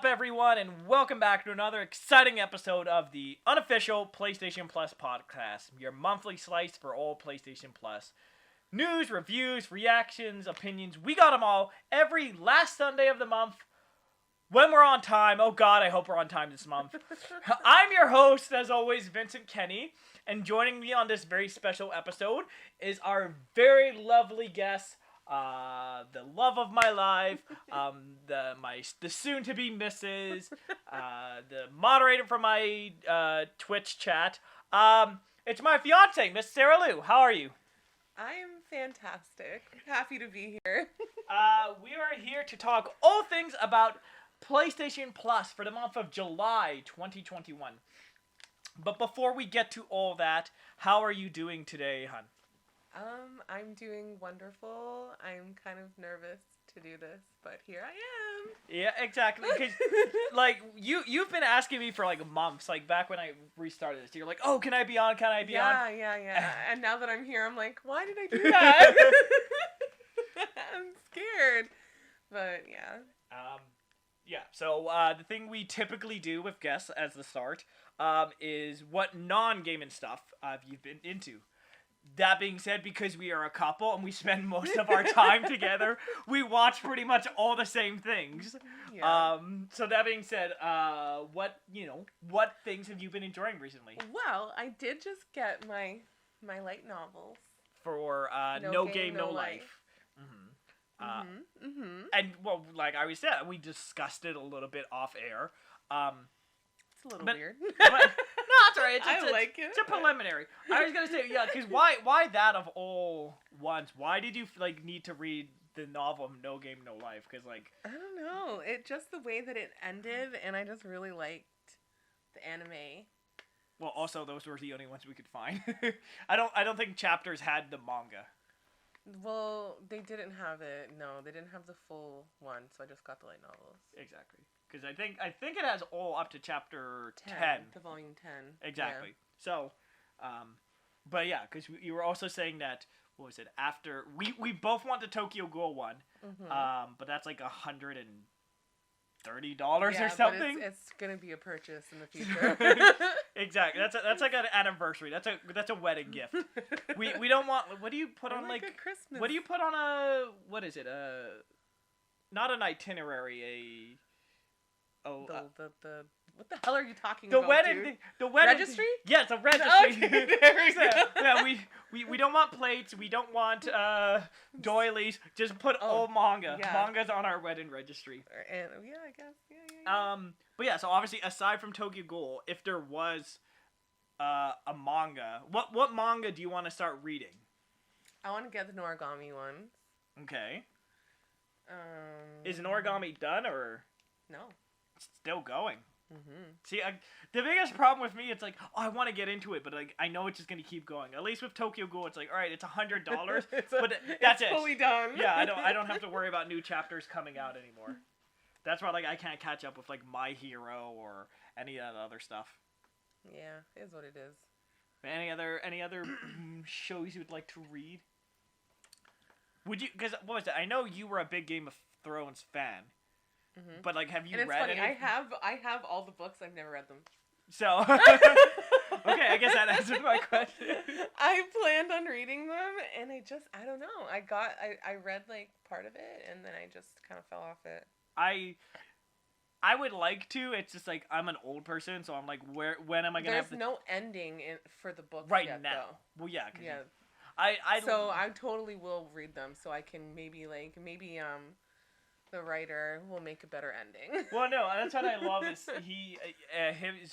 everyone, and welcome back to another exciting episode of the Unofficial PlayStation Plus podcast, your monthly slice for all PlayStation Plus. News, reviews, reactions, opinions, we got them all every last Sunday of the month when we're on time. Oh god, I hope we're on time this month. I'm your host, as always, Vincent Kenny, and joining me on this very special episode is our very lovely guest, the love of my life, the soon-to-be Mrs., the moderator for my Twitch chat. It's my fiance, Miss Sarah Lou. How are you? I'm fantastic. Happy to be here. We are here to talk all things about PlayStation Plus for the month of July 2021. But before we get to all that, how are you doing today, hun? I'm doing wonderful. I'm kind of nervous to do this, but here I am. Yeah, exactly. Because, like, you've been asking me for, like, months, like, back when I restarted this. You're like, oh, can I be on? Can I be on? Yeah. And now that I'm here, I'm like, why did I do that? I'm scared. But, yeah. Yeah, so, the thing we typically do with guests as the start, is what non-gaming stuff, you've been into. That being said, because we are a couple and we spend most of our time together, we watch pretty much all the same things. Yeah. So that being said, what things have you been enjoying recently? Well, I did just get my light novels. For No Game, No Life. Mm-hmm. And, well, like I always said, we discussed it a little bit off air. It's a little weird. But, no, it's alright. I like it. It's a preliminary. I was gonna say, yeah, because why that of all ones? Why did you like need to read the novel of No Game, No Life? Because like I don't know. It just the way that it ended, and I just really liked the anime. Well, also those were the only ones we could find. I don't think Chapters had the manga. Well, they didn't have it. No, they didn't have the full one, so I just got the light novels. Exactly. Because I think it has all up to chapter 10. The volume 10. Exactly. Yeah. So, but yeah, because you were also saying that, what was it, after, we both want the Tokyo Ghoul one, but that's like $130 or something. But it's gonna be a purchase in the future. Exactly. That's like an anniversary. That's a wedding gift. We don't want, what do you put on like a Christmas. What do you put on a, what is it, not an itinerary, the what the hell are you talking about? The wedding registry? Yes, a registry. Okay, there we go. Yeah, we don't want plates. We don't want doilies. Just put all manga. Yeah. Manga's on our wedding registry. And yeah, I guess. Yeah. But yeah, so obviously aside from Tokyo Ghoul, if there was a manga, what manga do you want to start reading? I want to get the Noragami ones. Okay. Is Noragami done or no? Still going. Mm-hmm. See, the biggest problem with me, it's like, oh, I want to get into it, but like I know it's just gonna keep going. At least with Tokyo Ghoul, it's like, all right, it's $100, but that's it's fully done. Yeah, I don't have to worry about new chapters coming out anymore. That's why like I can't catch up with like My Hero or any of that other stuff. Yeah, it is what it is. Any other shows you would like to read? Would you? Because what was it? I know you were a big Game of Thrones fan. Mm-hmm. But like, have you and it's read funny, any? I have all the books. I've never read them. So, okay, I guess that answered my question. I planned on reading them, and I don't know. I read like part of it, and then I just kind of fell off it. I would like to. It's just like I'm an old person, so I'm like, when am I gonna? There's no ending for the book right yet, now. Though. Well, yeah. Yeah. So I totally will read them, so I can maybe the writer will make a better ending. Well, no, that's what I love is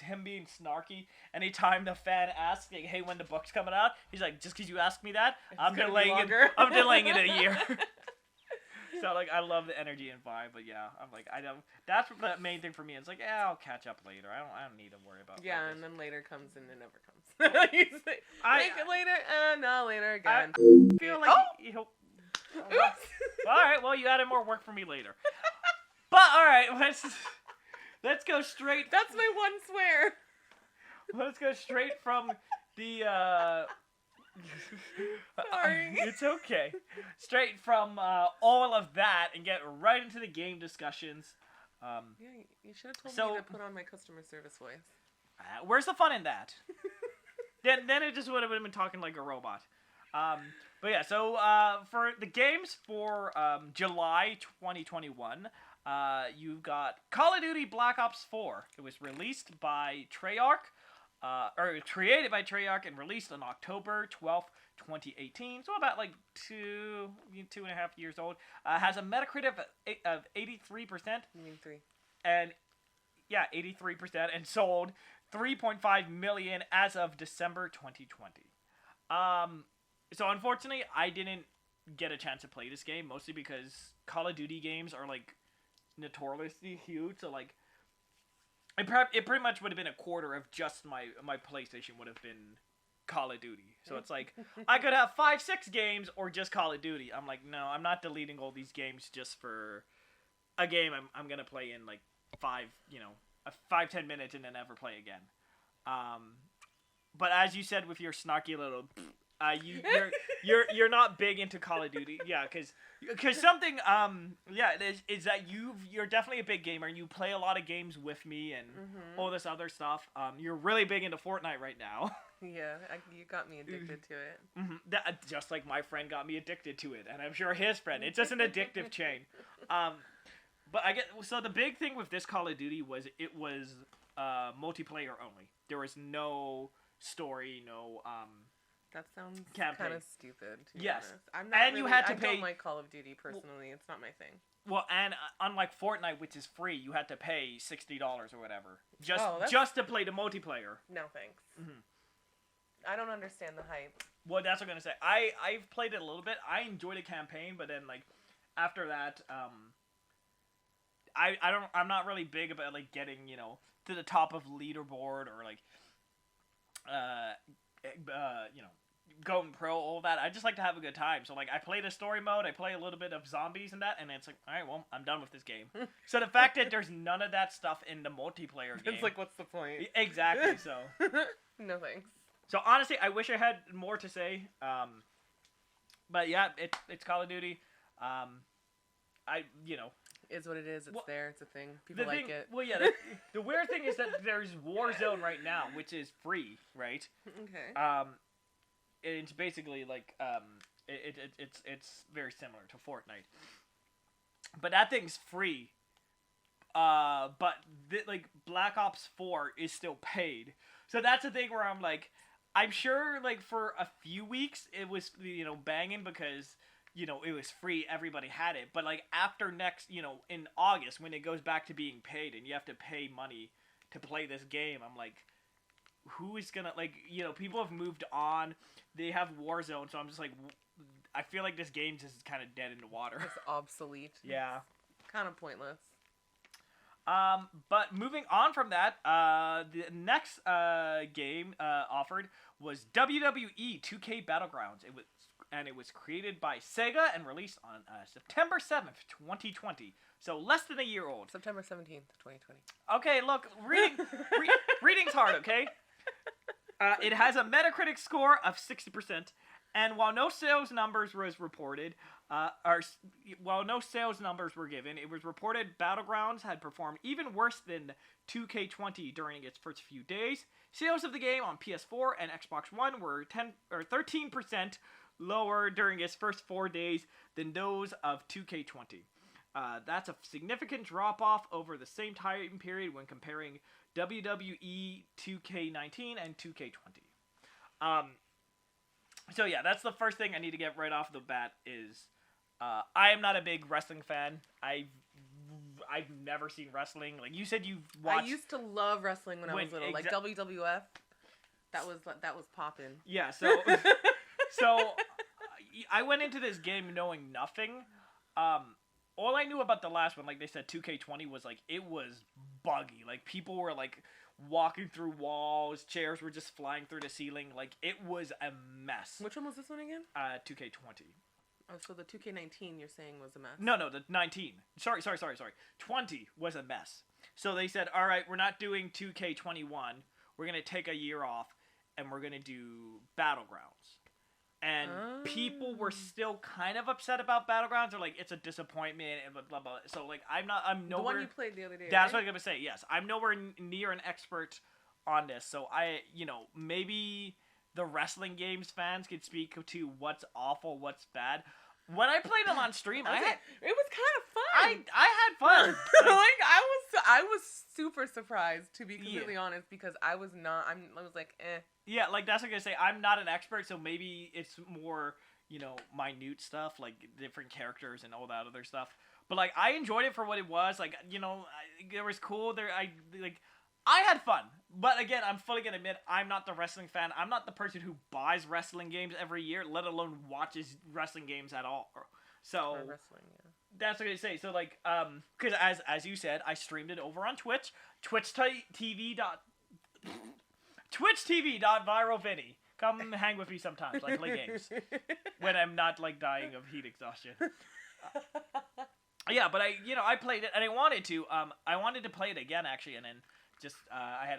him being snarky. Anytime the fan asks, like, "Hey, when the book's coming out?" He's like, "Just because you asked me that, I'm delaying it a year." So like, I love the energy and vibe, but yeah, I'm like, I don't. That's the main thing for me. It's like, yeah, I'll catch up later. I don't need to worry about. Yeah, and then later comes and it never comes. He's like, make it later. No, later again. I feel like he'll. Oops. Alright, well, you added more work for me later. But, alright, let's go straight... That's my one swear. Let's go straight from the, Sorry. It's okay. Straight from all of that and get right into the game discussions. Yeah, you should have told So- me to put on my customer service voice. Where's the fun in that? then it just would have been talking like a robot. But yeah, so for the games for July 2021, you've got Call of Duty Black Ops 4. It was released by Treyarch, or created by Treyarch and released on October 12th, 2018. So about like 2.5 years old. Has a Metacritic of 83%. You mean 3. And yeah, 83%, and sold 3.5 million as of December 2020. So unfortunately, I didn't get a chance to play this game, mostly because Call of Duty games are like notoriously huge. So like, it pretty much would have been a quarter of just my PlayStation would have been Call of Duty. So it's like I could have 5-6 games or just Call of Duty. I'm like, no, I'm not deleting all these games just for a game I'm gonna play in like 5-10 minutes and then never play again. But as you said with your snarky little, you're not big into Call of Duty, yeah, because something is that you're definitely a big gamer and you play a lot of games with me and all this other stuff. You're really big into Fortnite right now. Yeah, you got me addicted to it. That just like my friend got me addicted to it, and I'm sure his friend. It's just an addictive chain. But I get so the big thing with this Call of Duty was it was multiplayer only. There was no story, no That sounds campaign. kind of stupid. To be Yes. honest. I'm not And really, you had to I pay- don't like Call of Duty personally. It's not my thing. Well, and unlike Fortnite, which is free, you had to pay $60 or whatever Oh, that's- just to play the multiplayer. No thanks. Mhm. I don't understand the hype. Well, that's what I'm gonna say. I've played it a little bit. I enjoyed the campaign, but then like after that, I'm not really big about like getting to the top of leaderboard or like going pro, all that. I just like to have a good time. So like I play the story mode, I play a little bit of zombies and that, and it's like, all right, well, I'm done with this game. So the fact that there's none of that stuff in the multiplayer game, It's like, what's the point? exactly. So No thanks. so honestly, I wish I had more to say. But yeah, it's Call of Duty. Is what it is. It's Well, there. It's a thing. People like it. Well, yeah. The weird thing is that there's Warzone right now, which is free, right? Okay. It's basically like it's very similar to Fortnite, but that thing's free. But like Black Ops 4 is still paid, so that's the thing where I'm like, I'm sure like for a few weeks it was banging because it was free, everybody had it, but like after next in August when it goes back to being paid and you have to pay money to play this game, I'm like, who is gonna people have moved on, they have Warzone, so I'm just like, I feel like this game just is kind of dead in the water. It's obsolete. Yeah. Kind of pointless. But moving on from that, the next game offered was WWE 2K Battlegrounds. It was created by Sega and released on September 7th, 2020. So less than a year old. September 17th, 2020. Okay, look, reading's hard, okay? It has a Metacritic score of 60%, and while no sales numbers was reported, while no sales numbers were given, it was reported Battlegrounds had performed even worse than 2K20 during its first few days. Sales of the game on PS4 and Xbox One were 13% lower during its first 4 days than those of 2K20. That's a significant drop-off over the same time period when comparing WWE 2K19 and 2K20. So yeah, that's the first thing I need to get right off the bat is I am not a big wrestling fan. I've never seen wrestling. Like you said, you've watched. I used to love wrestling when I was little, like WWF. That was poppin'. Yeah, so so I went into this game knowing nothing. All I knew about the last one, like they said, 2K20 was like it was buggy. Like people were like walking through walls, chairs were just flying through the ceiling. Like it was a mess. Which one was this one again? 2K20. Oh, so the 2K19 you're saying was a mess. No, the 19. Sorry. 20 was a mess. So they said, all right, we're not doing 2K21. We're going to take a year off, and we're going to do Battlegrounds. and people were still kind of upset about Battlegrounds. They're like, it's a disappointment and blah blah blah. So like, I'm nowhere. The one you played the other day. That's right? what I'm gonna say. Yes, I'm nowhere near an expert on this. So maybe the wrestling games fans could speak to what's awful, what's bad. When I played them on stream, it was kind of fun. I had fun. I was super surprised, to be completely honest, because I was like, eh. Yeah, like that's what I'm gonna say. I'm not an expert, so maybe it's more, minute stuff, like different characters and all that other stuff. But like, I enjoyed it for what it was. Like, it was cool. I had fun. But again, I'm fully gonna admit, I'm not the wrestling fan. I'm not the person who buys wrestling games every year, let alone watches wrestling games at all. So wrestling, yeah. That's what I say. So like, because as you said, I streamed it over on Twitch, twitchtv.viralvinny. Come hang with me sometimes, like play games when I'm not like dying of heat exhaustion. Yeah, but I played it and I wanted to. I wanted to play it again actually, and then just I had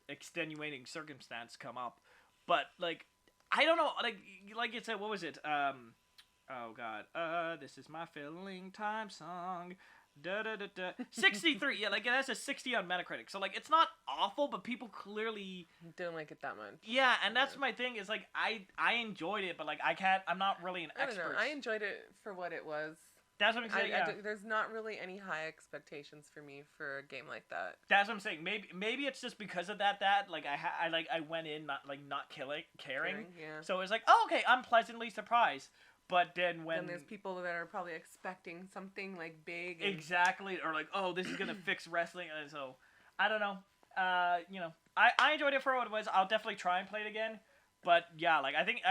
extenuating circumstance come up. But like, I don't know. Like you said, what was it? Oh God. This is my filling time song. 63. Yeah, like it has a 60 on Metacritic. So like it's not awful, but people clearly don't like it that much. Yeah, and that's my thing is like I enjoyed it, but like I'm not really an expert. I don't know. I enjoyed it for what it was. That's what I'm saying. There's not really any high expectations for me for a game like that. That's what I'm saying. Maybe it's just because of that like I went in not caring. Yeah. So it was like, oh, okay, I'm pleasantly surprised. But then when there's people that are probably expecting something like big. Exactly, or like, oh, this is gonna fix wrestling, and so I don't know. I enjoyed it for what it was. I'll definitely try and play it again. But yeah, like I think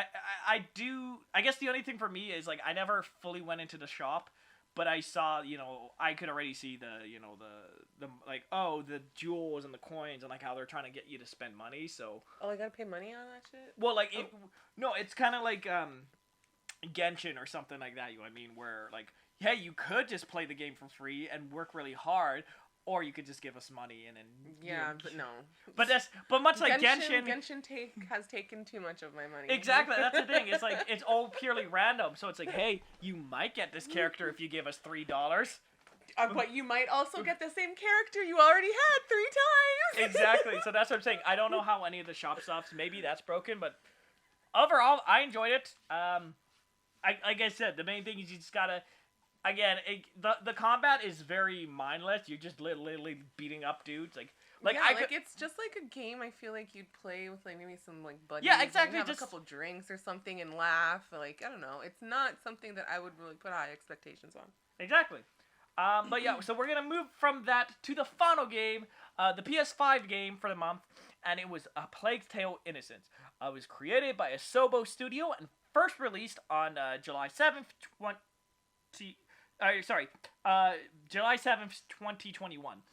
I do. I guess the only thing for me is like I never fully went into the shop, but I saw I could already see the like the jewels and the coins and like how they're trying to get you to spend money. So I gotta pay money on that shit. Well, like it's kind of like Genshin or something like that. Where like, hey, you could just play the game for free and work really hard. Or you could just give us money and then... Yeah, but no. But much like Genshin... Genshin has taken too much of my money. Exactly, that's the thing. It's like, it's all purely random. So it's like, hey, you might get this character if you give us $3. But you might also get the same character you already had 3 times. Exactly, so that's what I'm saying. I don't know how any of the shop stuffs, maybe that's broken, but overall, I enjoyed it. Like I said, the main thing is you just gotta... Again, the combat is very mindless. You're just literally beating up dudes. It's just like a game. I feel like you'd play with like maybe some like buddies. Yeah, exactly. Have a couple drinks or something and laugh. Like I don't know. It's not something that I would really put high expectations on. Exactly. But yeah, so we're gonna move from that to the final game, the PS5 game for the month, and it was A Plague Tale: Innocence. It was created by Asobo Studio and first released on July 7th, July 7th, 2021.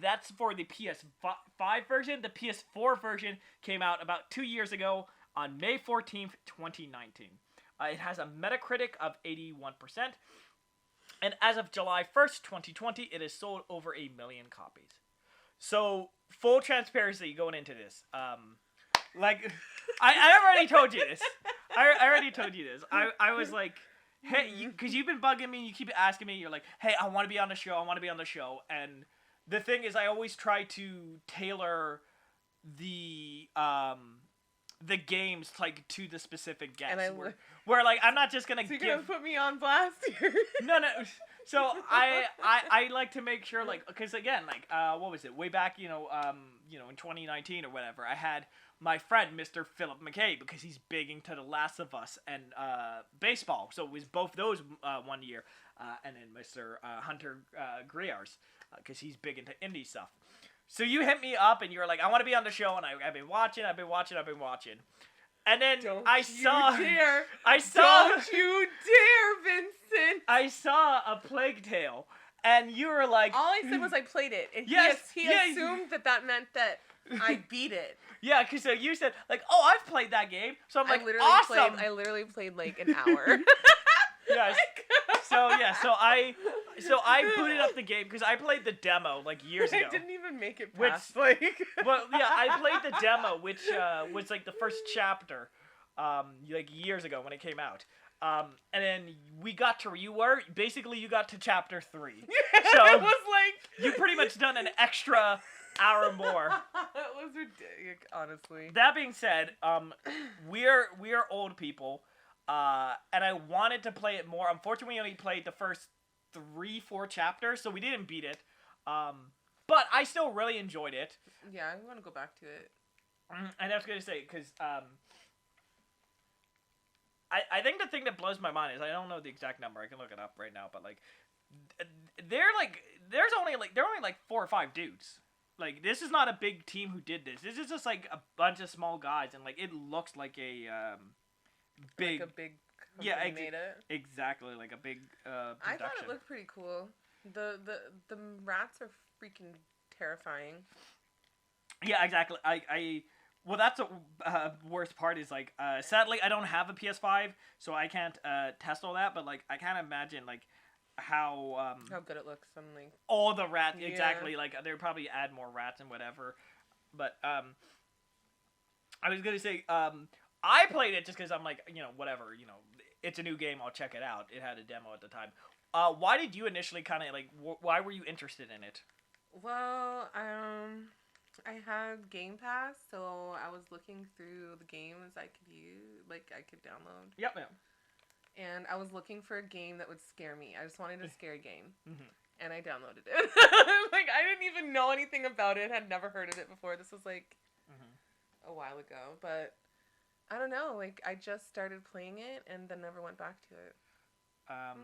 That's for the PS5 version. The PS4 version came out about 2 years ago on May 14th, 2019. It has a Metacritic of 81%. And as of July 1st, 2020, it has sold over 1 million copies. So, full transparency going into this. I already told you this. I already told you this. I was like... Hey, because you've been bugging me, you keep asking me, you're like, hey, I want to be on the show, and the thing is, I always try to tailor the games, like, to the specific guest, where like, I'm not just gonna you're gonna put me on blast here? No, so I like to make sure, like, because again, like, what was it, way back, in 2019 or whatever, I had my friend, Mr. Philip McKay, because he's big into The Last of Us and baseball. So it was both those 1 year. And then Mr. Hunter Grears, because he's big into indie stuff. So you hit me up and you were like, I want to be on the show. And I've been watching. And then Don't I you saw... dare. I saw... Don't you dare, Vincent. I saw A Plague Tale. And you were like... All I said was I played it. And yes, he assumed that meant that I beat it. Yeah, because so you said, like, oh, I've played that game. So I'm like, awesome. I literally played like an hour. Yes. So I booted up the game because I played the demo like years ago. I didn't even make it past. Well, yeah, I played the demo, which was like the first chapter. like years ago when it came out. And then we got to you got to chapter 3. So it was like you pretty much done an extra hour more. It was ridiculous, honestly. That being said, we are old people, and I wanted to play it more. Unfortunately, we only played the first 3-4 chapters, so we didn't beat it. But I still really enjoyed it. Yeah, I want to go back to it. And I was gonna say because I think the thing that blows my mind is I don't know the exact number. I can look it up right now, but like there's only like 4 or 5 dudes. Like, this is not a big team who did this. This is just, like, a bunch of small guys, and, like, it looks like a, big... Like a big company made it. Exactly, like a big, production. I thought it looked pretty cool. The rats are freaking terrifying. Yeah, exactly. Well, that's the worst part is, like, sadly, I don't have a PS5, so I can't, test all that, but, like, I can't imagine, like, how good it looks and like all the rats exactly like they would probably add more rats and whatever, but I was gonna say I played it just because I'm like, whatever, it's a new game, I'll check it out. It had a demo at the time. Why did you initially kind of like why were you interested in it? Well, I had Game Pass, so I was looking through the games I could use, like I could download. Yep. Yeah. And I was looking for a game that would scare me. I just wanted a scary game. Mm-hmm. And I downloaded it. Like, I didn't even know anything about it. Had never heard of it before. This was, like, a while ago. But, I don't know. Like, I just started playing it and then never went back to it. I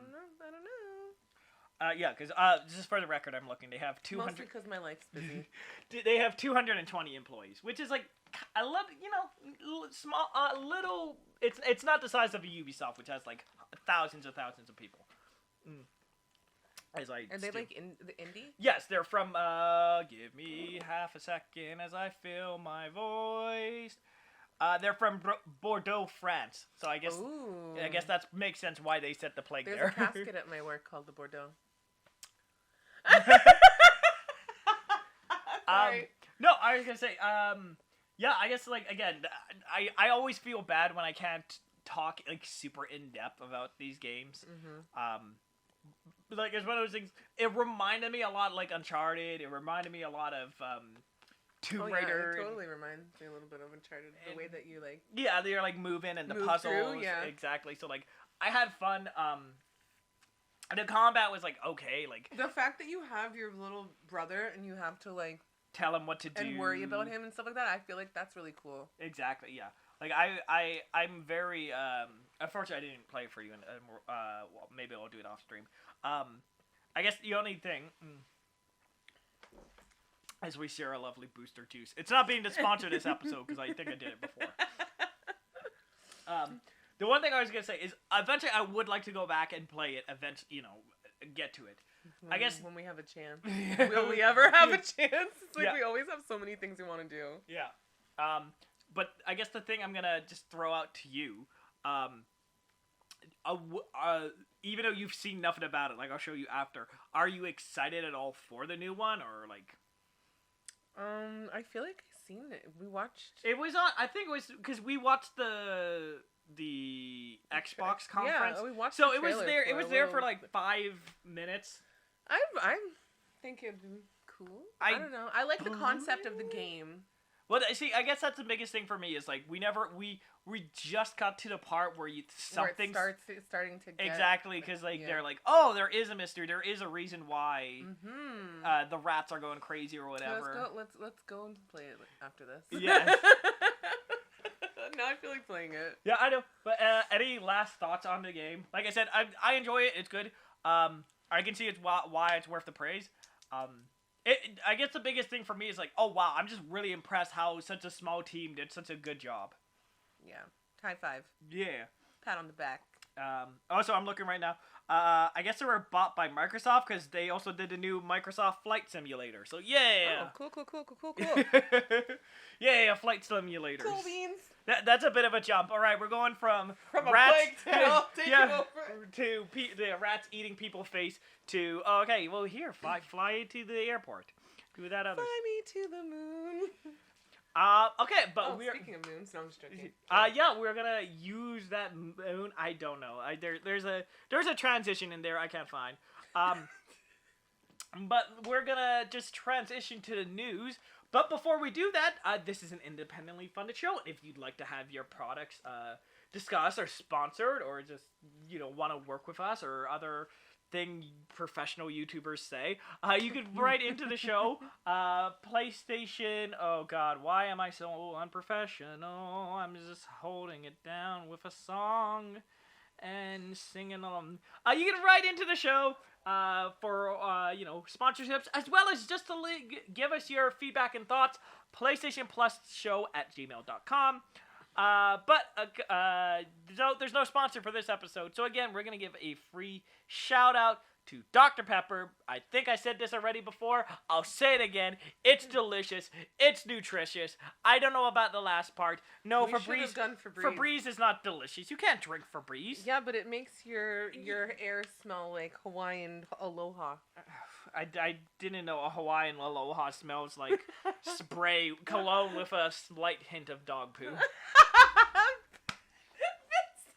don't know. Yeah, because, just for the record, I'm looking. They have 200... Mostly because my life's busy. They have 220 employees, which is, like, I love, small, little... It's not the size of a Ubisoft, which has, like, thousands of people. Are they, like, in the indie? Yes, they're from, give me half a second as I fill my voice. They're from Bordeaux, France. So I guess that makes sense why they set the plague there. There's a casket at my work called the Bordeaux. Sorry. No, I was gonna say, yeah, I guess, like, again, I always feel bad when I can't talk, like, super in-depth about these games. Like, it's one of those things, it reminded me a lot, like, Uncharted, it reminded me a lot of, Tomb Raider. It totally reminds me a little bit of Uncharted, the way that you, like... Yeah, they're, like, moving and the move puzzles. Through, yeah. Exactly, so, like, I had fun, the combat was, like, okay, like... The fact that you have your little brother and you have to, like... tell him what to do and worry about him and stuff like that, I feel like that's really cool. Exactly, yeah. Like, I'm very, unfortunately I didn't play for you, and well, maybe I'll do it off stream. I guess the only thing is we share a lovely booster juice. It's not being to sponsor this episode, because I think I did it before. The one thing I was going to say is, eventually I would like to go back and play it, eventually, get to it. I guess when we have a chance. Will we ever have a chance? It's like we always have so many things we want to do. Yeah. But I guess the thing I'm gonna just throw out to you, even though you've seen nothing about it, like I'll show you after, are you excited at all for the new one, or like? I feel like I've seen it. We watched. It was on. I think it was because we watched the Xbox conference. Yeah, we watched. So it was there. It was there for like 5 minutes. I think it'd be cool. I don't know. I like the concept of the game. Well, see, I guess that's the biggest thing for me is like we just got to the part where something starting to get exactly because like they're like, oh, there is a mystery, there is a reason why the rats are going crazy or whatever. Let's go and play it after this. Yeah. Now I feel like playing it. Yeah, I know. But any last thoughts on the game? Like I said, I enjoy it. It's good. I can see it's why it's worth the praise. I guess the biggest thing for me is like, oh wow, I'm just really impressed how such a small team did such a good job. Yeah, high five. Yeah. Pat on the back. Also, I'm looking right now. I guess they were bought by Microsoft because they also did the new Microsoft Flight Simulator. So yeah. Oh, cool. Yeah, flight simulators. Cool beans. That's a bit of a jump. All right, we're going from rats to the rats eating people's face to okay. Well, here, fly to the airport. Do that other. Fly me to the moon. Okay, but we're speaking of moons, no, I'm just joking. Yeah, we're gonna use that moon. I don't know. There's a transition in there I can't find. But we're gonna just transition to the news. But before we do that, this is an independently funded show. If you'd like to have your products discussed or sponsored, or just want to work with us or other thing professional YouTubers say, you could write into the show. PlayStation. Oh God, why am I so unprofessional? I'm just holding it down with a song and singing along. You can write into the show for sponsorships, as well as just to give us your feedback and thoughts. PlayStationPlusShow@gmail.com. There's no sponsor for this episode. So again, we're gonna give a free shout out to Dr. Pepper. I think I said this already before. I'll say it again. It's delicious. It's nutritious. I don't know about the last part. No, Febreze. Febreze is not delicious. You can't drink Febreze. Yeah, but it makes your air smell like Hawaiian aloha. I didn't know a Hawaiian aloha smells like spray cologne with a slight hint of dog poo.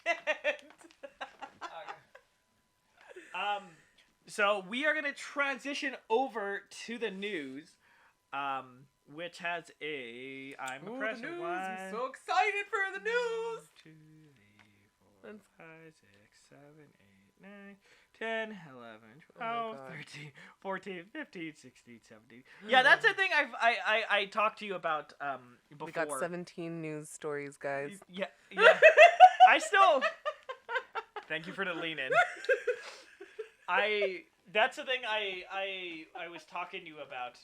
Vincent! So we are going to transition over to the news, which has I'm the pressing news. 1, I'm so excited for the news. 2, 3, 4, 5, 6, 7, 8, 9, 10, 11, 12, 13, 14, 15, 16, 17. Yeah, that's the thing I talked to you about before. We got 17 news stories, guys. Yeah. I still... Thank you for the lean in. That's the thing I was talking to you about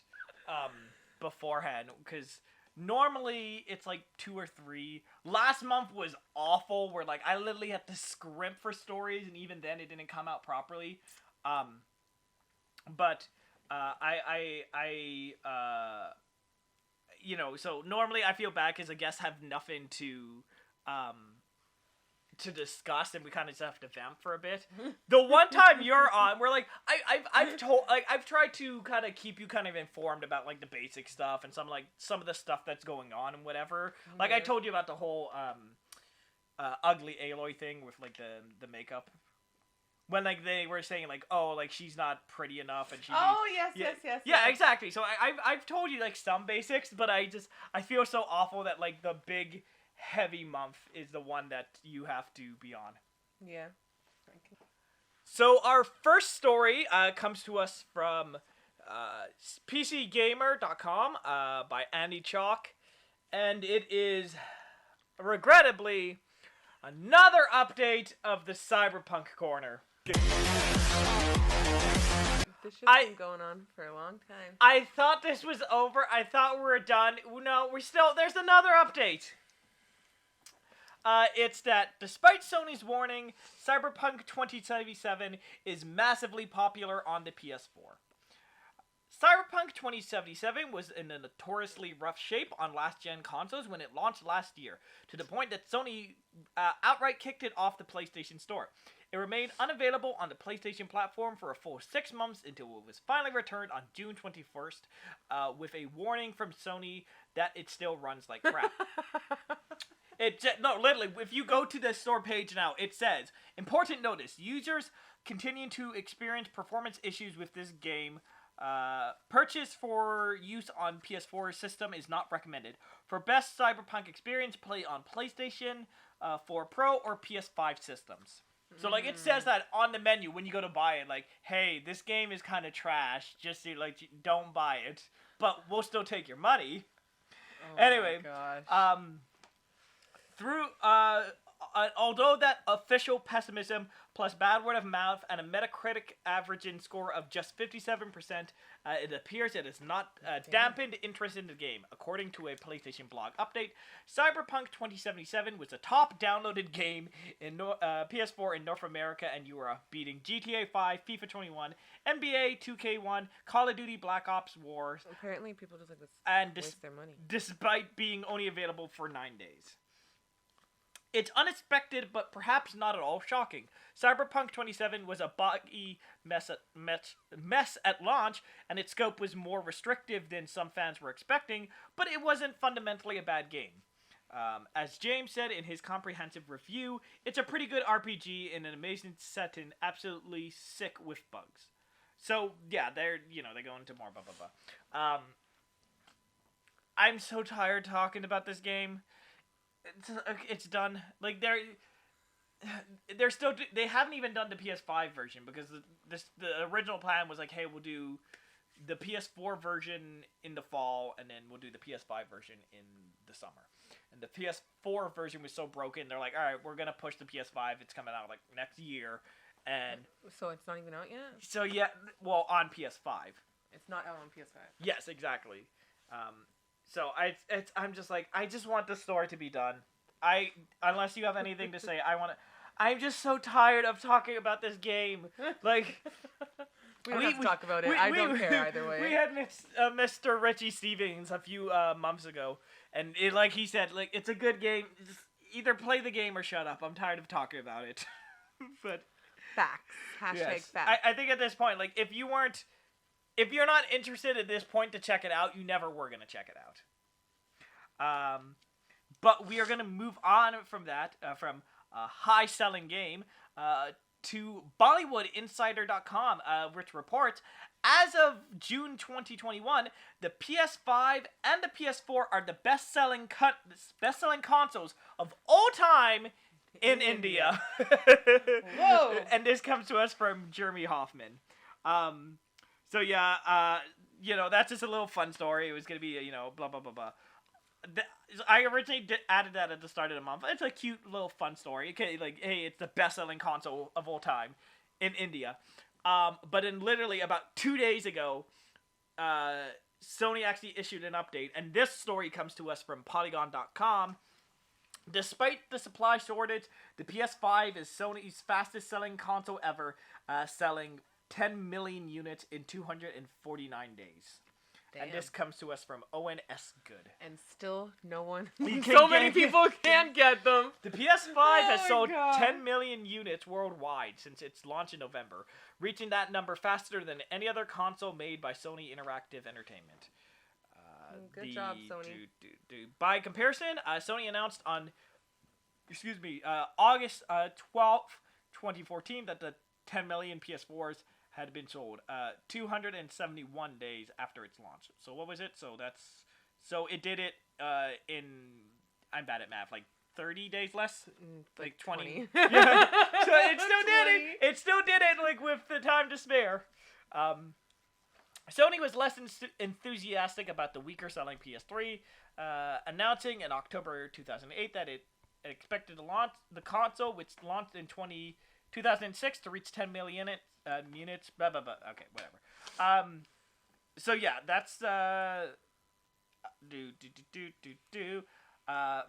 beforehand, because normally it's like 2 or 3. Last month was awful, where like I literally had to scrimp for stories, and even then it didn't come out properly. So normally I feel bad because the guests have nothing to discuss, and we kind of just have to vamp for a bit. The one time you're on, we're like, I've tried to kind of keep you kind of informed about like the basic stuff and some of the stuff that's going on and whatever. Like I told you about the whole ugly Aloy thing with like the makeup. When like they were saying like, oh, like she's not pretty enough and she. Oh yes. Yeah, exactly. So I've told you like some basics, but I feel so awful that like the big heavy month is the one that you have to be on. Yeah. So our first story comes to us from PCGamer.com by Andy Chalk, and it is regrettably another update of the Cyberpunk Corner. This shit's been going on for a long time. I thought this was over. I thought we were done. No, there's another update. It's that despite Sony's warning, Cyberpunk 2077 is massively popular on the PS4. Cyberpunk 2077 was in a notoriously rough shape on last-gen consoles when it launched last year, to the point that Sony outright kicked it off the PlayStation Store. It remained unavailable on the PlayStation platform for a full 6 months until it was finally returned on June 21st, with a warning from Sony that it still runs like crap. Literally, if you go to the store page now, it says, important notice, users continue to experience performance issues with this game. Purchase for use on PS4 system is not recommended. For best Cyberpunk experience, play on PlayStation 4 Pro or PS5 systems. So, like, it says that on the menu when you go to buy it, like, hey, this game is kind of trash, just don't buy it, but we'll still take your money. Anyway, although that official pessimism plus bad word of mouth and a Metacritic averaging score of just 57%, it appears it has not dampened interest in the game. According to a PlayStation blog update, Cyberpunk 2077 was the top downloaded game in PS4 in North America and Europe, beating GTA 5, FIFA 21, NBA 2K1, Call of Duty Black Ops Wars. Apparently people just waste their money. Despite being only available for 9 days. It's unexpected, but perhaps not at all shocking. Cyberpunk 27 was a buggy mess at launch, and its scope was more restrictive than some fans were expecting, but it wasn't fundamentally a bad game. As James said in his comprehensive review, it's a pretty good RPG in an amazing setting, absolutely sick with bugs. So, yeah, they go into more blah, blah, blah. I'm so tired talking about this game. It's done. Like, they're still they haven't even done the PS5 version because the original plan was like, hey, we'll do the PS4 version in the fall and then we'll do the PS5 version in the summer. And the PS4 version was so broken, they're like, all right, we're gonna push the PS5. It's coming out like next year, and so it's not even out yet. So yeah, well, on PS5. It's not out on PS5. Yes, exactly. So I'm just like, I just want the story to be done. Unless you have anything to say, I'm just so tired of talking about this game. Like, we don't have to talk about it. I don't care either way. We had Mr. Richie Stevens a few months ago, and like he said, like, it's a good game. Just either play the game or shut up. I'm tired of talking about it. But facts. Hashtag facts. I think at this point, like, if you're not interested at this point to check it out, you never were gonna check it out. But we are gonna move on from that, from a high-selling game, to BollywoodInsider.com, which reports, as of June 2021, the PS5 and the PS4 are the best-selling consoles of all time in India. Whoa! And this comes to us from Jeremy Hoffman. So yeah, that's just a little fun story. It was gonna be, blah blah blah blah. I originally added that at the start of the month. It's a cute little fun story. Okay, like, hey, it's the best-selling console of all time in India. But then literally about 2 days ago, Sony actually issued an update, and this story comes to us from Polygon.com. Despite the supply shortage, the PS5 is Sony's fastest-selling console ever, selling 10 million units in 249 days. Damn. And this comes to us from Owen S. Good. And still no one... so many people can't get them. The PS5 has sold 10 million units worldwide since its launch in November, reaching that number faster than any other console made by Sony Interactive Entertainment. Good job, Sony. By comparison, Sony announced on, August 12th, 2014, that the 10 million PS4s had been sold 271 days after its launch. So what was it? So it did it in, I'm bad at math, like 30 days less? Like 20. Yeah. So it still did it. It still did it, like, with the time to spare. Sony was less enthusiastic about the weaker selling PS3, announcing in October 2008 that it expected to launch the console, which launched in 2006, to reach 10 million units. Blah blah blah. Okay, whatever. So yeah, that's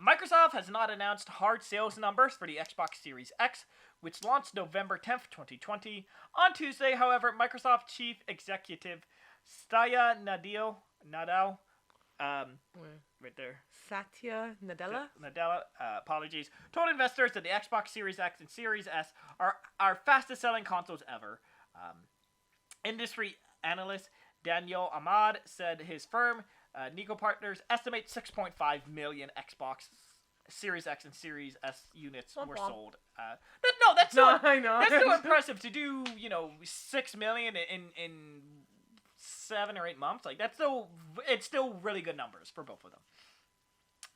Microsoft has not announced hard sales numbers for the Xbox Series X, which launched November 10th, 2020. On Tuesday, however, Microsoft Chief Executive Satya Nadella, right there. Satya Nadella? Apologies. Told investors that the Xbox Series X and Series S are our fastest selling consoles ever. Industry analyst Daniel Ahmad said his firm, Nico Partners, estimates 6.5 million Xbox Series X and Series S units were sold. That's still impressive to do, 6 million in 7 or 8 months. Like, it's still really good numbers for both of them.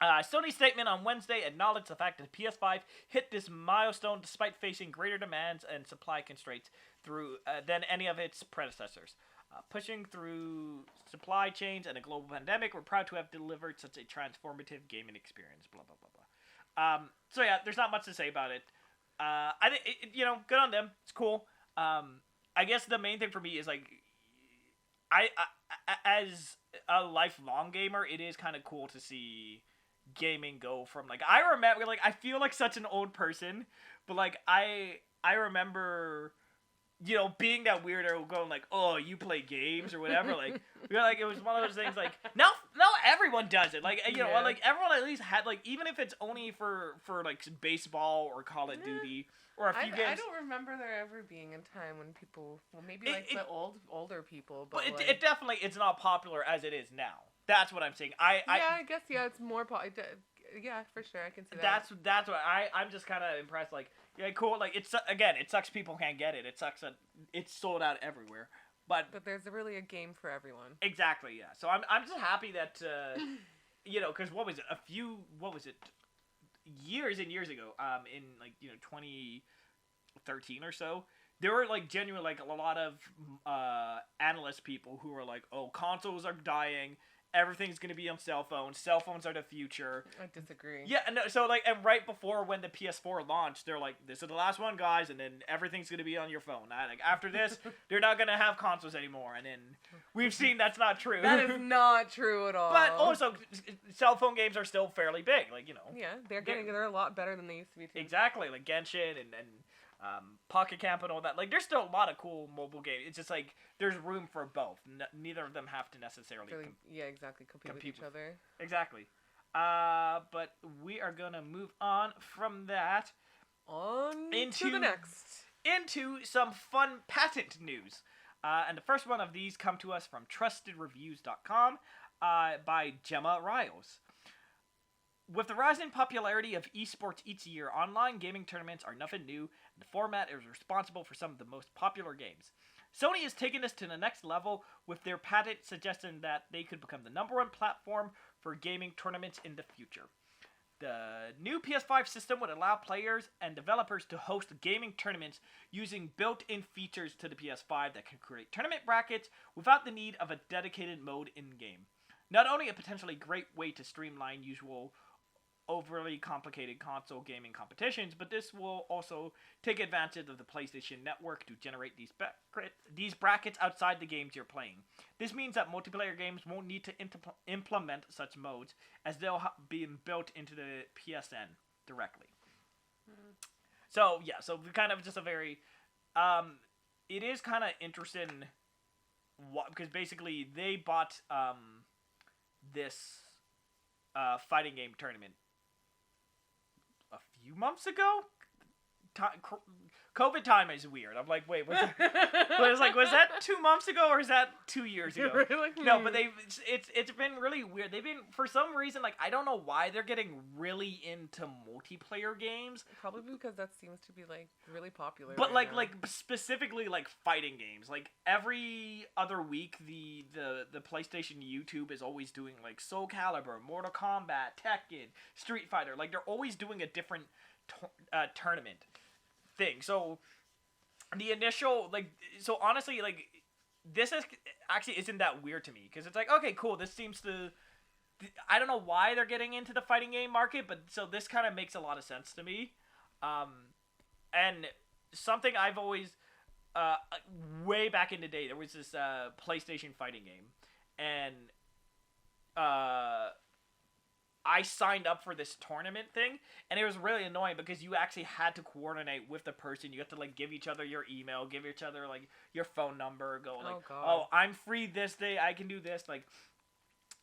Sony's statement on Wednesday acknowledged the fact that the PS5 hit this milestone despite facing greater demands and supply constraints than any of its predecessors. Pushing through supply chains and a global pandemic, we're proud to have delivered such a transformative gaming experience. Blah blah blah blah. So yeah, there's not much to say about it. I think good on them. It's cool. I guess the main thing for me is, like, I as a lifelong gamer, it is kind of cool to see gaming go from, like, I remember, like, I feel like such an old person, but, like, I remember you know, being that weirdo, going like, "Oh, you play games or whatever." Like, you're like, it was one of those things. Like, now everyone does it. Like, you know, Yeah. like everyone at least had like, even if it's only for like baseball or Call of Duty or a few games. I don't remember there ever being a time when people, well, maybe like the older people, but But like, it definitely it's not popular as it is now. That's what I'm saying. I guess it's more yeah, for sure, I can see that. That's what I'm just kind of impressed. Like, yeah, cool. Like, it sucks people can't get it. It sucks that it's sold out everywhere. But there's really a game for everyone. Exactly, yeah. So I'm just happy that you know, because what was it, years and years ago, in like, you know, 2013 or so, there were like genuine, like, a lot of analyst people who were like, oh, consoles are dying. Everything's gonna be on cell phones. Cell phones are the future. I disagree. Yeah, no. So like, and right before when the PS4 launched, they're like, "This is the last one, guys," and then everything's gonna be on your phone. Like, after this, they're not gonna have consoles anymore. And then we've seen that's not true. That is not true at all. But also, cell phone games are still fairly big. Like, you know. Yeah, they're a lot better than they used to be too. Exactly, like Genshin and Pocket Camp and all that. Like, there's still a lot of cool mobile games. It's just like there's room for both. Neither of them have to necessarily compete with each other. Exactly. But we are gonna move on from that into the next, into some fun patent news. And the first one of these come to us from trustedreviews.com by Gemma Riles. With the rising popularity of esports each year, online gaming tournaments are nothing new, and the format is responsible for some of the most popular games. Sony is taking this to the next level with their patent suggesting that they could become the #1 platform for gaming tournaments in the future. The new PS5 system would allow players and developers to host gaming tournaments using built-in features to the PS5 that can create tournament brackets without the need of a dedicated mode in-game. Not only a potentially great way to streamline usual overly complicated console gaming competitions, but this will also take advantage of the PlayStation Network to generate these brackets outside the games you're playing. This means that multiplayer games won't need to implement such modes, as they'll be built into the PSN directly. So yeah, so kind of just a very, it is kind of interesting, because basically they bought this fighting game tournament a few months ago. COVID time is weird. I'm like, wait, was that 2 months ago or is that 2 years ago? Really? No, but it's been really weird. They've been, for some reason, like, I don't know why they're getting really into multiplayer games. Probably because that seems to be like really popular. But right like specifically like fighting games. Like every other week, the PlayStation YouTube is always doing like Soul Calibur, Mortal Kombat, Tekken, Street Fighter. Like they're always doing a different tournament thing. So the initial, like, so honestly, like, this actually isn't that weird to me, because it's like, okay, cool, this seems to, I don't know why they're getting into the fighting game market, but so this kind of makes a lot of sense to me. And something I've always, way back in the day, there was this PlayStation fighting game, and I signed up for this tournament thing, and it was really annoying because you actually had to coordinate with the person. You have to like give each other your email, give each other like your phone number, go like, oh, I'm free this day, I can do this. Like,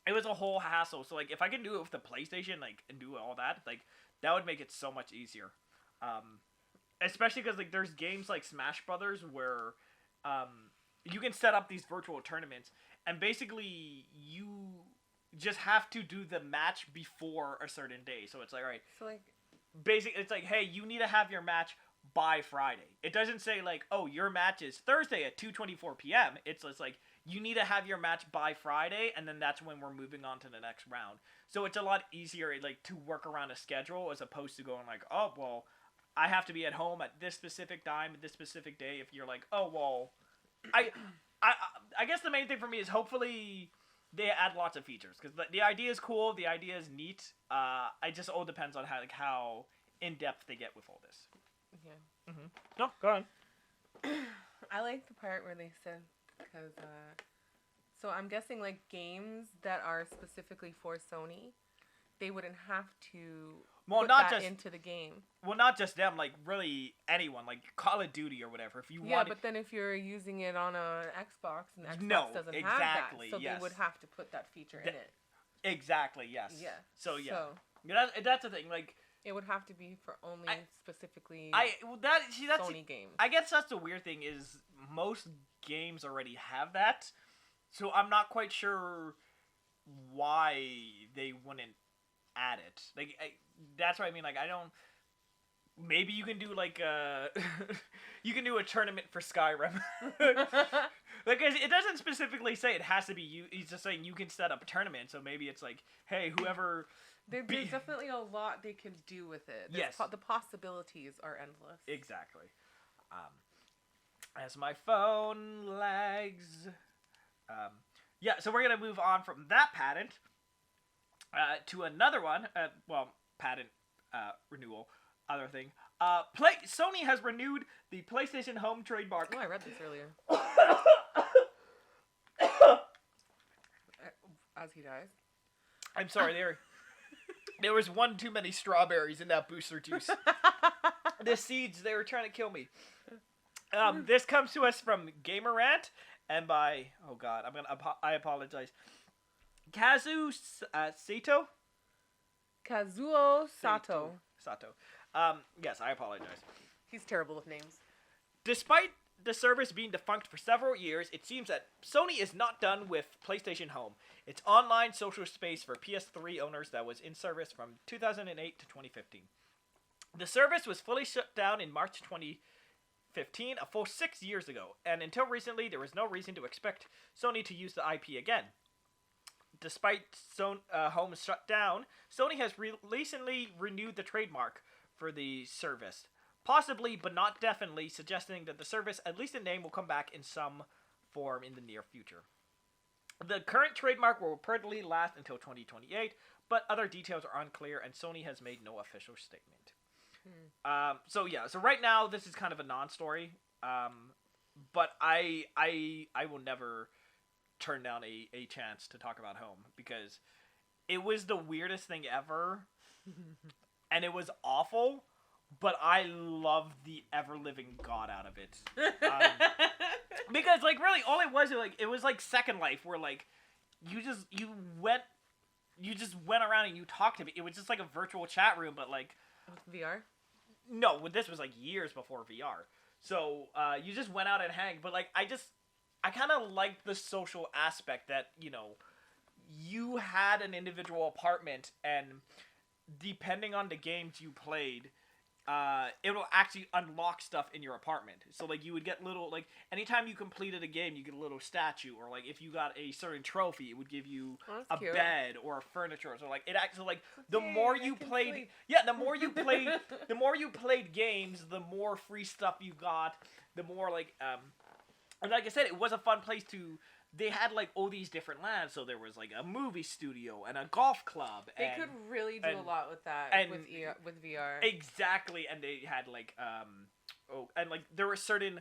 it was a whole hassle. So like, if I can do it with the PlayStation, like, and do all that, like, that would make it so much easier. Especially because like there's games like Smash Brothers where you can set up these virtual tournaments, and basically you just have to do the match before a certain day. So it's like, all right. So like, basically, it's like, hey, you need to have your match by Friday. It doesn't say like, oh, your match is Thursday at 2:24 p.m. It's like, you need to have your match by Friday, and then that's when we're moving on to the next round. So it's a lot easier, like, to work around a schedule as opposed to going like, oh, well, I have to be at home at this specific time, at this specific day. If you're like, oh, well, I guess the main thing for me is hopefully they add lots of features, because the idea is cool, the idea is neat. It just all depends on how in depth they get with all this. Yeah. Mm-hmm. No, go on. I like the part where they said, because so I'm guessing like games that are specifically for Sony, they wouldn't have to Well, put not that just into the game. Well, not just them. Like really anyone. Like Call of Duty or whatever. If you want. But then if you're using it on an Xbox and Xbox No, doesn't exactly, have that, so yes. they would have to put that feature in it. Exactly. Yes. Yeah. So yeah. So That's the thing. Like. it would have to be for only specifically That's Sony games. I guess that's the weird thing is most games already have that, so I'm not quite sure why they wouldn't add it. Like that's what I mean. Like I don't. Maybe you can do like you can do a tournament for Skyrim. Like it doesn't specifically say it has to be you. He's just saying you can set up a tournament. So maybe it's like, hey, whoever. There's definitely a lot they can do with it. Yes. The possibilities are endless. Exactly. As my phone lags. So we're going to move on from that patent to another one. Patent renewal, other thing. Sony has renewed the PlayStation Home trademark. Oh, I read this earlier. As he dies. I'm sorry, there was one too many strawberries in that booster juice. The seeds, they were trying to kill me. This comes to us from Gamerant, and by I apologize, Kazuo Sato. Kazuo Sato. Yes, I apologize. He's terrible with names. Despite the service being defunct for several years, it seems that Sony is not done with PlayStation Home. Its online social space for PS3 owners that was in service from 2008 to 2015. The service was fully shut down in March 2015, a full 6 years ago, and until recently there was no reason to expect Sony to use the IP again. Despite Home's shutdown, Sony has recently renewed the trademark for the service. Possibly, but not definitely, suggesting that the service, at least in name, will come back in some form in the near future. The current trademark will reportedly last until 2028, but other details are unclear, and Sony has made no official statement. So right now, this is kind of a non-story, but I will never turn down a chance to talk about Home, because it was the weirdest thing ever, and it was awful. But I loved the ever-living god out of it. Because, like, really, all it was like Second Life, where, like, you just went around and you talked to me. It was just like a virtual chat room, but, like... With VR? No, this was, like, years before VR. So, you just went out and hang. But, like, I kind of liked the social aspect that, you know, you had an individual apartment, and depending on the games you played... it will actually unlock stuff in your apartment. So, like, you would get little, like, anytime you completed a game, you get a little statue, or, like, if you got a certain trophy, it would give you a bed or furniture. So, like, it actually, like, the more you played games, the more free stuff you got, the more, like, and like I said, it was a fun place to... They had, like, all these different lands, so there was, like, a movie studio and a golf club. They could really do a lot with that with VR. Exactly, and they had, like, there were certain,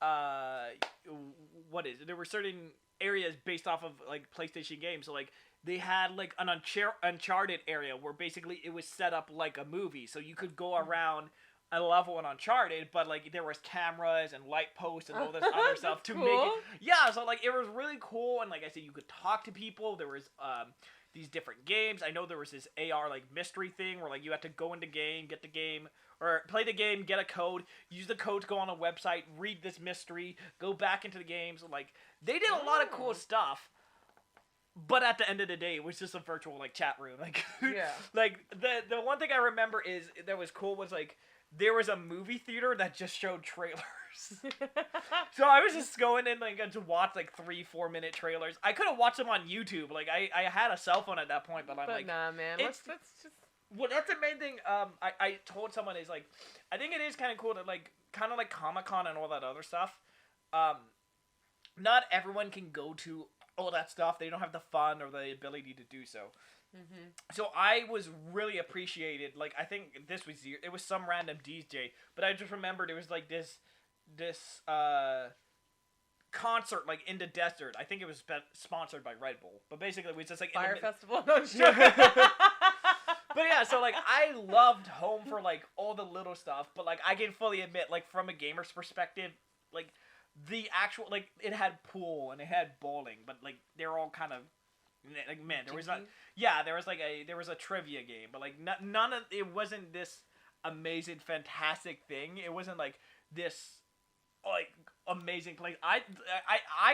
there were certain areas based off of, like, PlayStation games, so, like, they had, like, an Uncharted area where basically it was set up like a movie, so you could go around a level in Uncharted, but, like, there was cameras and light posts and all this other stuff to make it... Yeah, so, like, it was really cool, and, like I said, you could talk to people. There was, these different games. I know there was this AR, like, mystery thing where, like, you had to go into game, get the game, or play the game, get a code, use the code to go on a website, read this mystery, go back into the game. So, like, they did a lot of cool stuff. But at the end of the day, it was just a virtual, like, chat room. Like, yeah. Like, the one thing I remember is that was cool was, like, there was a movie theater that just showed trailers. So I was just going in, like, to watch, like, 3-4 minute trailers. I could have watched them on YouTube. Like, I had a cell phone at that point, but I'm like... nah, man. Let's just... Well, that's the main thing I told someone is, like, I think it is kind of cool that, like, kind of like Comic-Con and all that other stuff. Not everyone can go to all that stuff. They don't have the fun or the ability to do so. Mm-hmm. So I was really appreciated. Like, I think it was some random DJ, but I just remembered it was like this concert, like, in the desert. I think it was sponsored by Red Bull, but basically it was just like Fire Festival. No, sure. yeah, so like I loved home for like all the little stuff, but like I can fully admit, like from a gamer's perspective, like the actual like it had pool and it had bowling, but like they're all kind of like man, there was not there was a trivia game, but like none of it wasn't this amazing, fantastic thing. It wasn't like this like amazing place. I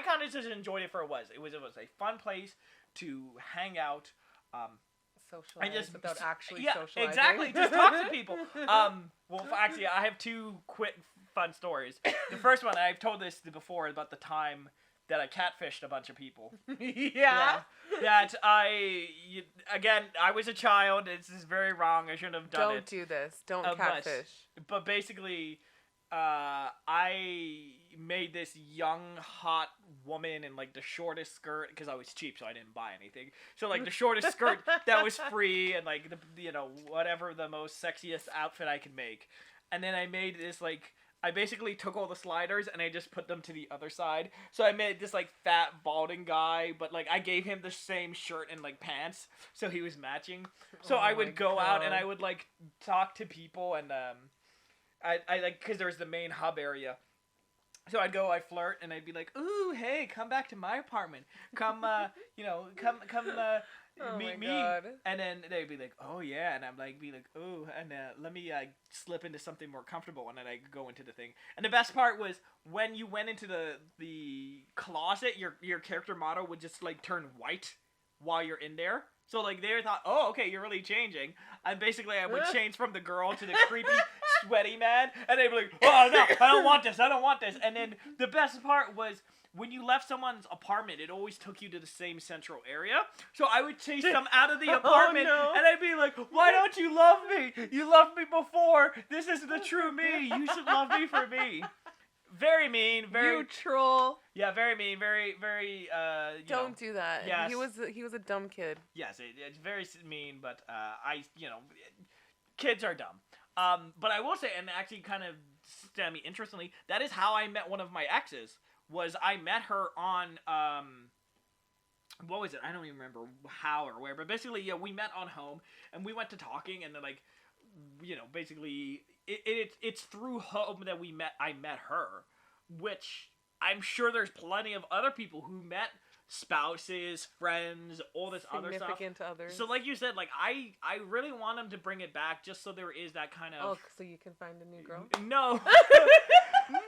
kind of just enjoyed it for what it was. It was a fun place to hang out. Socialize without actually yeah, socializing. exactly. Just talk to people. Well, actually, I have two quick fun stories. The first one, I've told this before about the time that I catfished a bunch of people. Yeah. That again, I was a child. This is very wrong. I shouldn't have done it. Don't do this. Don't catfish. But basically, I made this young, hot woman in like the shortest skirt because I was cheap, so I didn't buy anything. So like the shortest skirt that was free, and like the whatever the most sexiest outfit I could make. And then I made this like I basically took all the sliders and I just put them to the other side. So I made this like fat balding guy, but like I gave him the same shirt and like pants, so he was matching. So I would go out and I would like talk to people and I like because there was the main hub area. So I'd flirt, and I'd be like, "Ooh, hey, come back to my apartment. Come, come, meet me." God. And then they'd be like, "Oh yeah," and I'm like, "Oh," and let me slip into something more comfortable, and then I go into the thing. And the best part was when you went into the closet, your character model would just like turn white while you're in there. So like they thought, "Oh, okay, you're really changing." And basically, I would change from the girl to the creepy, sweaty man, and they'd be like, "Oh no, I don't want this. I don't want this." And then the best part was when you left someone's apartment, it always took you to the same central area. So I would chase them out of the apartment, and I'd be like, "Why don't you love me? You loved me before. This is the true me. You should love me for me." Very mean, very You troll. Yeah, very mean, very, very. Don't do that. Yes. He was a dumb kid. Yes, it's very mean, but kids are dumb. But I will say, and actually, kind of semi interestingly, that is how I met one of my exes. Was I met her on what was it? I don't even remember how or where, but basically, yeah, we met on home and we went to talking, and then like, basically. It's through home that I met her, which I'm sure there's plenty of other people who met spouses, friends, all this other stuff. Significant others. So like you said, like I really want them to bring it back just so there is that kind of. Oh, so you can find a new girl? No.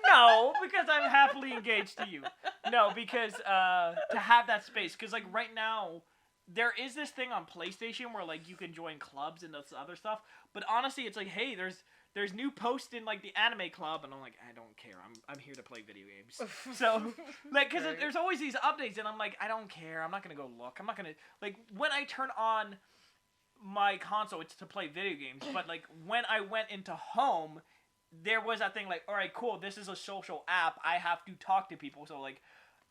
No, because I'm happily engaged to you. No, because to have that space, because like right now. There is this thing on PlayStation where like you can join clubs and this other stuff, but honestly, it's like, hey, there's new posts in like the anime club, and I'm like, I don't care. I'm here to play video games. So like, because there's always these updates, and I'm like, I don't care. I'm not gonna go look. I'm not gonna like when I turn on my console, it's to play video games. But like when I went into home, there was that thing like, all right, cool. This is a social app. I have to talk to people. So like,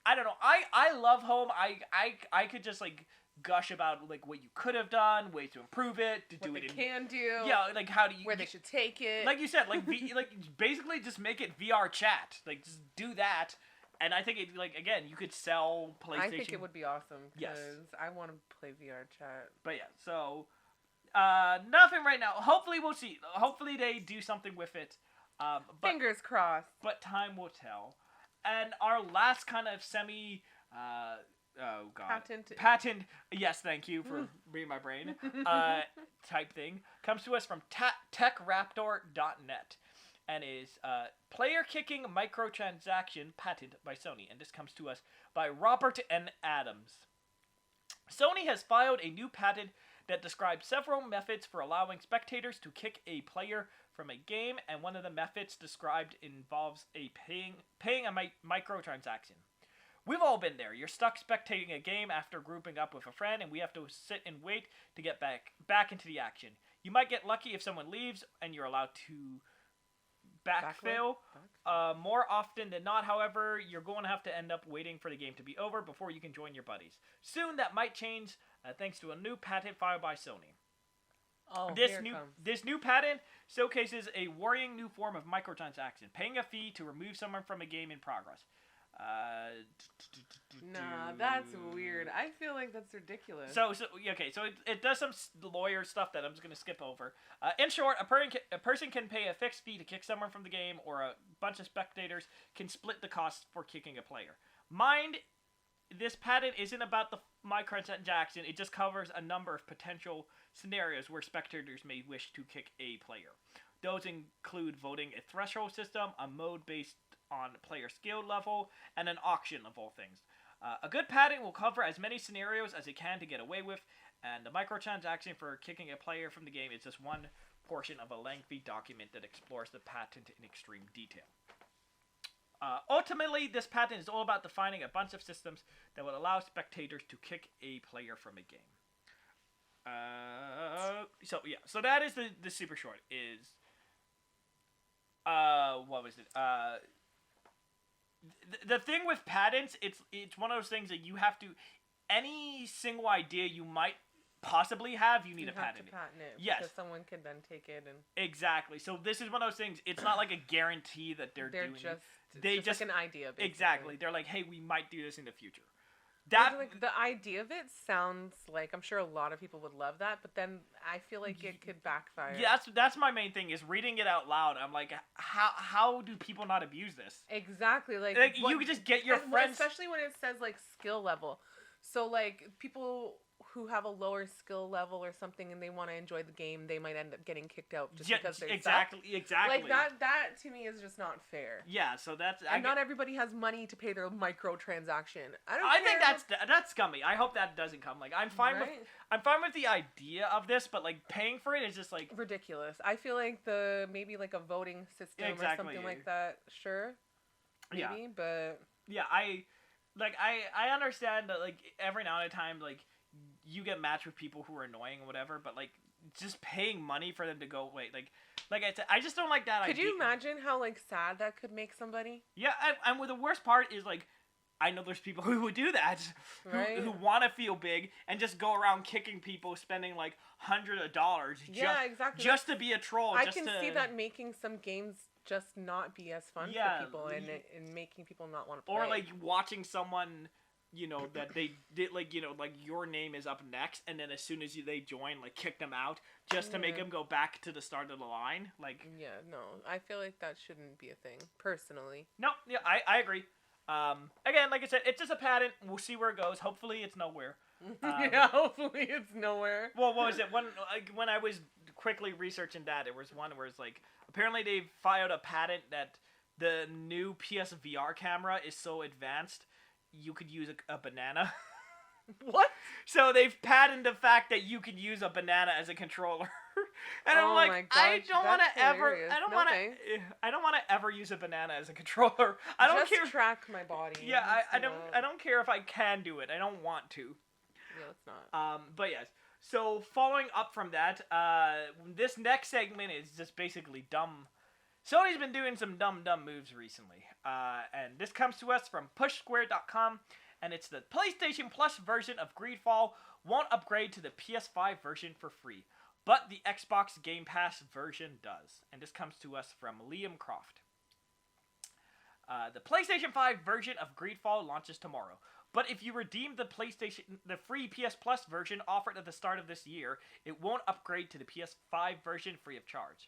I don't know. I love home. I could just like. Gush about like what you could have done, ways to improve it, to what do it. Can do. Yeah, like how do you? Where they should take it. Like you said, like like basically just make it VR chat. Like just do that, and I think it like again you could sell PlayStation. I think it would be awesome because yes. I want to play VR chat. But yeah, so nothing right now. Hopefully we'll see. Hopefully they do something with it. But, fingers crossed. But time will tell. And our last kind of semi. Oh god. Patent. Yes, thank you for reading my brain. Type thing comes to us from techraptor.net and is player kicking microtransaction patent by Sony, and this comes to us by Robert N. Adams. Sony has filed a new patent that describes several methods for allowing spectators to kick a player from a game, and one of the methods described involves paying a microtransaction. We've all been there. You're stuck spectating a game after grouping up with a friend, and we have to sit and wait to get back into the action. You might get lucky if someone leaves, and you're allowed to backfill. More often than not, however, you're going to have to end up waiting for the game to be over before you can join your buddies. Soon, that might change, thanks to a new patent filed by Sony. Oh, this new patent showcases a worrying new form of microtransaction, paying a fee to remove someone from a game in progress. Nah, that's weird. I feel like that's ridiculous. So it does some lawyer stuff that I'm just gonna skip over. In short, a person can pay a fixed fee to kick someone from the game, or a bunch of spectators can split the cost for kicking a player. Mind, this patent isn't about the microtransaction. It just covers a number of potential scenarios where spectators may wish to kick a player. Those include voting a threshold system, a mode based on player skill level, and an auction of all things. A good patent will cover as many scenarios as it can to get away with, and the microtransaction for kicking a player from the game is just one portion of a lengthy document that explores the patent in extreme detail. Ultimately, this patent is all about defining a bunch of systems that will allow spectators to kick a player from a game. So that is the super short. What was it? The thing with patents, it's one of those things that you have to, any single idea you might possibly have, you need to patent it. Yes. Because someone can then take it and... Exactly. So this is one of those things, it's not like a guarantee that they're doing it. They're just like an idea, basically. Exactly. They're like, hey, we might do this in the future. Like, the idea of it sounds like, I'm sure a lot of people would love that, but then I feel like it could backfire. Yeah, that's my main thing, is reading it out loud. I'm like, how do people not abuse this? Exactly. Like you could just get your friends... Especially when it says, like, skill level. So, like, people who have a lower skill level or something and they want to enjoy the game, they might end up getting kicked out just because they're exactly. Like, that to me is just not fair. Yeah, so that's... And not everybody has money to pay their microtransaction. I think that's scummy. I hope that doesn't come. Like, I'm fine with the idea of this, but, like, paying for it is just, like... ridiculous. I feel like maybe, like, a voting system or something like that, sure. Maybe, but... Yeah, I understand that, like, every now and then, like, you get matched with people who are annoying or whatever, but, like, just paying money for them to go away, like I said, I just don't like that idea. Could you imagine how, like, sad that could make somebody? Yeah, and the worst part is, like, I know there's people who would do that, who want to feel big and just go around kicking people, spending, like, hundreds of dollars just to be a troll. I can see that making some games just not be as fun for people and making people not want to play. Or, like, watching someone... You know, that they did, like, you know, like, your name is up next, and then as soon as they join, like, kick them out, just to make them go back to the start of the line, like... Yeah, no, I feel like that shouldn't be a thing, personally. No, yeah, I agree. Again, like I said, it's just a patent, we'll see where it goes, hopefully it's nowhere. Yeah, hopefully it's nowhere. Well, what was it, when I was quickly researching that, there was one where it's like, apparently they filed a patent that the new PSVR camera is so advanced, you could use a banana. What? So they've patented the fact that you could use a banana as a controller. And I'm like, my gosh, I don't want to ever ever use a banana as a controller. I don't care. Track my body. Yeah, I don't care if I can do it. I don't want to. Yeah, it's not. But yes. So following up from that, this next segment is just basically dumb. Sony's been doing some dumb moves recently. And this comes to us from pushsquare.com, and it's the PlayStation Plus version of Greedfall won't upgrade to the PS5 version for free, but the Xbox Game Pass version does. And this comes to us from Liam Croft. The PlayStation 5 version of Greedfall launches tomorrow, but if you redeem the free PS Plus version offered at the start of this year, it won't upgrade to the PS5 version free of charge.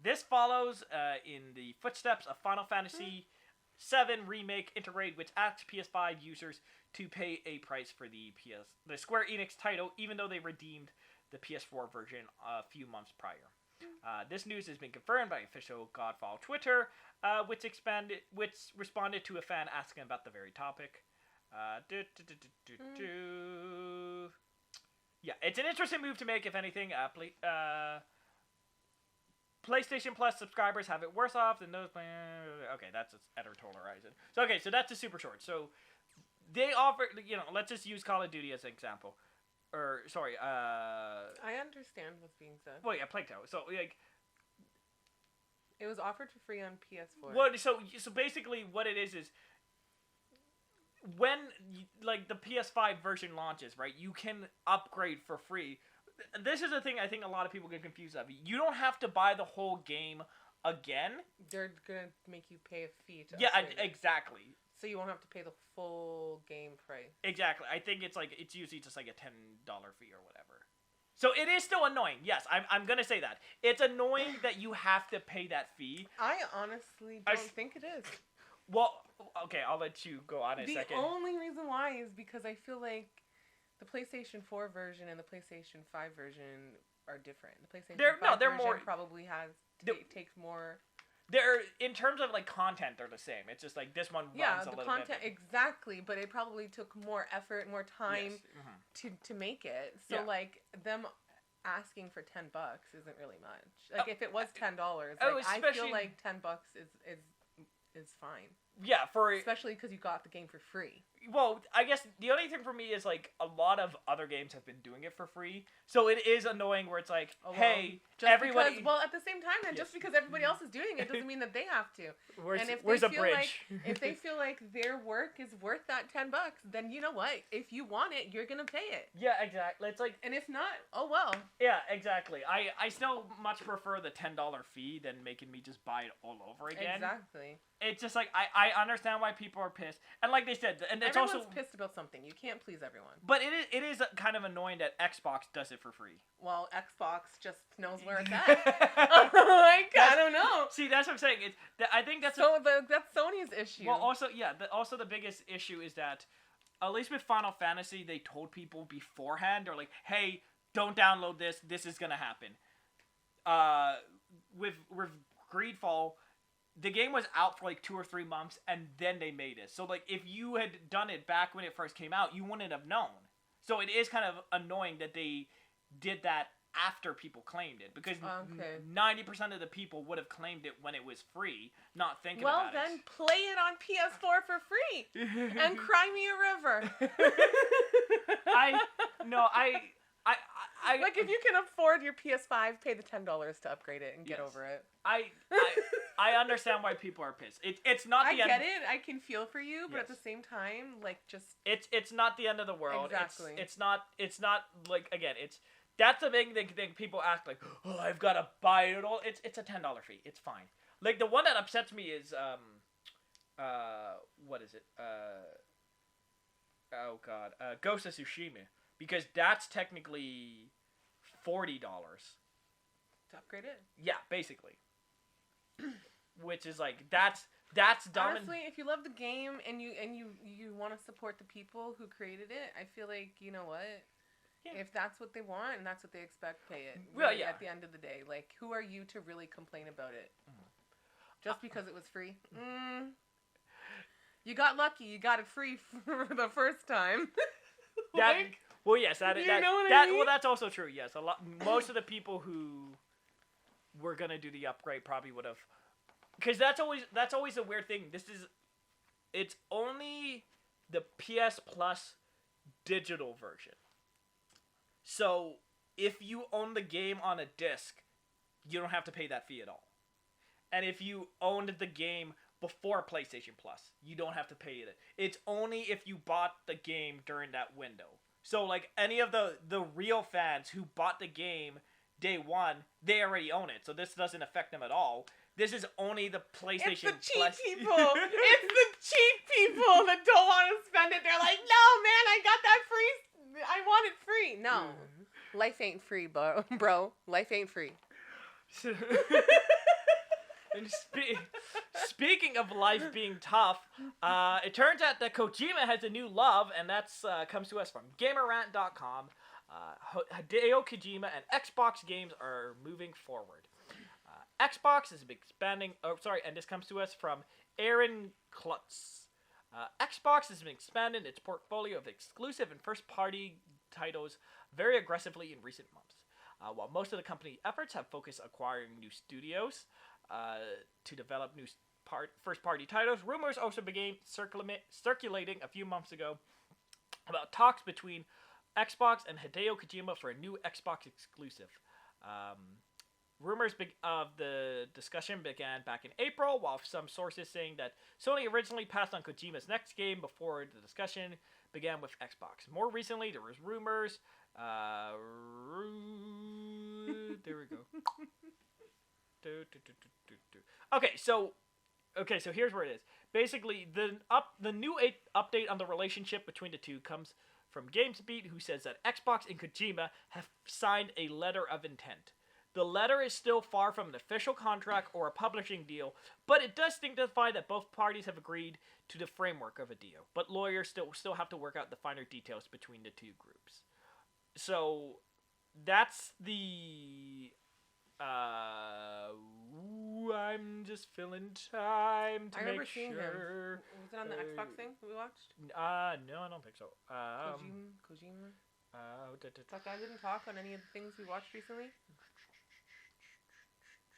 This follows in the footsteps of Final Fantasy VII Remake Integrate, which asks PS5 users to pay a price for the Square Enix title, even though they redeemed the PS4 version a few months prior. This news has been confirmed by official Godfall Twitter, which responded to a fan asking about the very topic. Yeah, it's an interesting move to make, if anything. PlayStation Plus subscribers have it worse off than those playing... Okay, that's editorial horizon. So that's a super short. So they offer, let's just use Call of Duty as an example. Or, sorry, I understand what's being said. Well, yeah, Plague Tale. So, like... It was offered for free on PS4. Well, so basically what it is when, like, the PS5 version launches, right, you can upgrade for free. This is the thing I think a lot of people get confused of. You don't have to buy the whole game again. They're gonna make you pay a fee to upgrade. Exactly. So you won't have to pay the full game price. Exactly. I think it's usually just like a $10 fee or whatever. So it is still annoying. Yes, I'm gonna say that. It's annoying that you have to pay that fee. I honestly don't think it is. Well, okay, I'll let you go on in a second. The only reason why is because I feel like the PlayStation 4 version and the PlayStation 5 version are different. The PlayStation 5 version probably takes more. They're, in terms of like content, they're the same. It's just like this one runs a little bit. Yeah, the content exactly, but it probably took more effort, more time to make it. So like them asking for $10 isn't really much. Like if it was $10, like, I feel like $10 is fine. Yeah, especially because you got the game for free. Well, I guess the only thing for me is like a lot of other games have been doing it for free, so it is annoying where it's like, hey, everybody. Well, at the same time, then just because everybody else is doing it doesn't mean that they have to. Where's a bridge? If they feel like their work is worth that $10, then you know what? If you want it, you're gonna pay it. Yeah, exactly. It's like, and if not, oh well. Yeah, exactly. I still much prefer the $10 fee than making me just buy it all over again. Exactly. It's just like I understand why people are pissed, and like they said, and it's everyone's also pissed about something. You can't please everyone. But it is kind of annoying that Xbox does it for free. Well, Xbox just knows where it's at. Like, I don't know. See, that's what I'm saying. I think that's that's Sony's issue. Well, also the biggest issue is that at least with Final Fantasy, they told people beforehand. They're like, hey, don't download this. This is gonna happen. With Greedfall, the game was out for like 2 or 3 months, and then they made it. So, like, if you had done it back when it first came out, you wouldn't have known. So it is kind of annoying that they did that after people claimed it, because 90% of the people would have claimed it when it was free, not thinking about it. Well, then play it on PS4 for free, and cry me a river. Like, if you can afford your PS5, pay the $10 to upgrade it and get over it. I understand why people are pissed. It's not the end. I get it. I can feel for you, but at the same time, like, just it's not the end of the world. Exactly. It's not like, again, that's the big thing. People act like, oh, I've got to buy it all. It's a $10 fee. It's fine. Like, the one that upsets me is what is it? Oh God, Ghost of Tsushima, because that's technically $40 to upgrade it. Yeah, basically. Which is like that's dumb. Honestly, if you love the game and you want to support the people who created it, I feel like, you know what? Yeah. If that's what they want and that's what they expect, pay it. Well, yeah. At the end of the day, like, who are you to really complain about it? Just because it was free? You got lucky. You got it free for the first time. Well, yes, that well, that's also true. Yes, most of the people who were gonna do the upgrade probably would have, because that's always a weird thing. It's only the PS Plus digital version. So if you own the game on a disc, you don't have to pay that fee at all. And if you owned the game before PlayStation Plus, you don't have to pay it. It's only if you bought the game during that window. So, like, any of the real fans who bought the game day one, they already own it. So this doesn't affect them at all. This is only the PlayStation It's the cheap people. It's the cheap people that don't want to spend it. They're like, no, man, I got that free. I want it free. No. Life ain't free, bro. Life ain't free. And speaking of life being tough, it turns out that Kojima has a new love, and that's comes to us from GamerRant.com. Hideo Kojima and Xbox games are moving forward. Xbox is expanding. And this comes to us from Aaron Klutz. Xbox has been expanding its portfolio of exclusive and first-party titles very aggressively in recent months. While most of the company's efforts have focused acquiring new studios to develop new first-party titles, rumors also began circulating a few months ago about talks between Xbox and Hideo Kojima for a new Xbox exclusive. Rumors of the discussion began back in April, while some sources saying that Sony originally passed on Kojima's next game before the discussion began with Xbox. More recently, there was rumors. There we go. Okay, so Okay, so here's where it is. Basically, the new update on the relationship between the two comes from GamesBeat, who says that Xbox and Kojima have signed a letter of intent. The letter is still far from an official contract or a publishing deal, but it does signify that both parties have agreed to the framework of a deal. But lawyers still have to work out the finer details between the two groups. So that's the I'm just filling time to I make remember seeing sure. him. Was it on the Xbox thing we watched? No, I don't think so. Kojima? That guy didn't talk on any of the things we watched recently?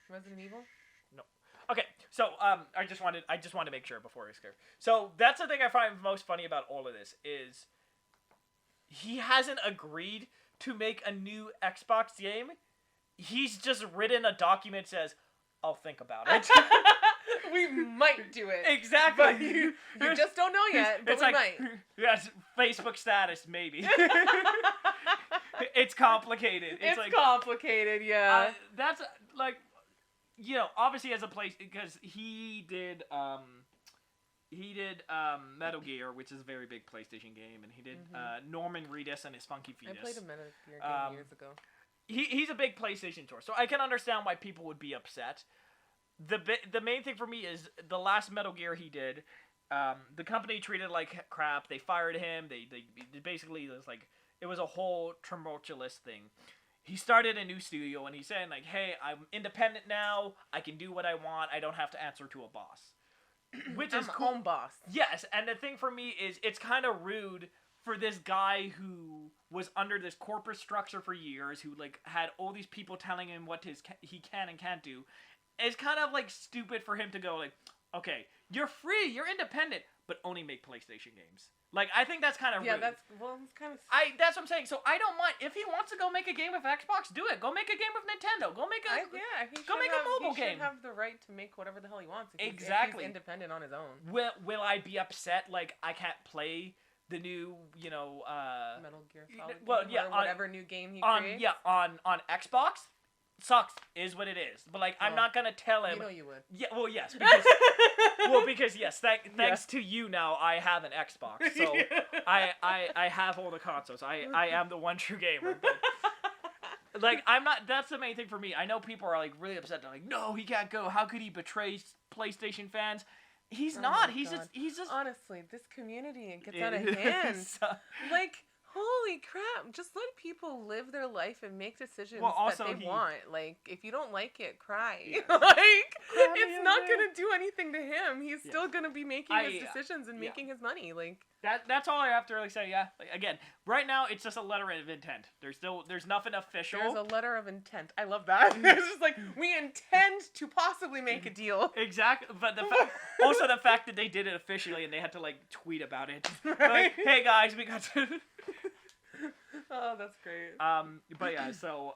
Resident Evil? No. Okay, so I just wanted to make sure before I scare. So that's the thing I find most funny about all of this is he hasn't agreed to make a new Xbox game. He's just written a document that says, "I'll think about it." We might do it. Exactly. But you just don't know yet, but it's we like, might. Yes, Facebook status, maybe. It's complicated. It's like, complicated, yeah. That's, like, you know, obviously as a place, because he did Metal Gear, which is a very big PlayStation game, and he did Norman Reedus and his Funky Fetus. I played a Metal Gear game years ago. He's a big PlayStation tour, so I can understand why people would be upset. The main thing for me is the last Metal Gear he did, the company treated it like crap. They fired him. They basically, it was a whole tumultuous thing. He started a new studio, and he's saying, like, hey, I'm independent now. I can do what I want. I don't have to answer to a boss. Which is cool. Home boss. Yes, and the thing for me is it's kind of rude for this guy who was under this corporate structure for years, who, like, had all these people telling him what he can and can't do. It's kind of, like, stupid for him to go, like, okay, you're free, you're independent, but only make PlayStation games. Like, I think that's kind of rude. Yeah, it's kind of... That's what I'm saying. So I don't mind. If he wants to go make a game with Xbox, do it. Go make a game with Nintendo. Go make a mobile game. He should have the right to make whatever the hell he wants. If Exactly. He's independent on his own. Will I be upset, like, I can't play the new, Metal Gear Solid or whatever new game he creates? Yeah, on Xbox? Sucks is what it is, but like I'm not gonna tell him. You know you would. Yeah, well, yes, because yes, thanks to you now I have an Xbox, so I have all the consoles. I am the one true gamer. But, like I'm not. That's the main thing for me. I know people are like really upset. They're like, no, he can't go. How could he betray PlayStation fans? He's not. He's just. Honestly, this community gets out of hand. Like. Holy crap, just let people live their life and make decisions that they want. Like, if you don't like it, cry. Yeah. It's not going to do anything to him. He's still going to be making his decisions and making his money. Like that's all I have to really say, yeah. Like, again, right now, it's just a letter of intent. There's nothing official. There's a letter of intent. I love that. It's just like, we intend to possibly make a deal. Exactly. But also the fact that they did it officially and they had to, like, tweet about it. Right? Like, hey, guys, we got to... Oh, that's great. But yeah, so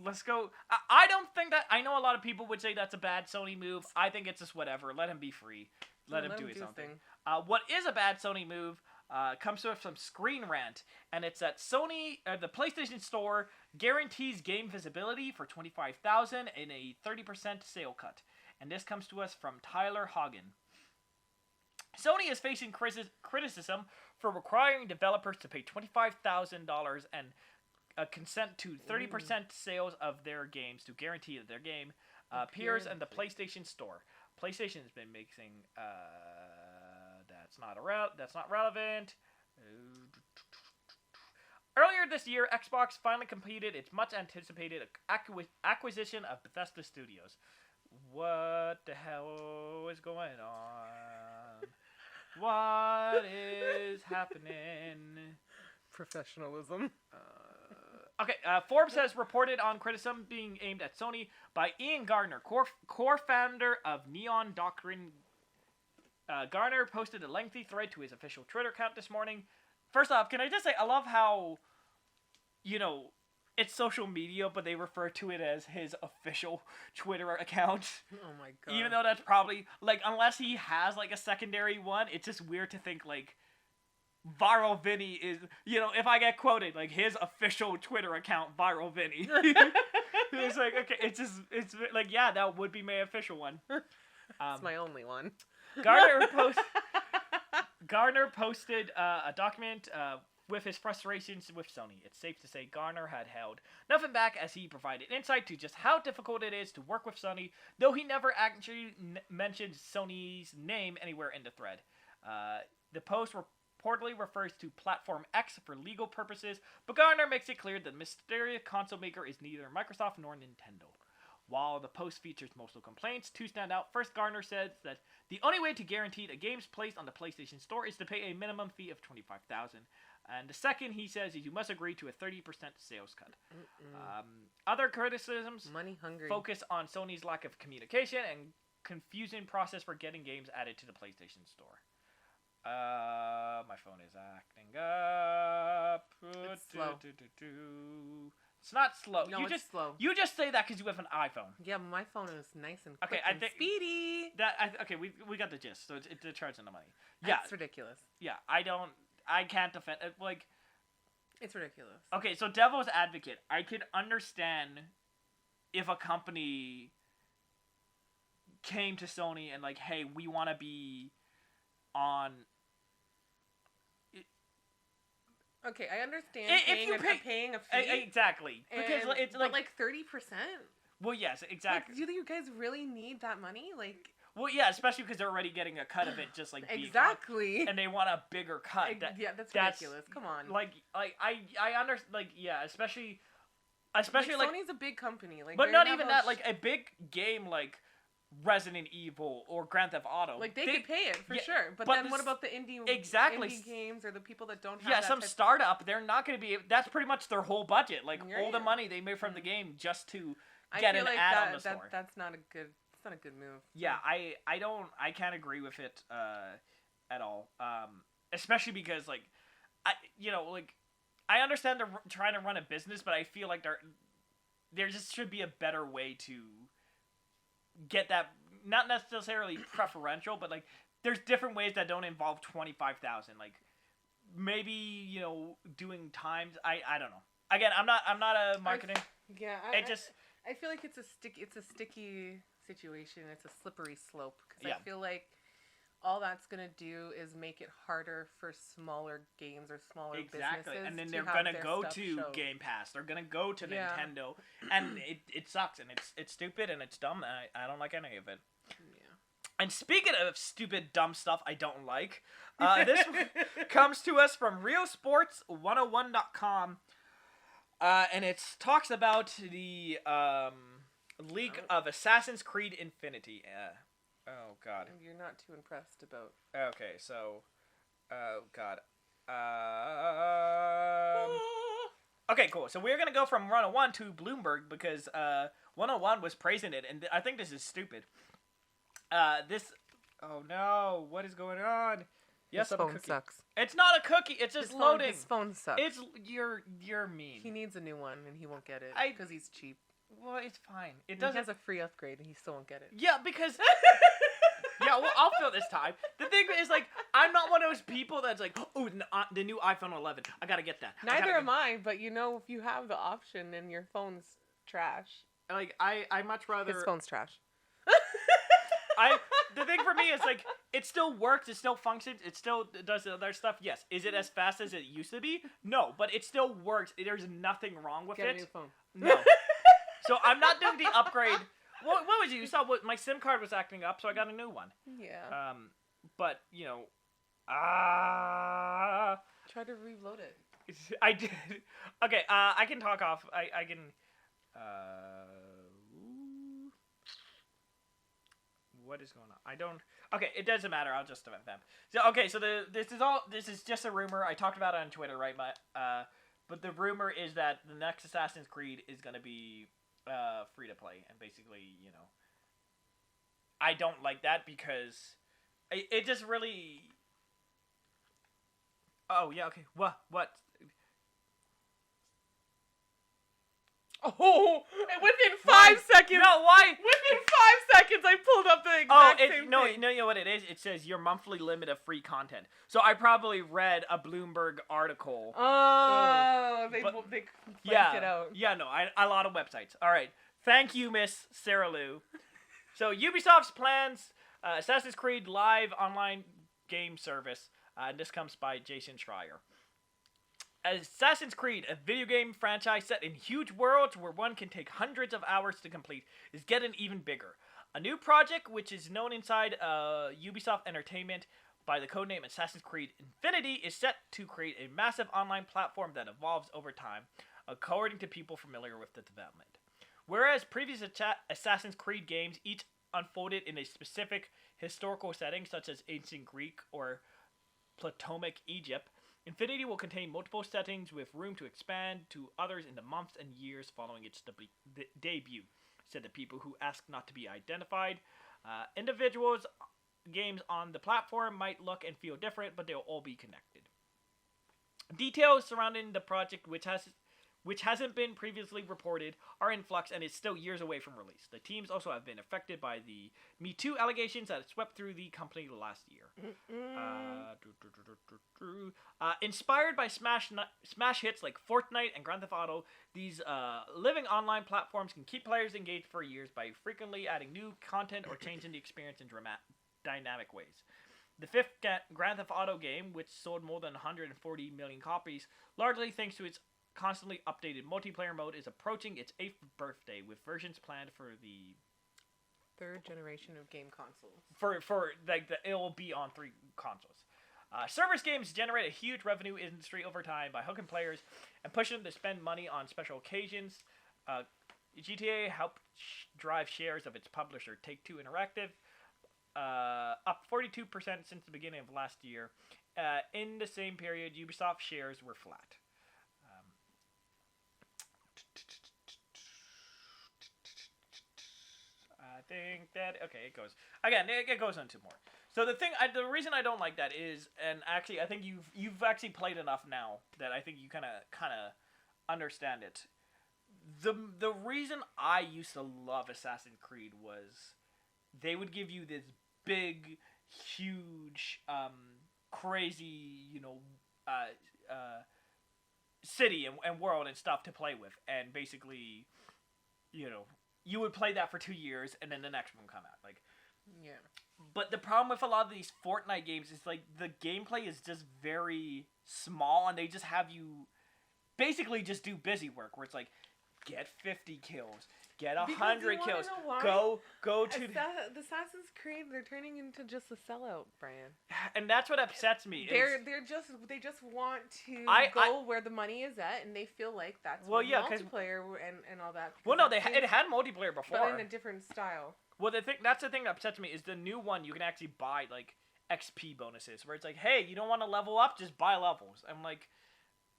let's go. I don't think that. I know a lot of people would say that's a bad Sony move. I think it's just whatever. Let him be free. Let him do his own thing. What is a bad Sony move comes to us from Screen Rant, and it's that Sony, the PlayStation Store guarantees game visibility for $25,000 and a 30% sale cut. And this comes to us from Tyler Hagen. Sony is facing criticism for requiring developers to pay $25,000 and consent to 30% sales of their games to guarantee that their game appears in the PlayStation Store. PlayStation has been making that's not relevant. Earlier this year, Xbox finally completed its much anticipated acquisition of Bethesda Studios. What the hell is going on? What is happening? Professionalism. Okay, Forbes has reported on criticism being aimed at Sony by Ian Gardner, core founder of Neon Doctrine. Garner posted a lengthy thread to his official Twitter account this morning. First off, can I just say, I love how, it's social media, but they refer to it as his official Twitter account. Oh my god. Even though that's probably, like, unless he has, like, a secondary one, it's just weird to think, like, Viral Vinny is, if I get quoted, like, his official Twitter account, Viral Vinny. It's like, okay, it's like, yeah, that would be my official one. It's my only one. Garner posted a document with his frustrations with Sony. It's safe to say Garner had held nothing back as he provided insight to just how difficult it is to work with Sony, though he never actually mentioned Sony's name anywhere in the thread. The post reportedly refers to Platform X for legal purposes, but Garner makes it clear that the mysterious console maker is neither Microsoft nor Nintendo. While the post features multiple complaints, two stand out. First, Garner says that the only way to guarantee a game's placed on the PlayStation Store is to pay a minimum fee of $25,000. And the second, he says, is you must agree to a 30% sales cut. Other criticisms money hungry focus on Sony's lack of communication and confusing process for getting games added to the PlayStation Store. My phone is acting up. It's slow. It's not slow. No, it's slow. You just say that because you have an iPhone. Yeah, my phone is nice and quick Okay, I and think speedy. Okay, we got the gist. So it's charging the money. Yeah, It's ridiculous. Yeah, I can't defend it. Like, it's ridiculous. Okay, so devil's advocate, I could understand if a company came to Sony and like, hey, we want to be on. Okay, I understand paying a fee. Exactly. Because it's but like 30%? Well, yes, exactly. Like, do you guys really need that money? Like, well, yeah, especially because they're already getting a cut of it, just like exactly, and they want a bigger cut. That's ridiculous. Come on. Like I understand. Like, yeah, especially like Sony's a big company. Like, but not even that. Like a big game like Resident Evil or Grand Theft Auto. Like they could pay it for sure. But then what about the indie games or the people that don't have that some startup, they're not going to be that's pretty much their whole budget. Like all the money they made from the game just to get an ad on the store. That's not a good move. Yeah, I can't agree with it at all. Especially because like I understand they're trying to run a business, but I feel like there just should be a better way to get that, not necessarily preferential, but like there's different ways that don't involve 25,000. Like maybe doing times. I don't know. Again, I'm not a marketing. I feel like it's a sticky situation. It's a slippery slope because I feel like all that's gonna do is make it harder for smaller games or smaller businesses. And then they're gonna go to Game Pass. They're gonna go to Nintendo, and it sucks and it's stupid and it's dumb. And I don't like any of it. Yeah. And speaking of stupid, dumb stuff I don't like, this comes to us from RealSports101.com, and it talks about the leak of Assassin's Creed Infinity. Oh, God. You're not too impressed about... Okay, so... Oh, God. Okay, cool. So we're going to go from 101 to Bloomberg because 101 was praising it, and I think this is stupid. Oh, no. What is going on? Yes, this phone sucks. It's not a cookie. It's just loading. His phone sucks. You're mean. He needs a new one, and he won't get it because he's cheap. Well, it's fine. He has a free upgrade, and he still won't get it. Yeah, because... Yeah, well, I'll fill this time. The thing is, like, I'm not one of those people that's like, oh, the new iPhone 11. I gotta get that. Neither am I, but if you have the option and your phone's trash. Like, I much rather... His phone's trash. The thing for me is, like, it still works, it still functions, it still does the other stuff. Yes. Is it as fast as it used to be? No, but it still works. There's nothing wrong with it. Get a new phone. No. So I'm not doing the upgrade... What was it? You saw what my SIM card was acting up, so I got a new one. Yeah. But try to reload it. I did. Okay. I can talk off. I can. What is going on? I don't. Okay, it doesn't matter. I'll just vamp. So okay. So this is just a rumor. I talked about it on Twitter, right? But the rumor is that the next Assassin's Creed is gonna be free to play, and basically, I don't like that because it just really. Oh yeah, okay. What? Oh, within 5 seconds. No, why? Within 5 seconds, I pulled up the exact same thing. No, you know what it is? It says your monthly limit of free content. So I probably read a Bloomberg article. Oh, they it out. Yeah, no, a lot of websites. All right. Thank you, Miss Sarah Lou. So Ubisoft's plans Assassin's Creed live online game service. And this comes by Jason Schreier. Assassin's Creed, a video game franchise set in huge worlds where one can take hundreds of hours to complete, is getting even bigger. A new project, which is known inside Ubisoft Entertainment by the codename Assassin's Creed Infinity, is set to create a massive online platform that evolves over time, according to people familiar with the development. Whereas previous Assassin's Creed games each unfolded in a specific historical setting, such as ancient Greek or Ptolemaic Egypt, Infinity will contain multiple settings with room to expand to others in the months and years following its debut, said the people who asked not to be identified. Individuals' games on the platform might look and feel different, but they'll all be connected. Details surrounding the project, which hasn't been previously reported, are in flux and is still years away from release. The teams also have been affected by the Me Too allegations that swept through the company last year. Inspired by smash hits like Fortnite and Grand Theft Auto, these living online platforms can keep players engaged for years by frequently adding new content or changing the experience in dynamic ways. The fifth Grand Theft Auto game, which sold more than 140 million copies, largely thanks to its constantly updated multiplayer mode, is approaching its 8th birthday, with versions planned for the third generation of game consoles. It will be on 3 consoles. Service games generate a huge revenue industry over time by hooking players and pushing them to spend money on special occasions. GTA helped drive shares of its publisher Take-Two Interactive, up 42% since the beginning of last year. In the same period, Ubisoft shares were flat. I think that it goes again. It goes into more. So the reason I don't like that is, and actually I think you've actually played enough now that I think you kind of understand it. The reason I used to love Assassin's Creed was they would give you this big, huge, crazy, city and world and stuff to play with, and basically, you would play that for 2 years, and then the next one would come out. Yeah. But the problem with a lot of these Fortnite games is, the gameplay is just very small, and they just have you basically just do busy work, where it's like, get 50 kills, get 100 kills, go to... The Assassin's Creed, they're turning into just a sellout brand. And that's what upsets me. They just want to go where the money is at, and they feel like that's multiplayer and all that. Well, no, it had multiplayer before, but in a different style. Well, that's the thing that upsets me is the new one. You can actually buy XP bonuses, where it's like, hey, you don't want to level up, just buy levels. I'm like,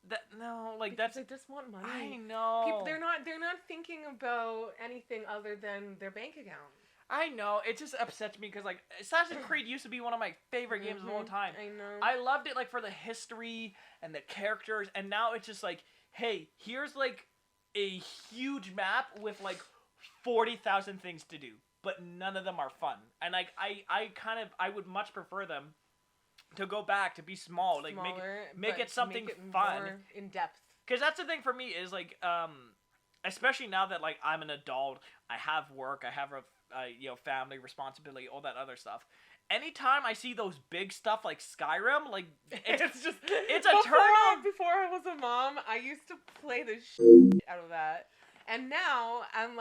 because they just want money. I know. People, they're not thinking about anything other than their bank account. I know. It just upsets me because Assassin's Creed used to be one of my favorite games of all time. I know. I loved it for the history and the characters, and now it's just hey, here's a huge map with 40,000 things to do, but none of them are fun. And I would much prefer them to go back to be small, make it something fun, more in depth. Because that's the thing for me is especially now that I'm an adult, I have work, I have a family responsibility, all that other stuff. Anytime I see those big stuff like Skyrim, it's a turn on. Before I was a mom, I used to play the shit out of that. And now I'm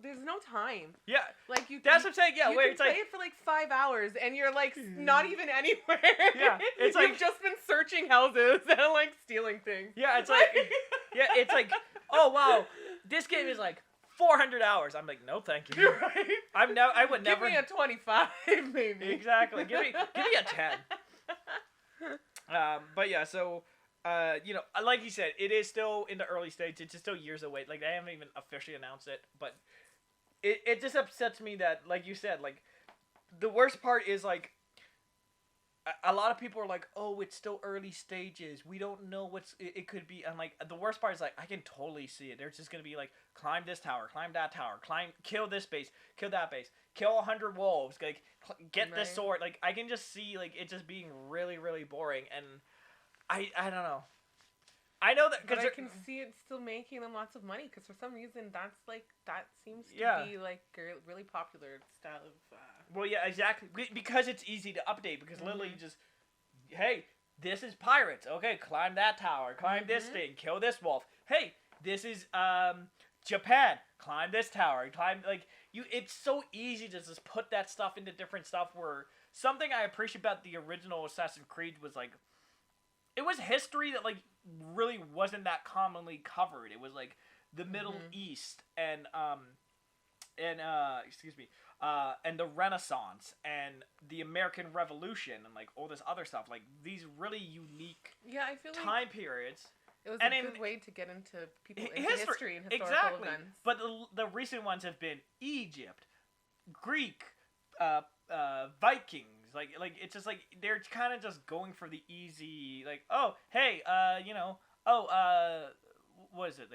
there's no time. Yeah. That's what I'm saying. Yeah, you can play it for 5 hours and you're not even anywhere. Yeah. It's you've just been searching houses and stealing things. Yeah, it's oh wow, this game is 400 hours. I'm like, no, thank you. Right? I would never. Give me a 25, maybe. Exactly. Give me a 10. But yeah, so. Like you said, it is still in the early stage. It's just still years away. They haven't even officially announced it, but it just upsets me that, like you said, the worst part is a lot of people are like, oh, it's still early stages. We don't know it could be. And the worst part is I can totally see it. There's just gonna be climb this tower, climb that tower, kill this base, kill that base, kill 100 wolves, get this sword. I can just see it just being really, really boring. And I don't know. I know that But because I can see it still making them lots of money because for some reason that seems to be like a really popular style of. Well, yeah, exactly. Because it's easy to update. Because literally, just hey, this is pirates. Okay, climb that tower. Climb this thing. Kill this wolf. Hey, this is Japan. Climb this tower. Climb you. It's so easy to just put that stuff into different stuff. Where something I appreciate about the original Assassin's Creed was like, it was history that really wasn't that commonly covered. It was like the Middle East and the Renaissance and the American Revolution and all this other stuff. Like these really unique I feel time periods. It was a good way to get into history and historical events. But the recent ones have been Egypt, Greek, Vikings. It's just they're kind of just going for the easy. What is it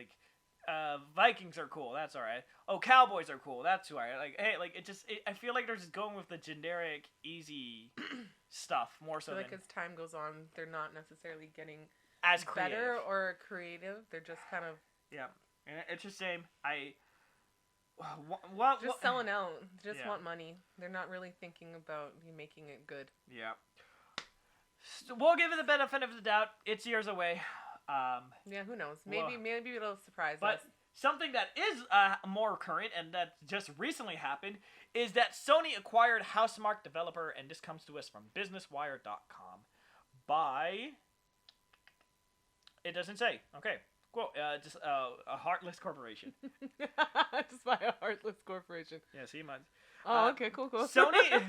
Vikings are cool. That's all right. Oh, cowboys are cool. That's all right. I feel like they're just going with the generic, easy stuff more so. I feel as time goes on, they're not necessarily getting as creative. Better or creative. They're just kind of and it's the same. Just selling out. Just want money. They're not really thinking about you making it good. Yeah. So we'll give it the benefit of the doubt. It's years away. Who knows? Maybe it'll surprise us. But something that is more current and that just recently happened is that Sony acquired Housemarque developer, and this comes to us from BusinessWire.com by. It doesn't say. Okay. Cool. Just a heartless corporation. Just by a heartless corporation. Yeah, see, mine. Oh, okay, cool. Sony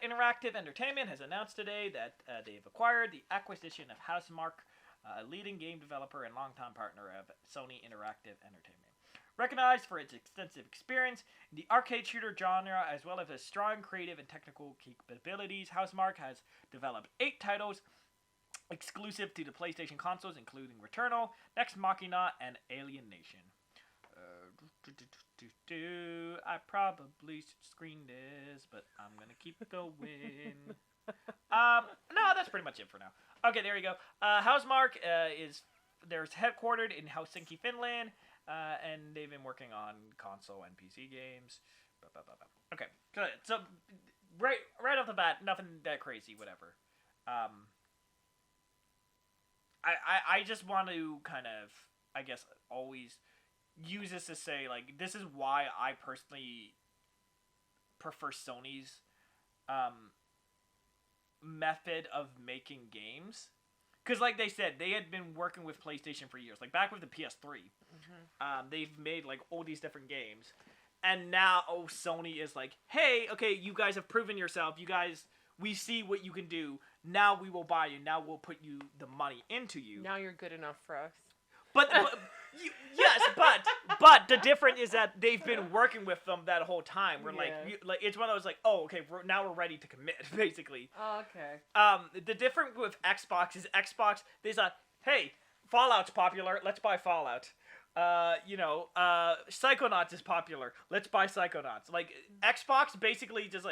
Interactive Entertainment has announced today that they've acquired the acquisition of Housemarque, a leading game developer and longtime partner of Sony Interactive Entertainment. Recognized for its extensive experience in the arcade shooter genre, as well as its strong creative and technical capabilities, Housemarque has developed 8 titles exclusive to the PlayStation consoles, including Returnal, Nex Machina, and Alien Nation. I probably should screen this, but I'm gonna keep going. No, that's pretty much it for now. Okay, there you go. Housemarque they're headquartered in Helsinki, Finland, and they've been working on console and PC games. Okay, good. So right off the bat, nothing that crazy, whatever. I just want to kind of, I guess, always use this to say, this is why I personally prefer Sony's method of making games. Because, like they said, they had been working with PlayStation for years. Back with the PS3, they've made, all these different games. And now, Sony is hey, okay, you guys have proven yourself. You guys, we see what you can do. Now we will buy you. Now we'll put you the money into you. Now you're good enough for us. But the difference is that they've been working with them that whole time. We're it's one of those okay, now we're ready to commit, basically. Oh, okay. The difference with Xbox is Xbox. There's hey, Fallout's popular. Let's buy Fallout. Psychonauts is popular. Let's buy Psychonauts. Xbox basically just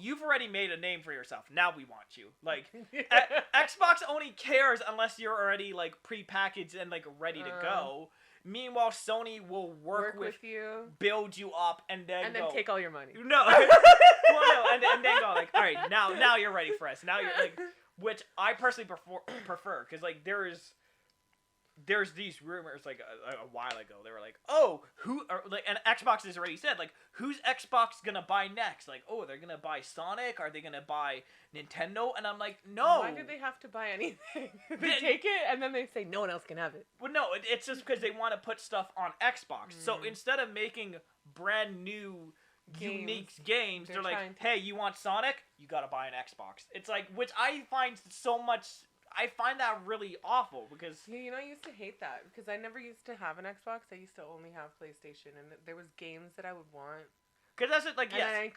you've already made a name for yourself. Now we want you. Xbox only cares unless you're already pre-packaged and ready to go. Meanwhile, Sony will work with you, build you up, and then take all your money. No, and then go all right, now you're ready for us. Now you're which I personally prefer because there's these rumors a while ago. They were and Xbox has already said who's Xbox gonna buy next? They're gonna buy Sonic? Are they gonna buy Nintendo? And I'm no. Why do they have to buy anything? They take it and then they say no one else can have it. Well, no, it's just because they want to put stuff on Xbox. So instead of making brand new unique games, they're hey, you want Sonic? You gotta buy an Xbox. It's which I find so much. I find that really awful because I used to hate that because I never used to have an Xbox. I used to only have PlayStation, and there was games that I would want. Because that's it. And I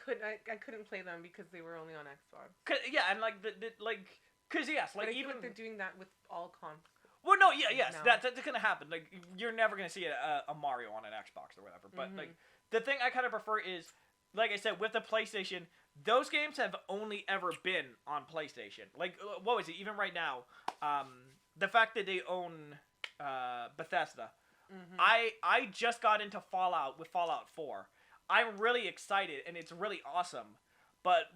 couldn't play them because they were only on Xbox. Because yes, but I feel they're doing that with all consoles. Well, no, yes, that's gonna happen. You're never gonna see a Mario on an Xbox or whatever. But the thing I kind of prefer is, like I said, with the PlayStation. Those games have only ever been on PlayStation. What was it? Even right now, the fact that they own Bethesda. Mm-hmm. I just got into Fallout with Fallout 4. I'm really excited, and it's really awesome. But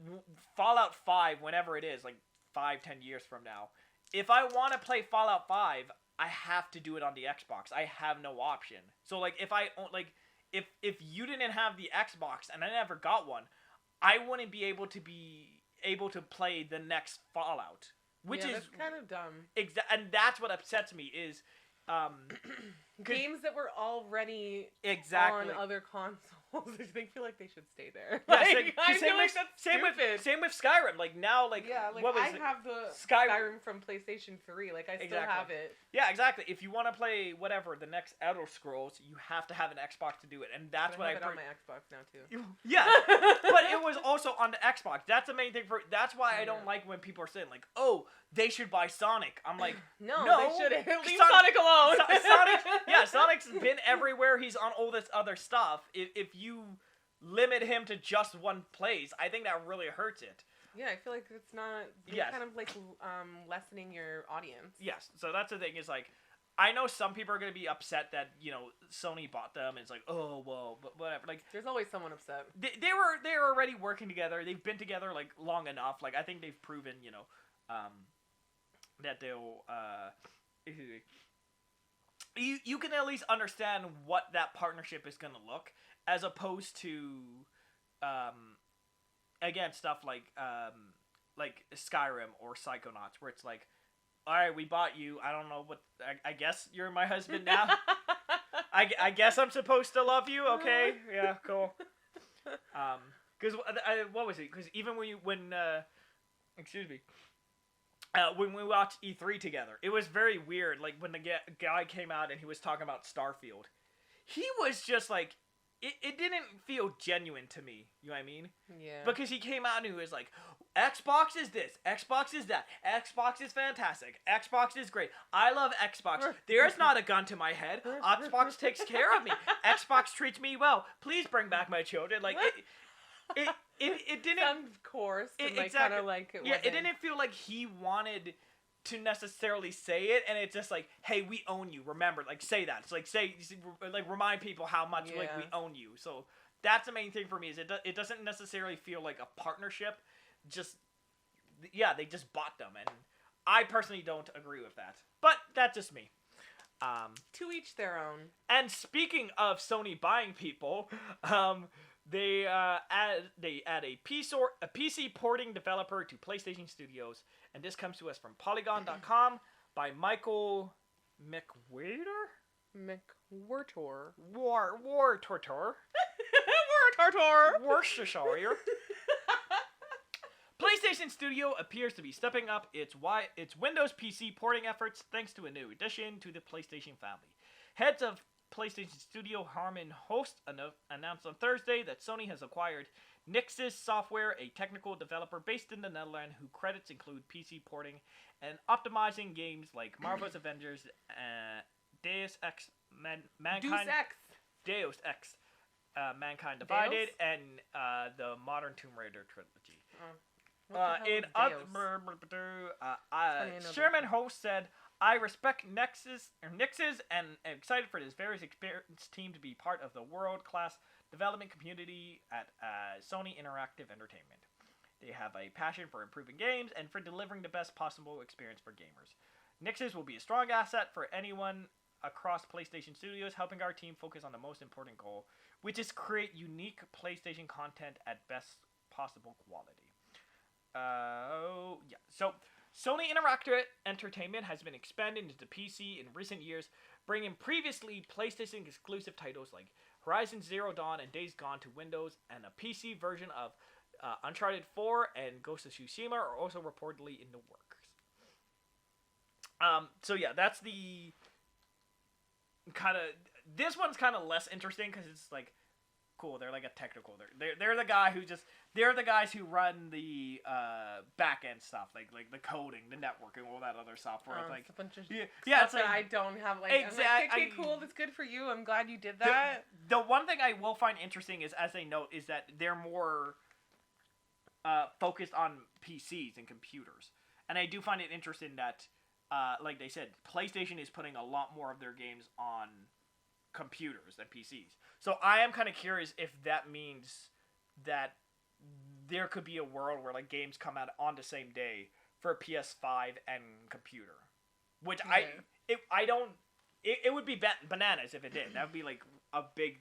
Fallout 5, whenever it is, like 5-10 years from now, if I want to play Fallout 5, I have to do it on the Xbox. I have no option. So like if you didn't have the Xbox and I never got one, I wouldn't be able to play the next Fallout, which is that's kind of dumb. And that's what upsets me is games that were already exactly on other consoles. They feel like they should stay there. Yeah, I feel like that's stupid. Same with Skyrim. Like now, like what was I have the Skyrim from PlayStation 3. Like I still Exactly. have it. Yeah, exactly. If you want to play whatever the next Elder Scrolls, you have to have an Xbox to do it, and that's what I have it on my Xbox now too. Yeah, but it was also on the Xbox. That's the main thing for. That's why I don't like when people are saying like, "Oh, they should buy Sonic." I'm like, no, they shouldn't. Leave Sonic alone. Sonic's been everywhere. He's on all this other stuff. If you limit him to just one place, I think that really hurts it. Yeah, I feel like it's not. You're kind of like lessening your audience. Yes, so that's the thing. Is like, I know some people are gonna be upset that Sony bought them. And it's like, oh well, but whatever. Like, there's always someone upset. They were already working together. They've been together like long enough. Like I think they've proven that they'll you can at least understand what that partnership is gonna look, as opposed to again stuff like Skyrim or Psychonauts, where it's like, all right, we bought you. I don't know what. I guess you're my husband now. I guess I'm supposed to love you. Okay, yeah, cool. Because what was it? Because even when we watched E3 together, it was very weird. Like when the guy came out and he was talking about Starfield, he was just like, it didn't feel genuine to me. You know what I mean? Yeah. Because he came out and he was like, Xbox is this, Xbox is that, Xbox is fantastic, Xbox is great, I love Xbox, there's not a gun to my head, Xbox takes care of me, Xbox treats me well, please bring back my children. Like, it didn't... Sounds coarse and exactly. kind of like it wasn't. It didn't feel like he wanted to necessarily say it, and it's just like, hey, we own you, remember, like, say that. It's like, remind people how much, like, we own you. So, that's the main thing for me, is it doesn't necessarily feel like a partnership. They just bought them, and I personally don't agree with that. But that's just me. To each their own. And speaking of Sony buying people, they add a PC porting developer to PlayStation Studios, and this comes to us from Polygon.com by Michael McWhirter? McWhirtor. Wartortor. Wartortor. Worcestershire. PlayStation Studio appears to be stepping up its Windows PC porting efforts thanks to a new addition to the PlayStation family. Heads of PlayStation Studio Harman Host announced on Thursday that Sony has acquired Nixis Software, a technical developer based in the Netherlands whose credits include PC porting and optimizing games like Marvel's Avengers, Deus Ex, Mankind Divided, and the modern Tomb Raider trilogy. Sherman Host said, I respect Nixis and am excited for this very experienced team to be part of the world-class development community at Sony Interactive Entertainment. They have a passion for improving games and for delivering the best possible experience for gamers. Nixis will be a strong asset for anyone across PlayStation Studios, helping our team focus on the most important goal, which is create unique PlayStation content at best possible quality. So Sony Interactive Entertainment has been expanding into PC in recent years, bringing previously PlayStation exclusive titles like Horizon Zero Dawn and Days Gone to Windows, and a PC version of Uncharted 4 and Ghost of Tsushima are also reportedly in the works. That's the kind of... This one's kind of less interesting because it's like, cool, they're like a technical... They're the guy who just... They're the guys who run the back-end stuff, like the coding, the networking, all that other software. Like, it's a bunch of stuff it's like, that I don't have, like... Exactly. I'm like, okay, cool, that's good for you. I'm glad you did that. The one thing I will find interesting is, as they note, is that they're more focused on PCs and computers. And I do find it interesting that like they said, PlayStation is putting a lot more of their games on computers than PCs. So I am kind of curious if that means that there could be a world where like games come out on the same day for PS5 and computer, which it would be bananas if it did. That would be like a big,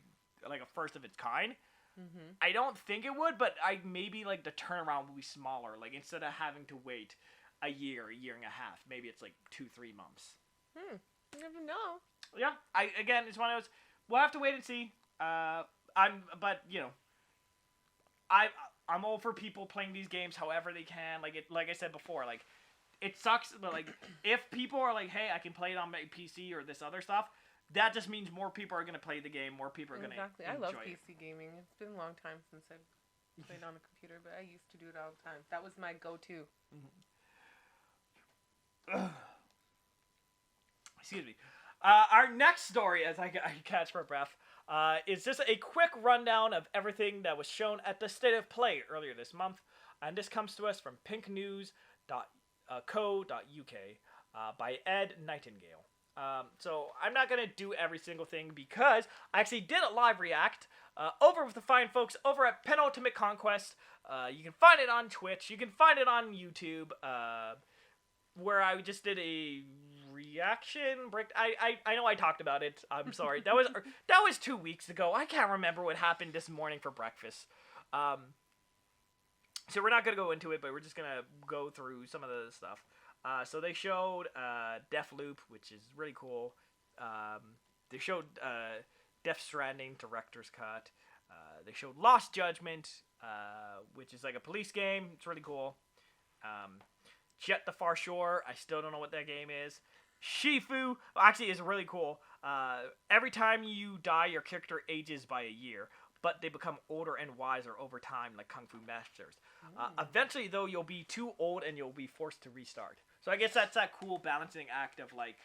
like a first of its kind. Mm-hmm. I don't think it would, but maybe like the turnaround would be smaller. Like instead of having to wait a year and a half, maybe it's like 2-3 months. You never know. Yeah, again, it's one of those. We'll have to wait and see. But you know, I'm all for people playing these games however they can. Like I said before, like it sucks, but like if people are like, hey, I can play it on my PC or this other stuff, that just means more people are gonna play the game. More people are gonna enjoy I love it. PC gaming. It's been a long time since I've played on a computer, but I used to do it all the time. That was my go-to. Excuse me. Our next story, as I catch my breath, is just a quick rundown of everything that was shown at the State of Play earlier this month, and this comes to us from pinknews.co.uk by Ed Nightingale. So I'm not going to do every single thing because I actually did a live react over with the fine folks over at Penultimate Conquest. You can find it on Twitch. You can find it on YouTube, where I just did a reaction break. I know I talked about it. I'm sorry. That was 2 weeks ago. I can't remember what happened this morning for breakfast. So we're not going to go into it, but we're just going to go through some of the stuff. So they showed Deathloop, which is really cool. They showed Death Stranding Director's Cut. They showed Lost Judgment, which is like a police game. It's really cool. Jet the Far Shore. I still don't know what that game is. Shifu actually is really cool. Every time you die, your character ages by a year, but they become older and wiser over time, like Kung Fu masters. Eventually, though, you'll be too old and you'll be forced to restart. So I guess that's that cool balancing act of like,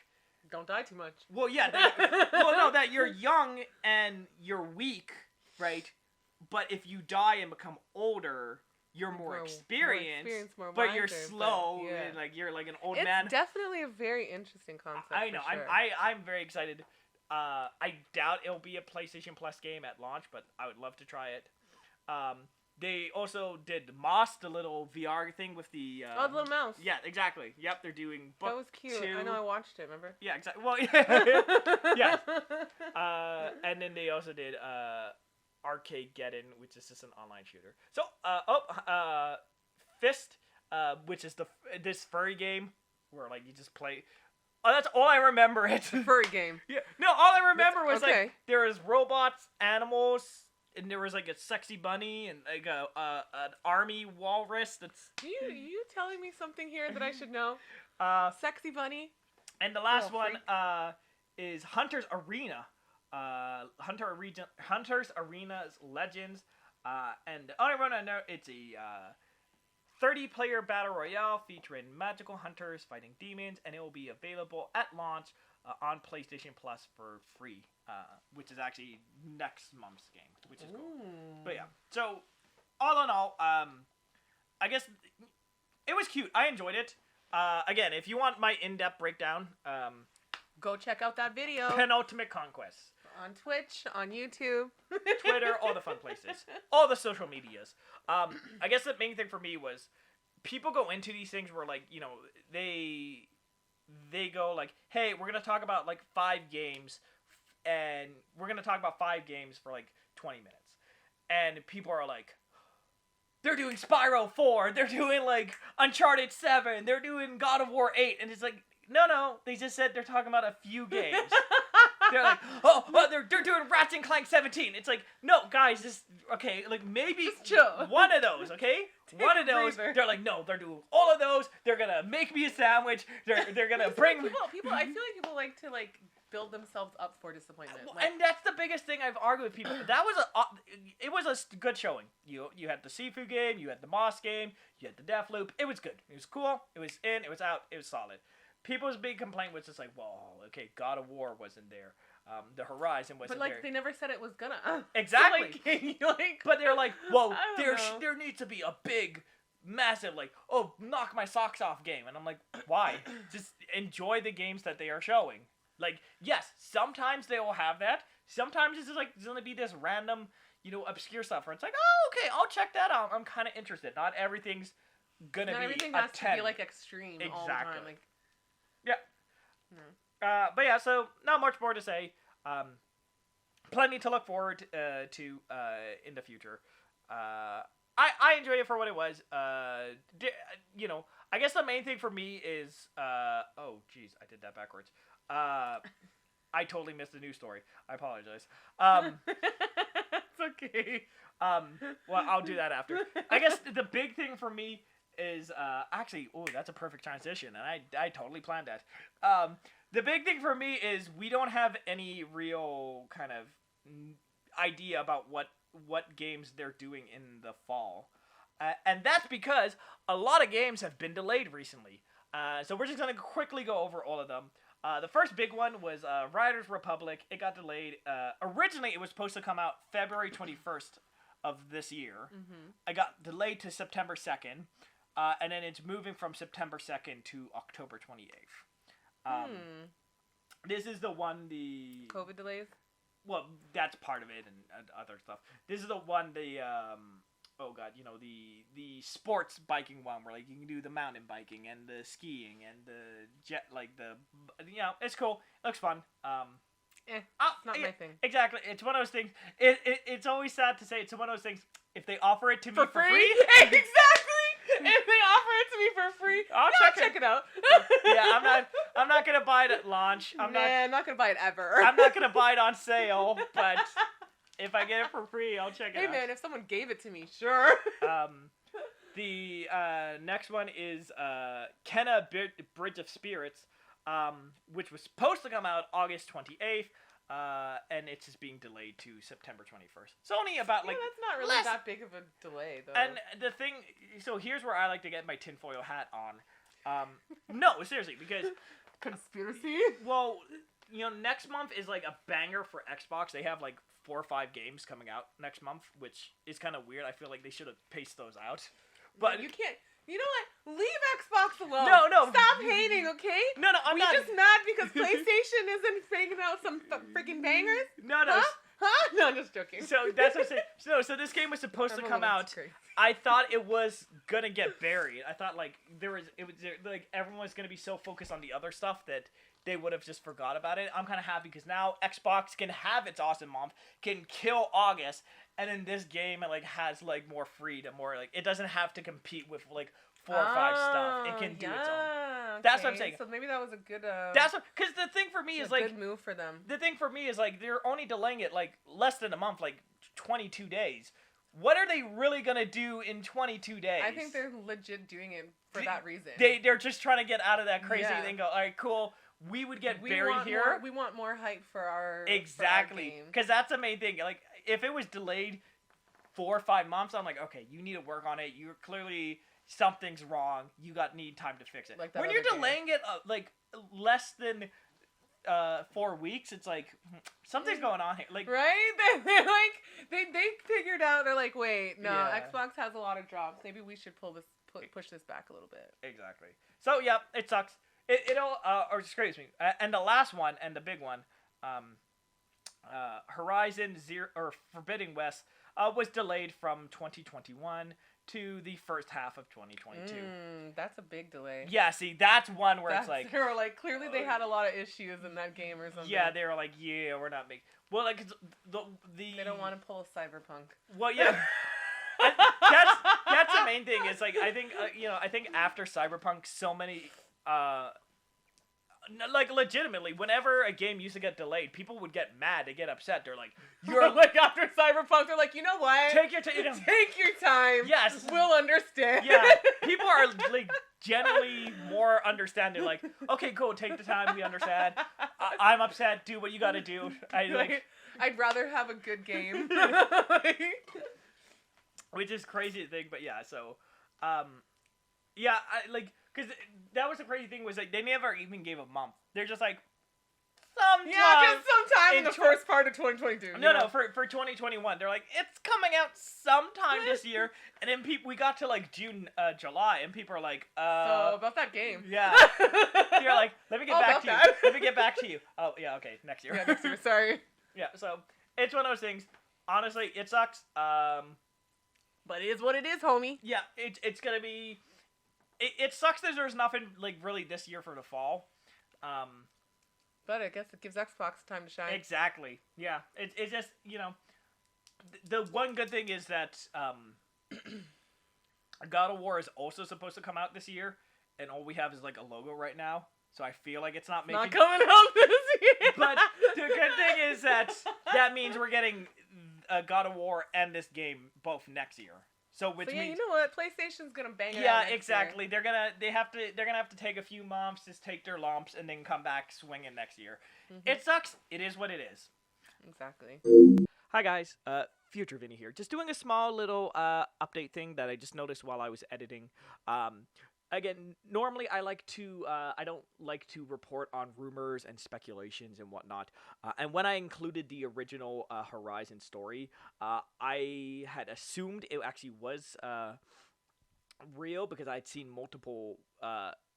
don't die too much. well, yeah, that you're young and you're weak, right? But if you die and become older, you're more experienced, more but wiser, you're slow, but, yeah. and like you're like an old It's man. definitely a very interesting concept. I know. For sure. I'm very excited. I doubt it'll be a PlayStation Plus game at launch, but I would love to try it. They also did Moss, the little VR thing with the... the little mouse. Yeah, exactly. Yep, they're doing book That was cute. 2. I know, I watched it, remember? Yeah, exactly. Well, yeah. Yes. And then they also did Arcageddon, which is just an online shooter. So, Fist, which is this furry game where, like, you just play... Oh, that's all I remember. It's a furry game. Yeah. No, all I remember was, okay. like, there was robots, animals... And there was like a sexy bunny and like an army walrus. That's you telling me something here that I should know? Sexy bunny. And the last one is Hunter's Arena. Hunter's Arena's Legends. And the only one I know, it's a 30-player battle royale featuring magical hunters fighting demons, and it will be available at launch on PlayStation Plus for free, which is actually next month's game, which is cool. But yeah, so all in all, I guess it was cute. I enjoyed it. Again, if you want my in-depth breakdown, go check out that video. Penultimate Conquest. On Twitch, on YouTube. Twitter, all the fun places. All the social medias. I guess the main thing for me was people go into these things where, like, you know, they go like, hey, we're going to talk about, like, 5 games, and we're going to talk about 5 games for, like, 20 minutes. And people are like, they're doing Spyro 4, they're doing, like, Uncharted 7, they're doing God of War 8, and it's like, no, they just said they're talking about a few games. They're like, they're doing Ratchet and Clank 17. It's like, no, guys, just, okay, like, maybe just chill. One of those, okay? One of those. Breather. They're like, no, they're doing all of those. They're gonna make me a sandwich. They're gonna bring... People, I feel like people like to, like, build themselves up for disappointment. And that's the biggest thing I've argued with people. That was it was a good showing. You had the Sifu game, you had the Moss game, you had the Deathloop. It was good. It was cool. It was in, it was out, it was solid. People's big complaint was just like, well, okay, God of War wasn't there. The Horizon wasn't there. But, like, they never said it was gonna. Exactly. So, like, but they're like, well, there needs to be a big massive, like, oh, knock my socks off game. And I'm like, why? Just enjoy the games that they are showing. Like, yes, sometimes they will have that. Sometimes it's just like, it's going to be this random, obscure stuff where it's like, oh, okay, I'll check that out. I'm kind of interested. Not everything's going to be everything a has 10. to be, like, extreme all the time. Like, yeah. No. But yeah, so not much more to say. Plenty to look forward to in the future. I enjoyed it for what it was. I guess the main thing for me is oh jeez, I did that backwards. I totally missed the news story. I apologize. It's okay. Well, I'll do that after. I guess the big thing for me is actually, oh, that's a perfect transition, and I totally planned that. The big thing for me is we don't have any real kind of idea about what games they're doing in the fall. And that's because a lot of games have been delayed recently. So we're just going to quickly go over all of them. The first big one was Riders Republic. It got delayed. Originally, it was supposed to come out February 21st of this year. Mm-hmm. It got delayed to September 2nd. And then it's moving from September 2nd to October 28th. This is the one, the... COVID delays? Well, that's part of it and other stuff. This is the one, the sports biking one where, like, you can do the mountain biking and the skiing and the jet, like, it's cool. It looks fun. It's not my thing. Exactly. It's one of those things. It's always sad to say it's one of those things. If they offer it to me for free? Exactly! If they offer it to me for free, I'll check it out. Yeah, I'm not gonna buy it at launch. I'm not gonna buy it ever. I'm not gonna buy it on sale, but if I get it for free, I'll check it out. Hey man, if someone gave it to me, sure. The next one is Kenna Bridge of Spirits, which was supposed to come out August 28th. And it's just being delayed to September 21st. It's only about like that's not really that big of a delay though. And the thing, so here's where I like to get my tinfoil hat on. No, seriously, because conspiracy. Well, next month is like a banger for Xbox. They have like 4 or 5 games coming out next month, which is kind of weird. I feel like they should have paced those out. But you can't. You know what? Leave Xbox alone. No. Stop hating, okay? No, I'm not. We just mad because PlayStation isn't bringing out some freaking bangers? No. Huh? No, I'm just joking. So that's what I'm saying. So this game was supposed to come out. Crazy. I thought it was gonna get buried. I thought like everyone was gonna be so focused on the other stuff that they would have just forgot about it. I'm kind of happy because now Xbox can have its awesome month, can kill August, and then this game has like more freedom, more like it doesn't have to compete with like 4 or 5 stuff. It can do its own. That's what I'm saying. So maybe that was a good. Because the thing for me is like good move for them. The thing for me is like they're only delaying it like less than a month, like 22 days. What are they really gonna do in 22 days? I think they're legit doing it for that reason. They're just trying to get out of that crazy thing. Go, all right, cool. We would get buried here. We want more hype for our exactly because that's the main thing. Like if it was delayed 4 or 5 months, I'm like, okay, you need to work on it. You're clearly something's wrong. You need time to fix it. Like when you're delaying it like less than 4 weeks, it's like something's going on here. Like right? They figured out. They're like, wait, no, Xbox has a lot of drops. Maybe we should push this back a little bit. Exactly. So yeah, it sucks. Or excuse me. And the last one and the big one, Horizon Zero or Forbidden West, was delayed from 2021 to the first half of 2022. That's a big delay. Yeah, see, that's one where it's like... They were like, clearly they had a lot of issues in that game or something. Yeah, they were like, yeah, we're not making... Well, like, They don't want to pull Cyberpunk. Well, yeah. that's the main thing. Is like, I think after Cyberpunk, so many... like legitimately, whenever a game used to get delayed, people would get mad. They get upset. They're like, "You're like after Cyberpunk." They're like, "You know what? Take your take your time. Yes, we'll understand." Yeah, people are like generally more understanding. Like, okay, cool. Take the time. We understand. I'm upset. Do what you got to do. I'd rather have a good game. Which is crazy to think, but yeah. So, because that was the crazy thing was like they never even gave a month. They're just like sometime. Yeah, just sometime in the in first part of 2022. No, for 2021, they're like, it's coming out sometime this year, and then we got to like June, July, and people are like, So about that game. yeah. You're like, let me get back to you. Let me get back to you. Oh yeah, okay, next year. Yeah, next year. Sorry. Yeah, so it's one of those things. Honestly, it sucks. But it is what it is, homie. Yeah, it's gonna be. It sucks that there's nothing like really this year for the fall. But I guess it gives Xbox time to shine. Exactly. Yeah. It's just, you know, the one good thing is that God of War is also supposed to come out this year, and all we have is like a logo right now. So I feel like it's not making. Not coming out this year. But the good thing is that means we're getting God of War and this game both next year. So which means, you know what? PlayStation's gonna bang it out yeah, next exactly. year. They're gonna have to take a few months, just take their lumps, and then come back swinging next year. Mm-hmm. It sucks. It is what it is. Exactly. Hi guys, Future Vinny here. Just doing a small little update thing that I just noticed while I was editing. Again, normally I don't like to report on rumors and speculations and whatnot. And when I included the original Horizon story, I had assumed it actually was real because I'd seen multiple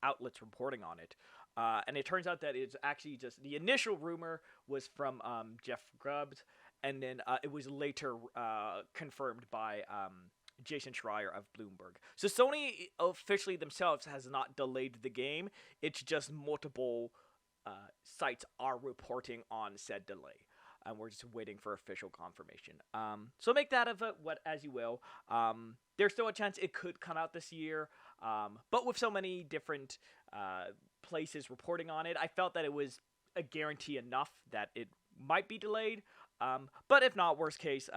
outlets reporting on it. And it turns out that it's actually just the initial rumor was from Jeff Grubbs, and then it was later confirmed by Jason Schreier of Bloomberg. So Sony officially themselves has not delayed the game. It's just multiple sites are reporting on said delay. And we're just waiting for official confirmation. So make that of it what as you will. There's still a chance it could come out this year. But with so many different places reporting on it, I felt that it was a guarantee enough that it might be delayed. But if not, worst case,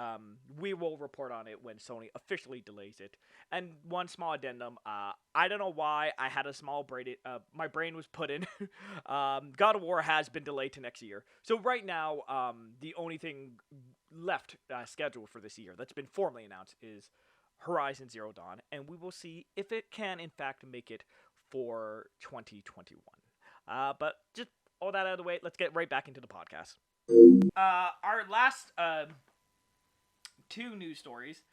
we will report on it when Sony officially delays it. And one small addendum, I don't know why I had a small brain, my brain was put in. God of War has been delayed to next year. So right now, the only thing left scheduled for this year that's been formally announced is Horizon Zero Dawn. And we will see if it can, in fact, make it for 2021. But just all that out of the way, let's get right back into the podcast. Our last two news stories.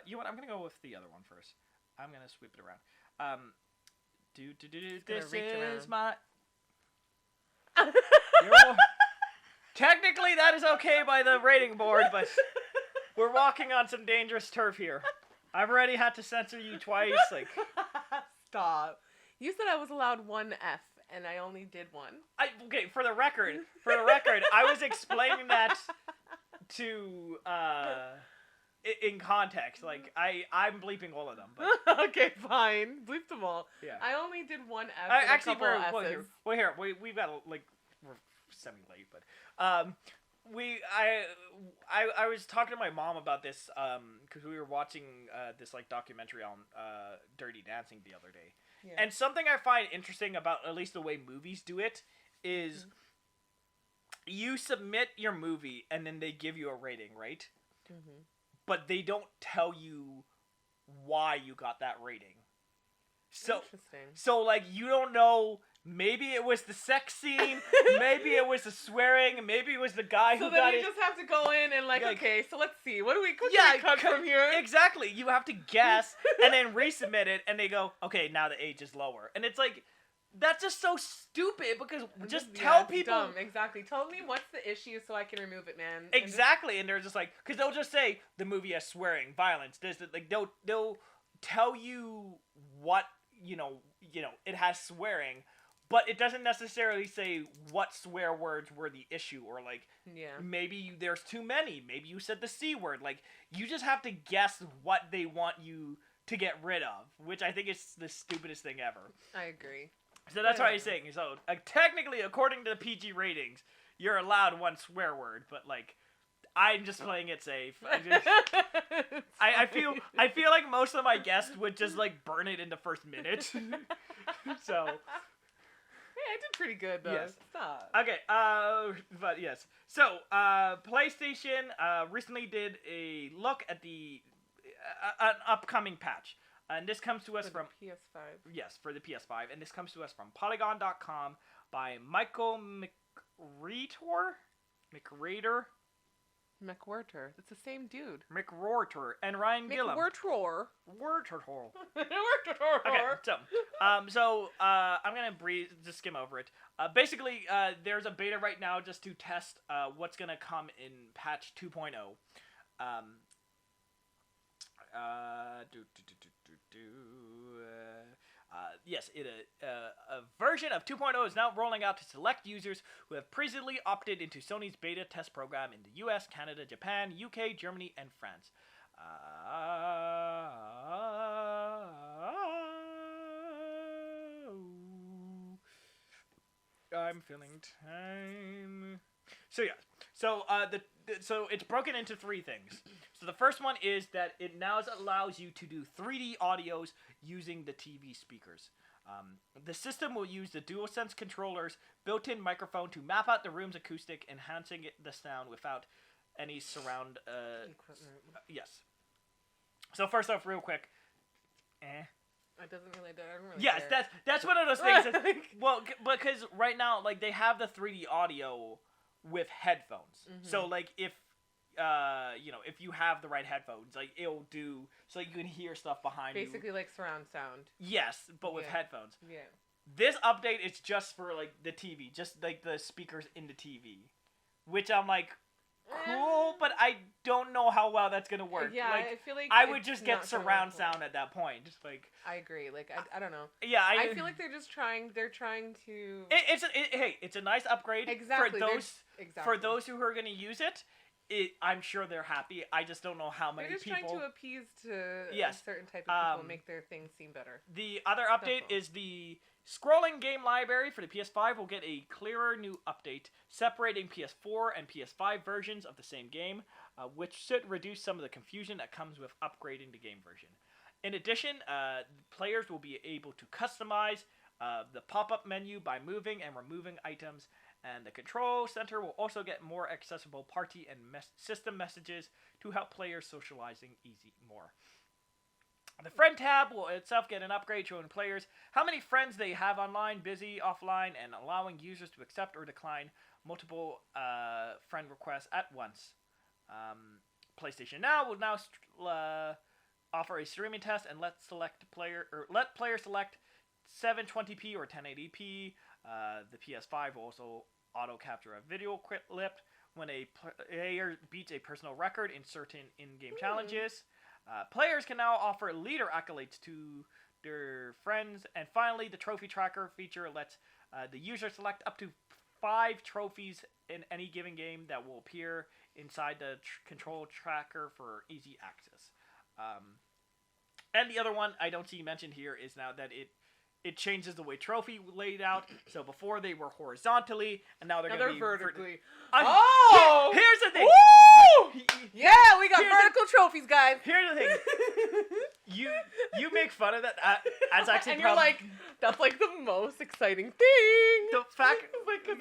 You know what? I'm gonna go with the other one first. I'm gonna sweep it around. This is my. Technically, that is okay by the rating board, but we're walking on some dangerous turf here. I've already had to censor you twice. Like, stop. You said I was allowed one F. And I only did one. Okay, for the record, I was explaining that to in context. Like I'm bleeping all of them. But. Okay, fine. Bleep them all. Yeah. I only did one F. Actually, we're semi late, but I was talking to my mom about this because we were watching this like documentary on Dirty Dancing the other day. Yeah. And something I find interesting about at least the way movies do it is you submit your movie and then they give you a rating, right? Mm-hmm. But they don't tell you why you got that rating. So, interesting. So like you don't know. Maybe it was the sex scene. Maybe it was the swearing. Maybe it was the guy who got it. So then you just have to go in and okay, so let's see. What do we cut from here? Exactly. You have to guess and then resubmit it, and they go, okay, now the age is lower. And it's like, that's just so stupid because just tell people. Dumb. Exactly. Tell me what's the issue so I can remove it, man. Exactly. And they're just like, because they'll just say the movie has swearing, violence, this, like they'll tell you what, it has swearing. But it doesn't necessarily say what swear words were the issue, or like maybe there's too many. Maybe you said the C word. Like you just have to guess what they want you to get rid of, which I think is the stupidest thing ever. I agree. So that's why I'm saying. So technically, according to the PG ratings, you're allowed one swear word, but like I'm just playing it safe. I feel like most of my guests would just like burn it in the first minute. So. I did pretty good, though. Yes. Stop. Okay, but yes. So, PlayStation recently did a look at the an upcoming patch. And this comes to us from PS5. Yes, for the PS5. And this comes to us from Polygon.com by Michael McReator, McWhirter. It's the same dude. McRorter, and Ryan Gillum. McWhirtor. Whirterhole. McWhirtor. Okay, so I'm gonna just skim over it. Basically, there's a beta right now just to test what's gonna come in patch 2.0. Yes, a version of 2.0 is now rolling out to select users who have previously opted into Sony's beta test program in the US, Canada, Japan, UK, Germany, and France. I'm feeling time. So yeah, so it's broken into three things. So the first one is that it now allows you to do 3D audios using the TV speakers. The system will use the DualSense controller's built-in microphone to map out the room's acoustic, enhancing the sound without any surround equipment. Yes. So first off, real quick. I don't really Yes, care. that's one of those things. Well, because right now, like, they have the 3D audio with headphones. Mm-hmm. So like if if you have the right headphones, like it'll do so you can hear stuff behind you. Basically like surround sound. Yes, but with headphones. Yeah. This update is just for like the TV, just like the speakers in the TV, which I'm like, cool, but I don't know how well that's gonna work. Yeah, like, I feel like I would it's just get not gonna surround work well. sound at that point. Just like I agree. Like I don't know. Yeah, I feel like they're trying to. It's a nice upgrade Exactly. for those who are gonna use it. I'm sure they're happy. I just don't know how many They're just people. trying to appease to a certain type of people and make their things seem better. The other update is the scrolling game library for the PS5 will get a clearer new update separating PS4 and PS5 versions of the same game, which should reduce some of the confusion that comes with upgrading the game version. In addition, players will be able to customize the pop-up menu by moving and removing items, and the control center will also get more accessible party and system messages to help players socializing more. The friend tab will itself get an upgrade showing players how many friends they have online, busy, offline, and allowing users to accept or decline multiple friend requests at once. PlayStation Now will now offer a streaming test and let players select 720p or 1080p. The PS5 will also auto capture a video clip when a player beats a personal record in certain in-game challenges. Players can now offer leader accolades to their friends. And finally, the trophy tracker feature lets the user select up to 5 trophies in any given game that will appear inside the control tracker for easy access. And the other one I don't see mentioned here is now that it changes the way trophy laid out. So before they were horizontally, and now they're going to be vertically. Here's the thing. Woo! Yeah, we got vertical trophies, guys. Here's the thing. You make fun of that as actually, and you're like, that's like the most exciting thing. The fact, because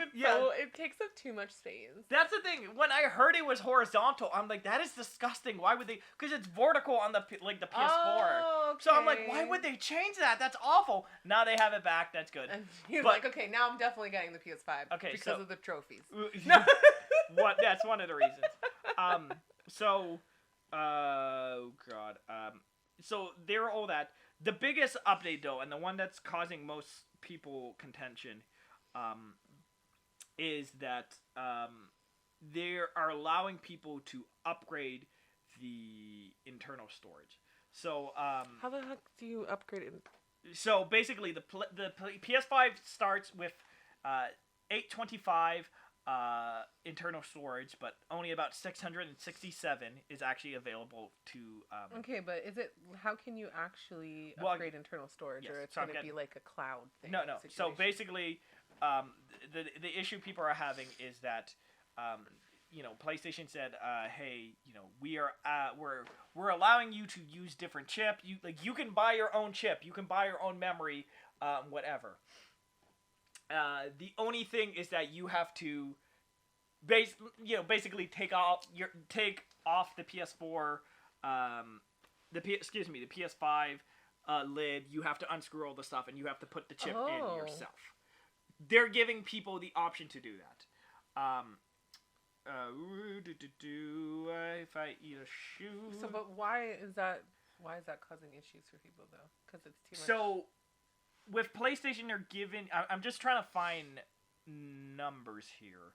it takes up too much space. That's the thing. When I heard it was horizontal, I'm like, that is disgusting. Why would they? Because it's vertical on the PS4. Oh, okay. So I'm like, why would they change that? That's awful. Now they have it back. That's good. And you're like, okay, now I'm definitely getting the PS5. Okay, because of the trophies. That's one of the reasons. So there are all that. The biggest update, though, and the one that's causing most people contention, is that they are allowing people to upgrade the internal storage. So how the heck do you upgrade it? So basically, the PS5 starts with 825 internal storage, but only about 667 is actually available to. Okay, but how can you actually upgrade internal storage, or it's going to be like a cloud thing? No. So basically, the issue people are having is that, PlayStation said, hey, we're allowing you to use different chip. You can buy your own chip, you can buy your own memory, whatever. The only thing is that you have to, basically take off the PS4, the PS5 lid. You have to unscrew all the stuff, and you have to put the chip in yourself. They're giving people the option to do that. If I eat a shoe. So, but why is that causing issues for people though? Because it's too much. So, with PlayStation, they're given. I'm just trying to find numbers here.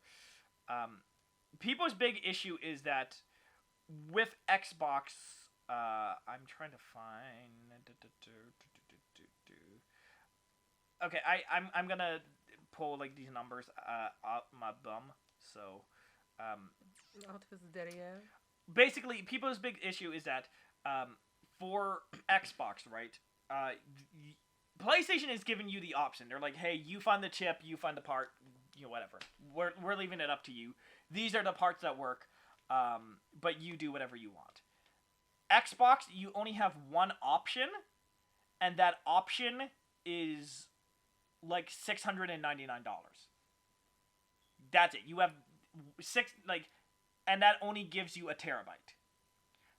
People's big issue is that with Xbox, I'm trying to find. Okay, I'm gonna pull like these numbers out my bum. So, Out his daddy ass. basically, people's big issue is that for Xbox, right? PlayStation is giving you the option. They're like, hey, you find the chip, you find the part, whatever. We're leaving it up to you. These are the parts that work, but you do whatever you want. Xbox, you only have one option, and that option is like $699. That's it. You have and that only gives you a terabyte.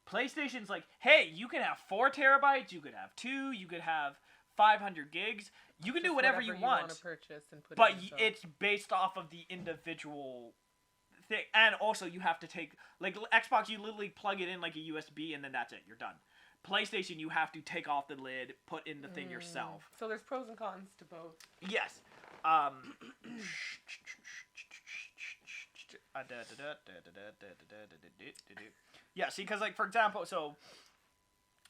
PlayStation's like, hey, you can have 4 terabytes, you could have 2, you could have 500 gigs. You can do whatever you want to purchase and put but in it's based off of the individual thing. And also, you have to take, like, Xbox, you literally plug it in like a USB, and then that's it. You're done. PlayStation, you have to take off the lid, put in the thing yourself. So there's pros and cons to both. Yes. Yeah, see, because, like, for example, so,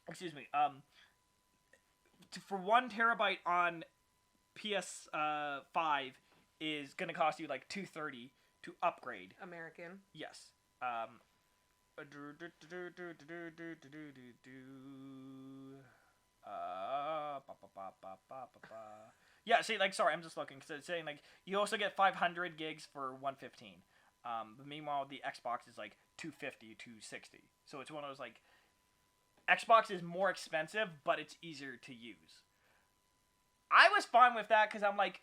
excuse me, for 1 terabyte on PS5 is going to cost you, like, $230 to upgrade. American. Yes. Yeah, see, like, sorry, I'm just looking, because it's saying, like, you also get 500 gigs for $115. But meanwhile, the Xbox is, like, $250, $260. So it's one of those, like, Xbox is more expensive, but it's easier to use. I was fine with that, because I'm like,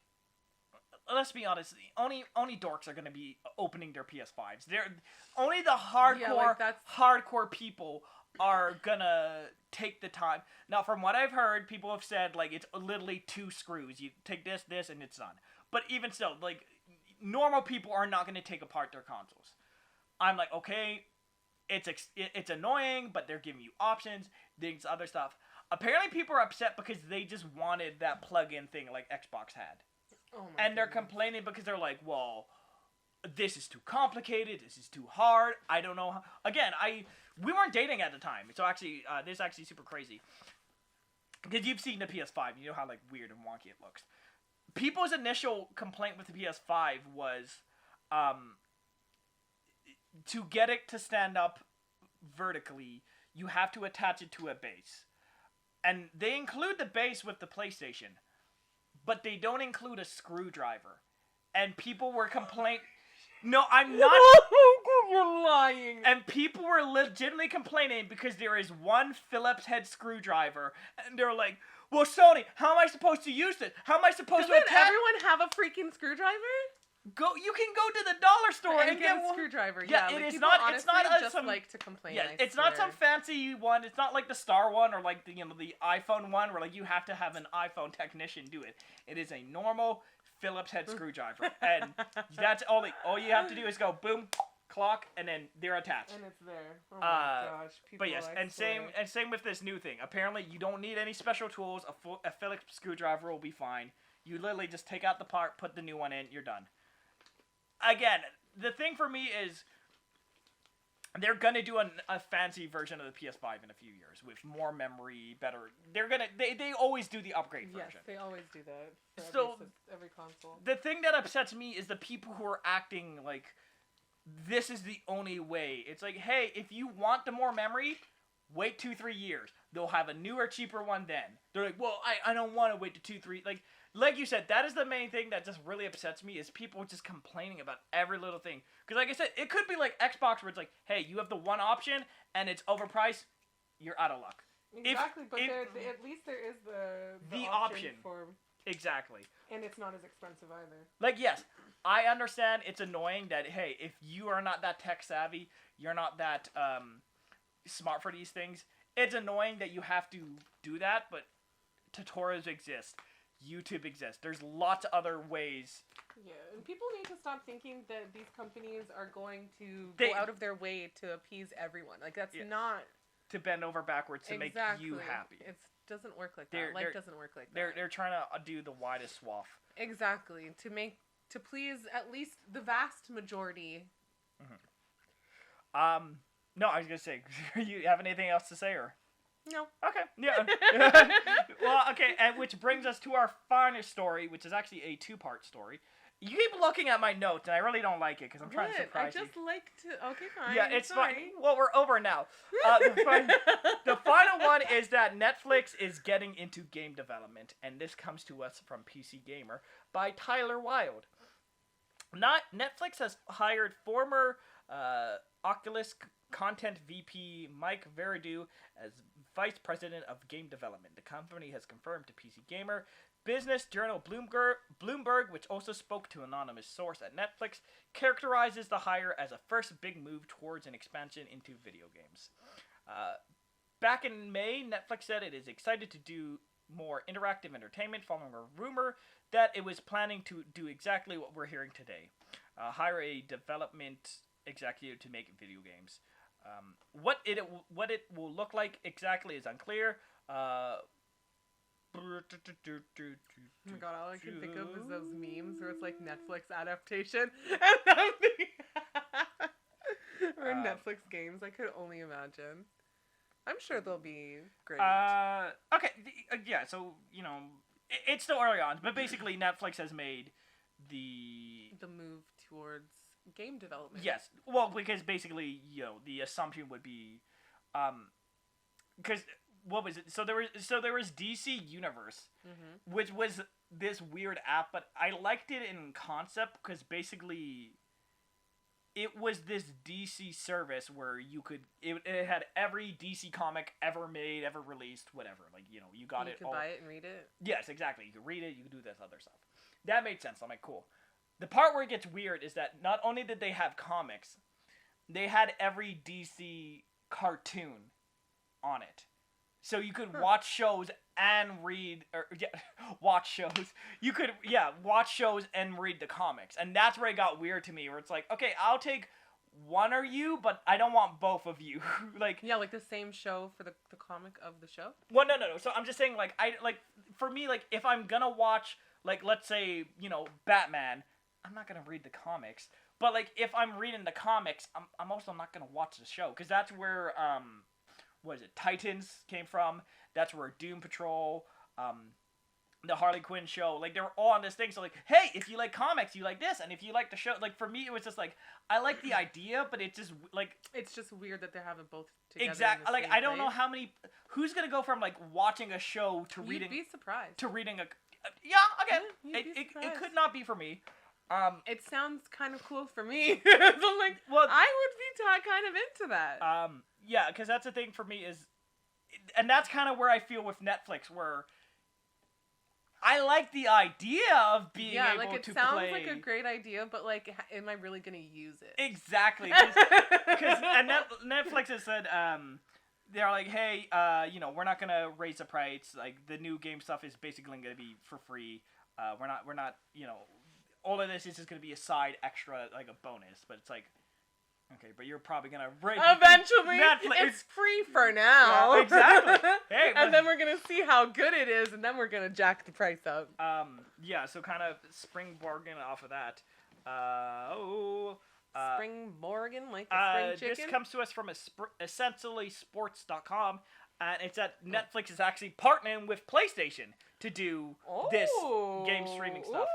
let's be honest, only dorks are going to be opening their PS5s. They're only the hardcore people are gonna take the time. Now, from what I've heard, people have said, like, it's literally 2 screws. You take this, and it's done. But even still, like, normal people are not going to take apart their consoles. I'm like, okay, it's annoying, but they're giving you options, things, other stuff. Apparently, people are upset because they just wanted that plug-in thing like Xbox had. Oh my and they're complaining because they're like, well, this is too complicated, this is too hard, I don't know how. Again, we weren't dating at the time, so actually, this is actually super crazy. Because you've seen the PS5, you know how, like, weird and wonky it looks. People's initial complaint with the PS5 was, to get it to stand up vertically, you have to attach it to a base. And they include the base with the PlayStation, but they don't include a screwdriver. And people were complaining. No, I'm not. You're lying. And people were legitimately complaining because there is one Phillips head screwdriver, and they're like, well, Sony, how am I supposed to use this? How am I supposed to attach? Doesn't everyone have a freaking screwdriver? You can go to the dollar store and get a screwdriver. Yeah, like, it's not just some, like to complain. Yeah, I it's swear. not some fancy one. It's not like the Star one or like the iPhone one where, like, you have to have an iPhone technician do it. It is a normal Phillips head screwdriver, and that's all you have to do is go boom, clock, and then they're attached. And it's there. Oh my gosh, people. But yes, same with this new thing. Apparently, you don't need any special tools. A Phillips screwdriver will be fine. You literally just take out the part, put the new one in, you're done. Again, the thing for me is they're gonna do a fancy version of the PS5 in a few years with more memory, better. They always do the upgrade version. Yes, they always do that. So every console. The thing that upsets me is the people who are acting like this is the only way. It's like, hey, if you want the more memory, wait 2-3 years. They'll have a newer, cheaper one then. They're like, well, I don't want to wait to 2-3 Like you said, that is the main thing that just really upsets me is people just complaining about every little thing. Because like I said, it could be like Xbox where it's like, hey, you have the one option and it's overpriced, you're out of luck. Exactly, but at least there is the option for... Exactly. And it's not as expensive either. Like, yes, I understand it's annoying that, hey, if you are not that tech savvy, you're not that smart for these things, it's annoying that you have to do that, but tutorials exist. YouTube exists. There's lots of other ways Yeah, and people need to stop thinking that these companies are going to They- go out of their way to appease everyone. Like, that's not... To bend over backwards to make you happy. It doesn't work like that. Life doesn't work like They're that. trying to do the widest swath. Exactly. To please at least the vast majority. No, I was gonna say, you have anything else to say, or? No. Okay, yeah. Well, okay, and which brings us to our final story, which is actually a two-part story. You keep looking at my notes, and I really don't like it, because I'm trying to surprise you. I just like to... Okay, fine. Yeah, it's sorry. fine. Well, we're over now. The final one is that Netflix is getting into game development, and this comes to us from PC Gamer by Tyler Wilde. Netflix has hired former Oculus content VP Mike Verdu as vice president of game development. The company has confirmed to PC Gamer. Business journal Bloomberg, which also spoke to an anonymous source at Netflix, characterizes the hire as a first big move towards an expansion into video games. Back in May, Netflix said it is excited to do more interactive entertainment following a rumor that it was planning to do exactly what we're hearing today. Hire a development executive to make video games. What it will look like exactly is unclear. Oh my god, all I can think of is those memes where it's like Netflix adaptation and or Netflix games. I could only imagine. I'm sure they'll be great. Okay, yeah, so, it's still early on, but basically Netflix has made the move towards game development. Yes, well, because basically, the assumption would be, because what was it? So there was DC Universe, which was this weird app, but I liked it in concept because basically it was this DC service where you could it had every DC comic ever made, ever released, whatever. Like, you got it. You could buy it and read it. Yes, exactly. You could read it. You could do this other stuff. That made sense. I'm like, cool. The part where it gets weird is that not only did they have comics, they had every DC cartoon on it. So you could watch shows and read, watch shows. You could, watch shows and read the comics. And that's where it got weird to me, where it's like, okay, I'll take one of you, but I don't want both of you. Like the same show for the comic of the show? Well, no. So I'm just saying, for me, if I'm gonna watch, let's say, Batman, I'm not gonna read the comics. But, if I'm reading the comics, I'm also not gonna watch the show. Because that's where, what is it, Titans came from. That's where Doom Patrol, the Harley Quinn show, they were all on this thing. So, hey, if you like comics, you like this. And if you like the show, for me, it was just, I like the idea, but it's just, It's just weird that they're having both together. Exactly. I don't know how many, who's going to go from, watching a show to reading. You'd be surprised. To reading a, yeah, okay. It could not be for me. It sounds kind of cool for me. So I would be kind of into that. Yeah, because that's the thing for me is, and that's kind of where I feel with Netflix, where I like the idea of being able to play. It sounds like a great idea, but am I really gonna use it? Exactly, because Netflix has said they're like, hey, we're not gonna raise the price. The new game stuff is basically gonna be for free. We're not, all of this is just gonna be a side extra, a bonus. But it's okay, but you're probably gonna eventually. Netflix. It's free for now. Yeah, exactly. Hey, and then we're gonna see how good it is, and then we're gonna jack the price up. Yeah. So kind of springboarding off of that. Springboarding, like a spring chicken. This comes to us from essentiallysports.com, and it's that Netflix is actually partnering with PlayStation to do this game streaming stuff.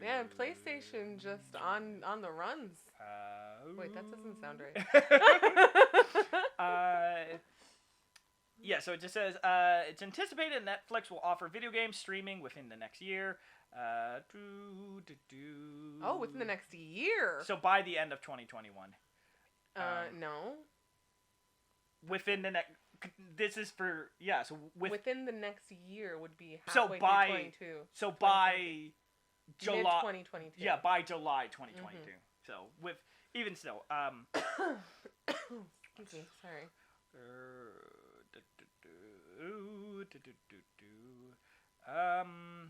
Man, PlayStation just on the runs. Wait, that doesn't sound right. Yeah, so it just says it's anticipated Netflix will offer video game streaming within the next year. Within the next year. So by the end of 2021. No. Within the next. This is for So within the next year would be halfway through 22. So by July 2022. Yeah, by July 2022. So with even still. Excuse me. Sorry. I'm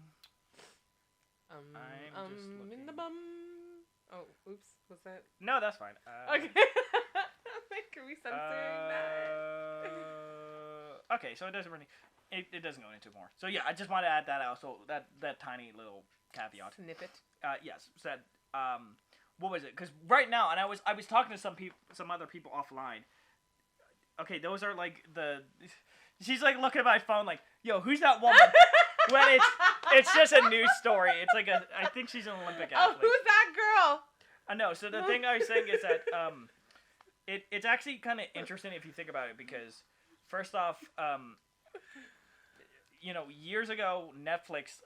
just looking. in the bum. Oh, oops. Was that? No, that's fine. Okay. Like, are we censoring that? Okay, so it doesn't really. It doesn't go into more. So yeah, I just want to add that out. So that tiny little caveat. Snippet. Yes. Said. What was it? Because right now, and I was talking to some other people offline. Okay, those are like the. She's like looking at my phone like, yo, who's that woman? When it's just a news story. It's like I think she's an Olympic athlete. Oh, who's that girl? I know. So the thing I was saying is that it's actually kind of interesting if you think about it, because first off, years ago Netflix,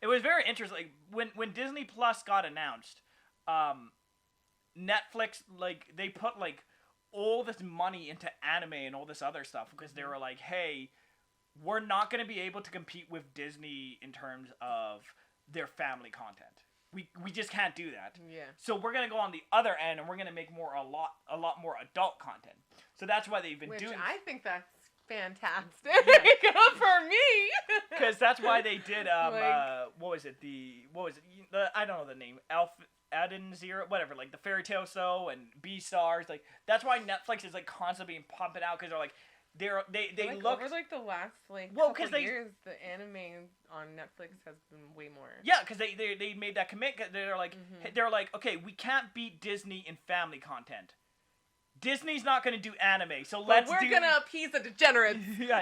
it was very interesting. Like when Disney Plus got announced, Netflix, like, they put like all this money into anime and all this other stuff because they were like, hey, we're not going to be able to compete with Disney in terms of their family content. We just can't do that. Yeah. So we're going to go on the other end, and we're going to make a lot more adult content. So that's why they've been doing. Which I think that's fantastic. Yeah. Good for me. Because that's why they did what was it? I don't know the name. Addon Zero, whatever, like the Fairy Tale Show and Beastars, like that's why Netflix is like constantly being pumping out, because they're like they like, look over like the last couple years, the anime on Netflix has been way more. Yeah, because they made that commitment. They're like okay, we can't beat Disney in family content. Disney's not going to do anime, so we're gonna appease the degenerates. Yeah.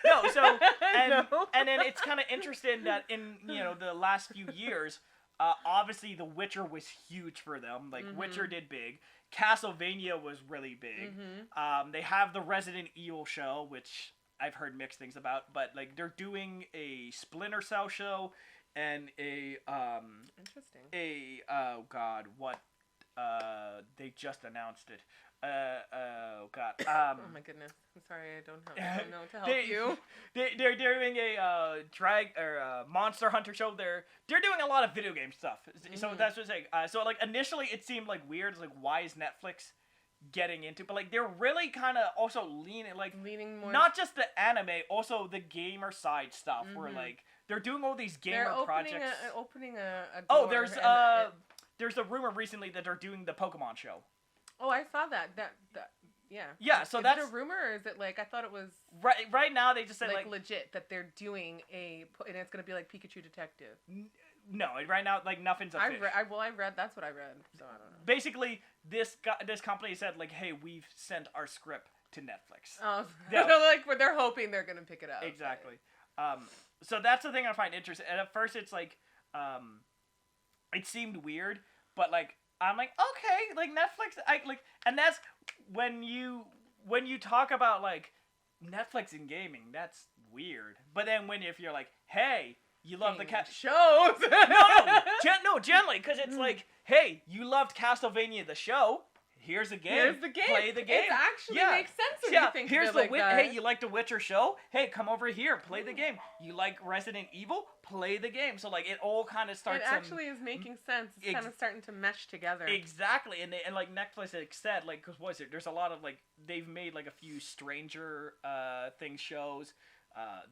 No, so and then it's kind of interesting that in the last few years. Obviously, The Witcher was huge for them. Like, Witcher did big. Castlevania was really big. They have the Resident Evil show, which I've heard mixed things about. But, like, they're doing a Splinter Cell show and Interesting. They just announced it. Oh God. Oh my goodness. I'm sorry, I don't know to help you. They're doing a Monster Hunter show. They're doing a lot of video game stuff. So that's what I'm saying. So like initially it seemed like weird. It's like, why is Netflix getting into? But like they're really kind of also leaning more. Not just the anime, also the gamer side stuff. Where like they're doing all these gamer projects. Opening a door. Oh, there's a rumor recently that they're doing the Pokemon show. Oh, I saw that. Yeah. Yeah, so that's a rumor, or is it like, I thought it was right now they just said like legit that they're doing and it's gonna be like Pikachu Detective. No, right now like nothing's official. I read that's what I read, so I don't know. Basically, this company said like, hey, we've sent our script to Netflix. Oh, yeah. Like they're hoping they're gonna pick it up. Exactly. So that's the thing I find interesting. And at first, it's like, it seemed weird, but like. I'm like, okay, like Netflix, and that's when you talk about like Netflix and gaming, that's weird. But then if you're like, hey, you love the shows, no, generally, because it's like, hey, you loved Castlevania the show. Here's the game. Here's the game. Play the game. It actually makes sense when you think Here's of it that. Hey, you like the Witcher show? Hey, come over here. Play the game. You like Resident Evil? Play the game. So like it all kind of starts. It actually is making sense. It's kind of starting to mesh together. Exactly, and like Netflix said, like, because what is it? There's a lot of like they've made like a few Stranger Things shows.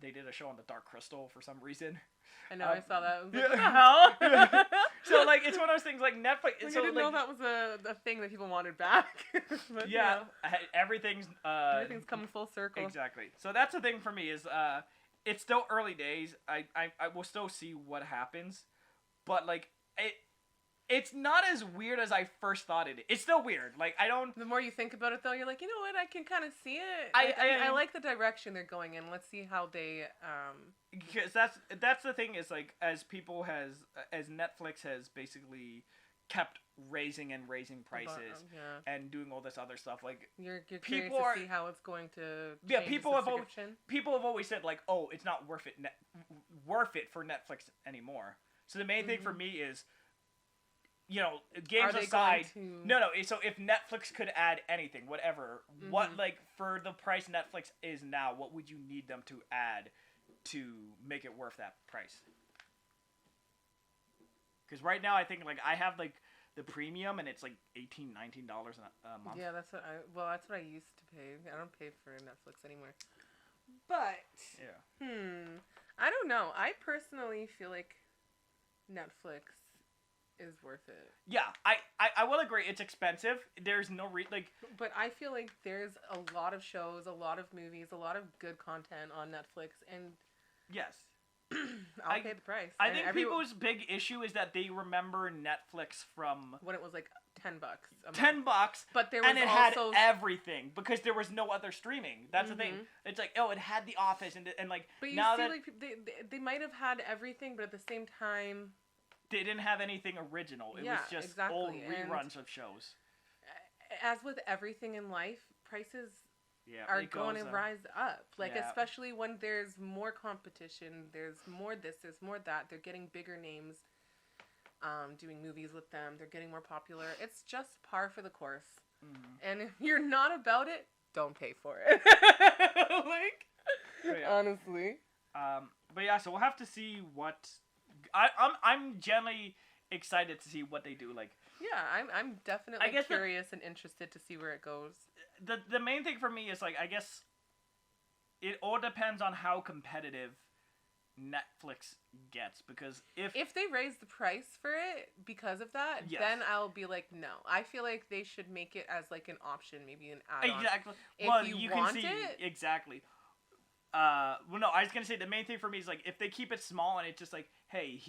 They did a show on the Dark Crystal for some reason. I know, I saw that. I was like, what the hell? So, like, it's one of those things, like, Netflix... I so, didn't know that was a thing that people wanted back. But, yeah, everything's... everything's coming full circle. Exactly. So that's the thing for me is, it's still early days. I will still see what happens. But, like, it's not as weird as I first thought it. It's still weird. Like, I don't... The more you think about it, though, you're like, you know what? I can kind of see it. I like the direction they're going in. Let's see how they... Because that's the thing is, like, as Netflix has basically kept raising prices and doing all this other stuff, like... You're curious to see how it's going to change people have always said, like, oh, it's not worth it for Netflix anymore. So the main thing for me is... games aside, no. So if Netflix could add anything, whatever, what like for the price Netflix is now, what would you need them to add to make it worth that price? Because right now I think like I have like the premium and it's like $18-19 a month. Yeah, that's what I used to pay. I don't pay for Netflix anymore. But I don't know. I personally feel like Netflix is worth it. Yeah, I will agree. It's expensive. There's no But I feel like there's a lot of shows, a lot of movies, a lot of good content on Netflix, and yes. I'll pay the price. I think people's big issue is that they remember Netflix from when it was like $10. $10, but there was and it also had everything because there was no other streaming. That's the thing. It's like, oh, it had The Office and like. But you now see, that like they might have had everything, but at the same time, they didn't have anything original. It was just old reruns of shows. As with everything in life, prices are going to rise up. Like, especially when there's more competition, there's more this, there's more that. They're getting bigger names, doing movies with them. They're getting more popular. It's just par for the course. Mm-hmm. And if you're not about it, don't pay for it. Honestly. But yeah, so we'll have to see what. I'm generally excited to see what they do. Like, yeah, I'm definitely curious and interested to see where it goes. The main thing for me is, like, I guess it all depends on how competitive Netflix gets, because if they raise the price for it because of that, then I'll be like, no. I feel like they should make it as like an option, maybe an add-on. Exactly. If well, you can want see it, exactly. Well, no, I was gonna say the main thing for me is, like, if they keep it small and it's just like, hey,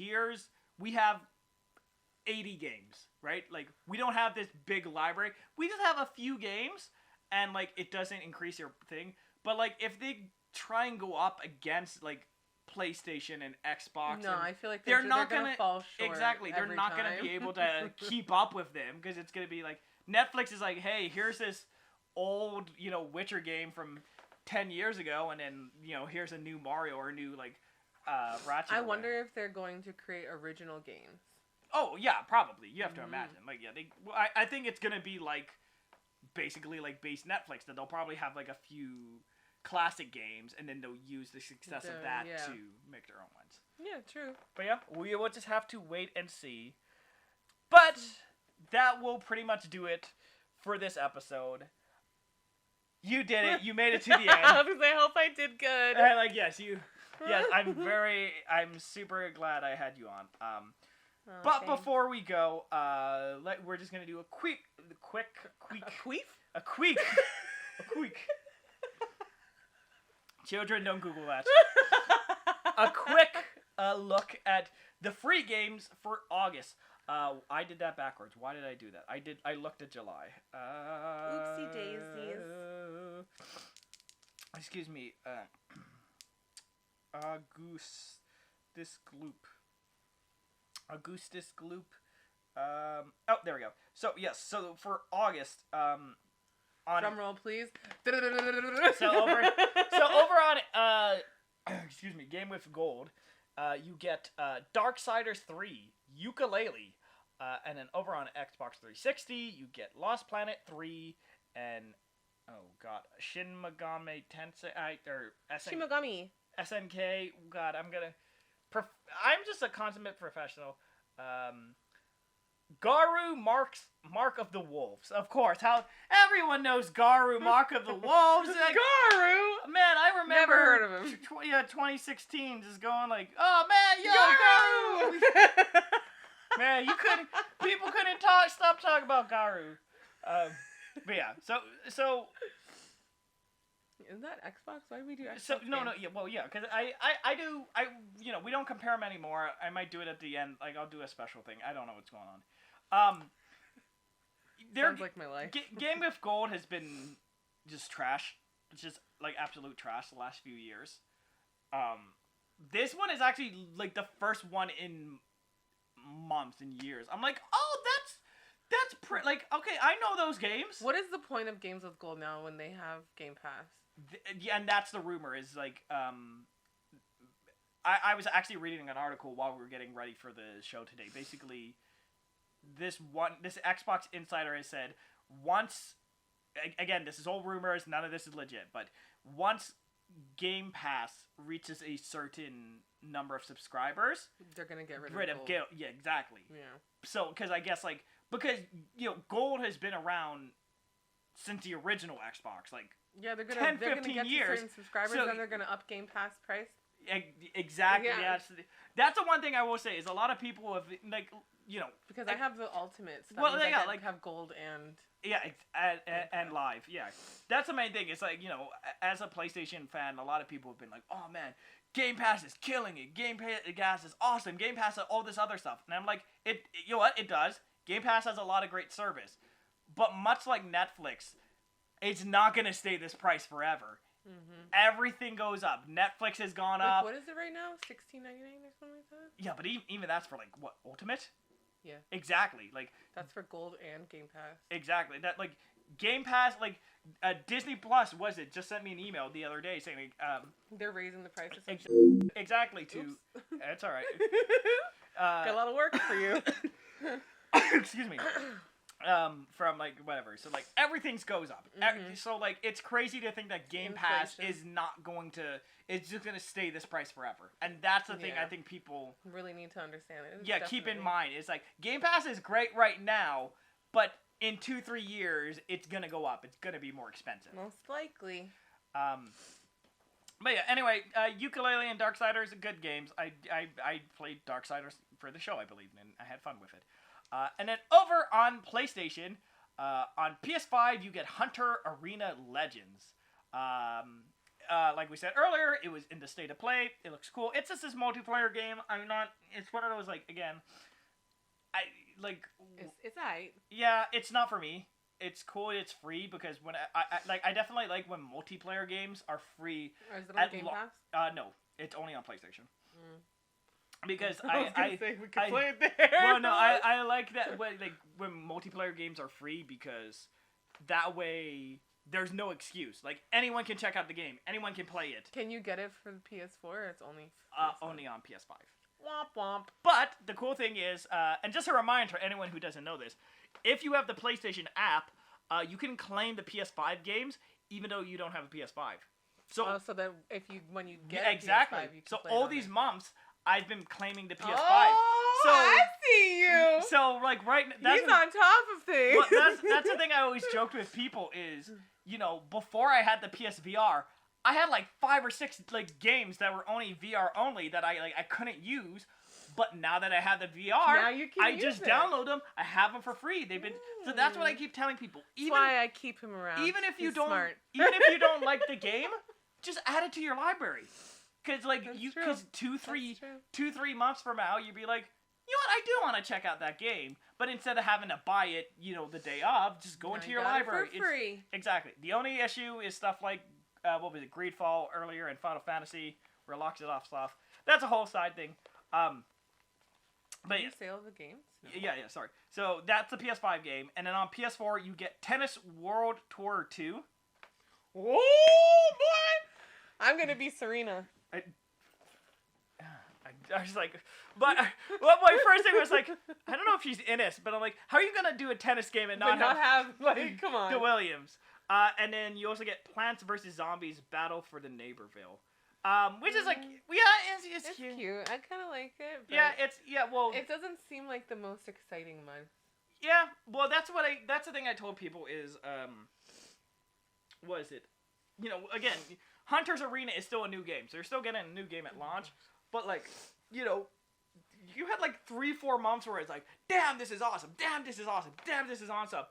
we have 80 games, right? Like, we don't have this big library. We just have a few games, and like it doesn't increase your thing. But like if they try and go up against like PlayStation and Xbox, no, I feel like they're not gonna fall short. Exactly, they're not gonna be able to keep up with them, because it's gonna be like Netflix is like, hey, here's this old, Witcher game from 10 years ago, and then here's a new Mario or a new like Ratchet. I wonder if they're going to create original games. Oh yeah, probably. You have to imagine. Like, yeah, I think it's gonna be like basically like base Netflix, that they'll probably have like a few classic games, and then they'll use the success of that to make their own ones. Yeah, true. But yeah, we will just have to wait and see. But that will pretty much do it for this episode. You did it. You made it to the end. I hope I did good. And like, yes, I'm super glad I had you on. But same. before we go, we're just gonna do a quick. Children, don't Google that. A quick look at the free games for August. I did that backwards. Why did I do that? I looked at July. Oopsie daisies. Excuse me. Augustus Gloop. Oh, there we go. So yes, so for August, drum roll, please. so over on excuse me, Game with Gold, you get Darksiders 3, Yooka-Laylee, and then over on Xbox 360, you get Lost Planet 3 and Shin Megami Tensei Shin Megami SNK. God, I'm just a consummate professional. Garu Mark of the Wolves. Of course, how everyone knows Garu Mark of the Wolves. Like, Garu? Man, I remember. Never heard of him. 2016 just going like, oh man, yo, Garu! Man, people couldn't stop talking about Garu. But yeah, so. Is that Xbox? Why do we do Xbox? So no, because we don't compare them anymore. I might do it at the end. Like, I'll do a special thing. I don't know what's going on. Sounds like my life. Game with Gold has been just trash. It's just like absolute trash the last few years. This one is actually like the first one in months and years. I'm like, oh, that's like, okay, I know those games. What is the point of Games with Gold now when they have Game Pass? Yeah, and that's the rumor, is like, I was actually reading an article while we were getting ready for the show today. Basically, this Xbox insider has said, again, this is all rumors, none of this is legit, but once Game Pass reaches a certain number of subscribers, they're gonna get rid of Gold. Yeah, exactly. Yeah. So, because I guess, like, Gold has been around since the original Xbox, like, yeah, they're gonna 10-15 get years. to certain subscribers, and they're gonna up Game Pass price. Exactly. Yeah. That's the one thing I will say is a lot of people have like because I have the ultimate. So well, I yeah, like have gold and and live. Yeah, that's the main thing. It's like as a PlayStation fan, a lot of people have been like, oh man, Game Pass is killing it. Game Pass is awesome. Game Pass all this other stuff, and I'm like, you know what? It does. Game Pass has a lot of great service, but much like Netflix, it's not gonna stay this price forever. Mm-hmm. Everything goes up. Netflix has gone up. What is it right now? $16.99 or something like that? Yeah, but even that's for like what, Ultimate? Yeah. Exactly. Like that's for Gold and Game Pass. Exactly. That like Game Pass like Disney Plus just sent me an email the other day saying they're raising the prices. Exactly to it's all right. Got a lot of work for you. Excuse me. From like whatever, so like everything goes up. Mm-hmm. So like it's crazy to think that Game Pass is not going to, it's just gonna stay this price forever, and that's the thing I think people really need to understand. Keep in mind. It's like Game Pass is great right now, but in 2-3 years it's gonna go up. It's gonna be more expensive. Most likely. But yeah, anyway, Yooka-Laylee and Darksiders are good games. I played Darksiders for the show, I believe, and I had fun with it. And then over on PlayStation, on PS5, you get Hunter Arena Legends. Like we said earlier, it was in the state of play. It looks cool. It's just this multiplayer game. It's one of those, like, again, It's alright. Yeah, it's not for me. It's cool. It's free because when I definitely like when multiplayer games are free. Or is it on Game Pass? No, it's only on PlayStation. Mm. Because I say we could play it there. Well, no, I like that when multiplayer games are free because that way there's no excuse. Like anyone can check out the game, anyone can play it. Can you get it for the PS4? Or it's only only on PS5. Womp womp. But the cool thing is, and just a reminder for anyone who doesn't know this, if you have the PlayStation app, you can claim the PS5 games even though you don't have a PS5. So so that when you get exactly. a PS5, you can so play all it these months. I've been claiming the PS5. Oh, so I see you. So like he's on top of things. Well, that's the thing I always joked with people is, before I had the PSVR, I had like 5 or 6 like games that were only VR only that I couldn't use. But now that I have the VR, now you can I just download them. I have them for free. They've been so that's what I keep telling people. That's why I keep him around. Even if you don't, even if you don't like the game, just add it to your library. Because because 2-3 months from now, you'd be like, you know what, I do want to check out that game. But instead of having to buy it, the day of, just go into your library. It's for free. Exactly. The only issue is stuff like what was it, Greedfall earlier in Final Fantasy, where it locks it off stuff. That's a whole side thing. But you sale the games? No. Yeah. Sorry. So that's the PS5 game, and then on PS4 you get Tennis World Tour 2. Oh boy! I'm gonna be Serena. I was like, but my first thing was like, I don't know if she's in it, but I'm like, how are you gonna do a tennis game and not have like, come on, the Williams? And then you also get Plants vs Zombies Battle for the Neighborville, which is like, it's cute. I kind of like it. But it doesn't seem like the most exciting one. Yeah, well, that's the thing I told people is, what is it? Again, Hunter's Arena is still a new game, so you're still getting a new game at launch. But like, you had like 3-4 months where it's like, damn, this is awesome. Damn, this is awesome. Damn, this is awesome.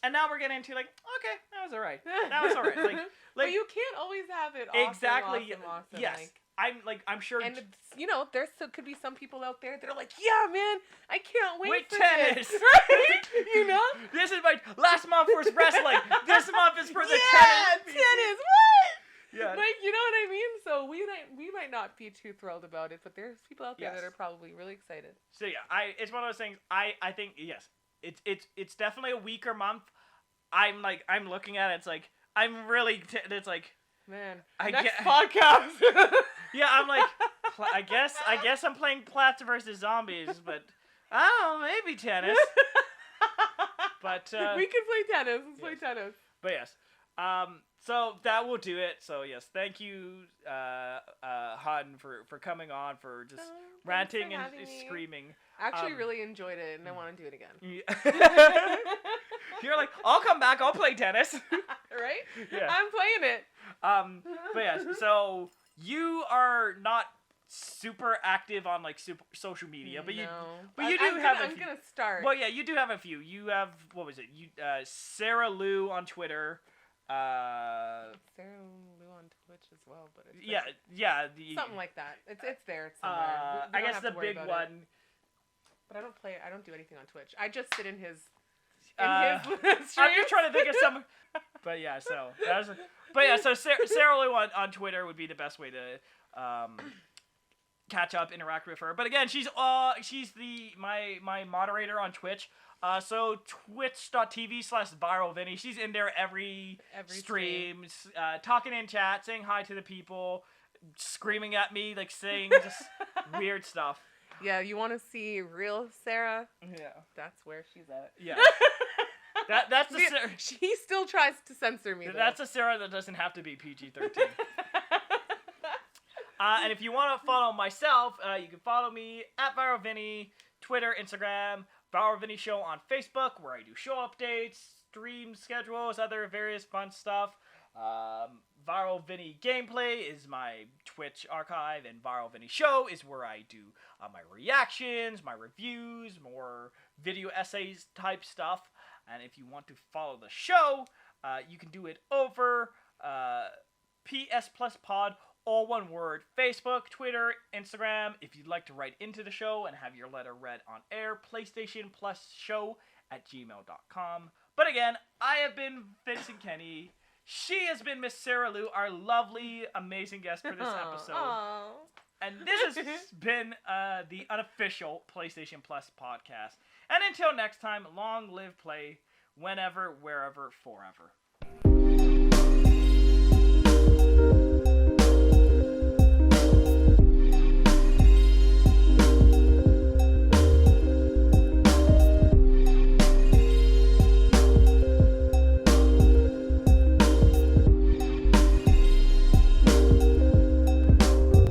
And now we're getting into like, okay, that was alright. That was alright. Like, but you can't always have it awesome, exactly. Awesome. Yes. I'm sure. And there still could be some people out there that are like, yeah, man, I can't wait for tennis. This. Right? This is my last month was wrestling. This month is for the tennis. What? Yeah. Like, you know what I mean? So we might not be too thrilled about it, but there's people out there that are probably really excited. So yeah, it's one of those things. I think yes, it's definitely a weaker month. I'm looking at it. It's like I'm really. It's like, man. Next podcast. Yeah, I'm like, I guess I'm playing Plants vs Zombies, but maybe tennis. But we can play tennis. Let's play tennis. But yes. So that will do it. So yes, thank you, Hutton, for coming on, for just ranting and screaming. I actually really enjoyed it, and I want to do it again. Yeah. You're like, I'll come back. I'll play tennis. Right? Yeah. I'm playing it. But yes, so you are not super active on like social media, but you I'm gonna start. Well, yeah, you do have a few. You have, what was it? Sarah Lou on Twitter. Sarah Lou on Twitch as well, but it's something like that. It's there somewhere. I guess the big one. But I don't play. I don't do anything on Twitch. I just sit in his. I'm just trying to think of some. But yeah, so Sarah Lou on Twitter would be the best way to catch up, interact with her. But again, she's my moderator on Twitch. So twitch.tv/viralvinny. She's in there every stream, talking in chat, saying hi to the people, screaming at me, like saying just weird stuff. Yeah, you want to see real Sarah? Yeah, that's where she's at. Yeah, that's the Sarah. She still tries to censor me. That's a Sarah that doesn't have to be PG-13. And if you want to follow myself, you can follow me at ViralVinny, Twitter, Instagram, ViralVinny Show on Facebook, where I do show updates, stream schedules, other various fun stuff. ViralVinny Gameplay is my Twitch archive, and ViralVinny Show is where I do my reactions, my reviews, more video essays type stuff. And if you want to follow the show, you can do it over PS Plus Pod, all one word, Facebook, Twitter, Instagram. If you'd like to write into the show and have your letter read on air, PlayStation Plus Show@gmail.com. But again, I have been Vincent Kenny. She has been Miss Sarah Lou, our lovely, amazing guest for this episode. Aww. And this has been the Unofficial PlayStation Plus podcast. And until next time, long live play, whenever, wherever, forever.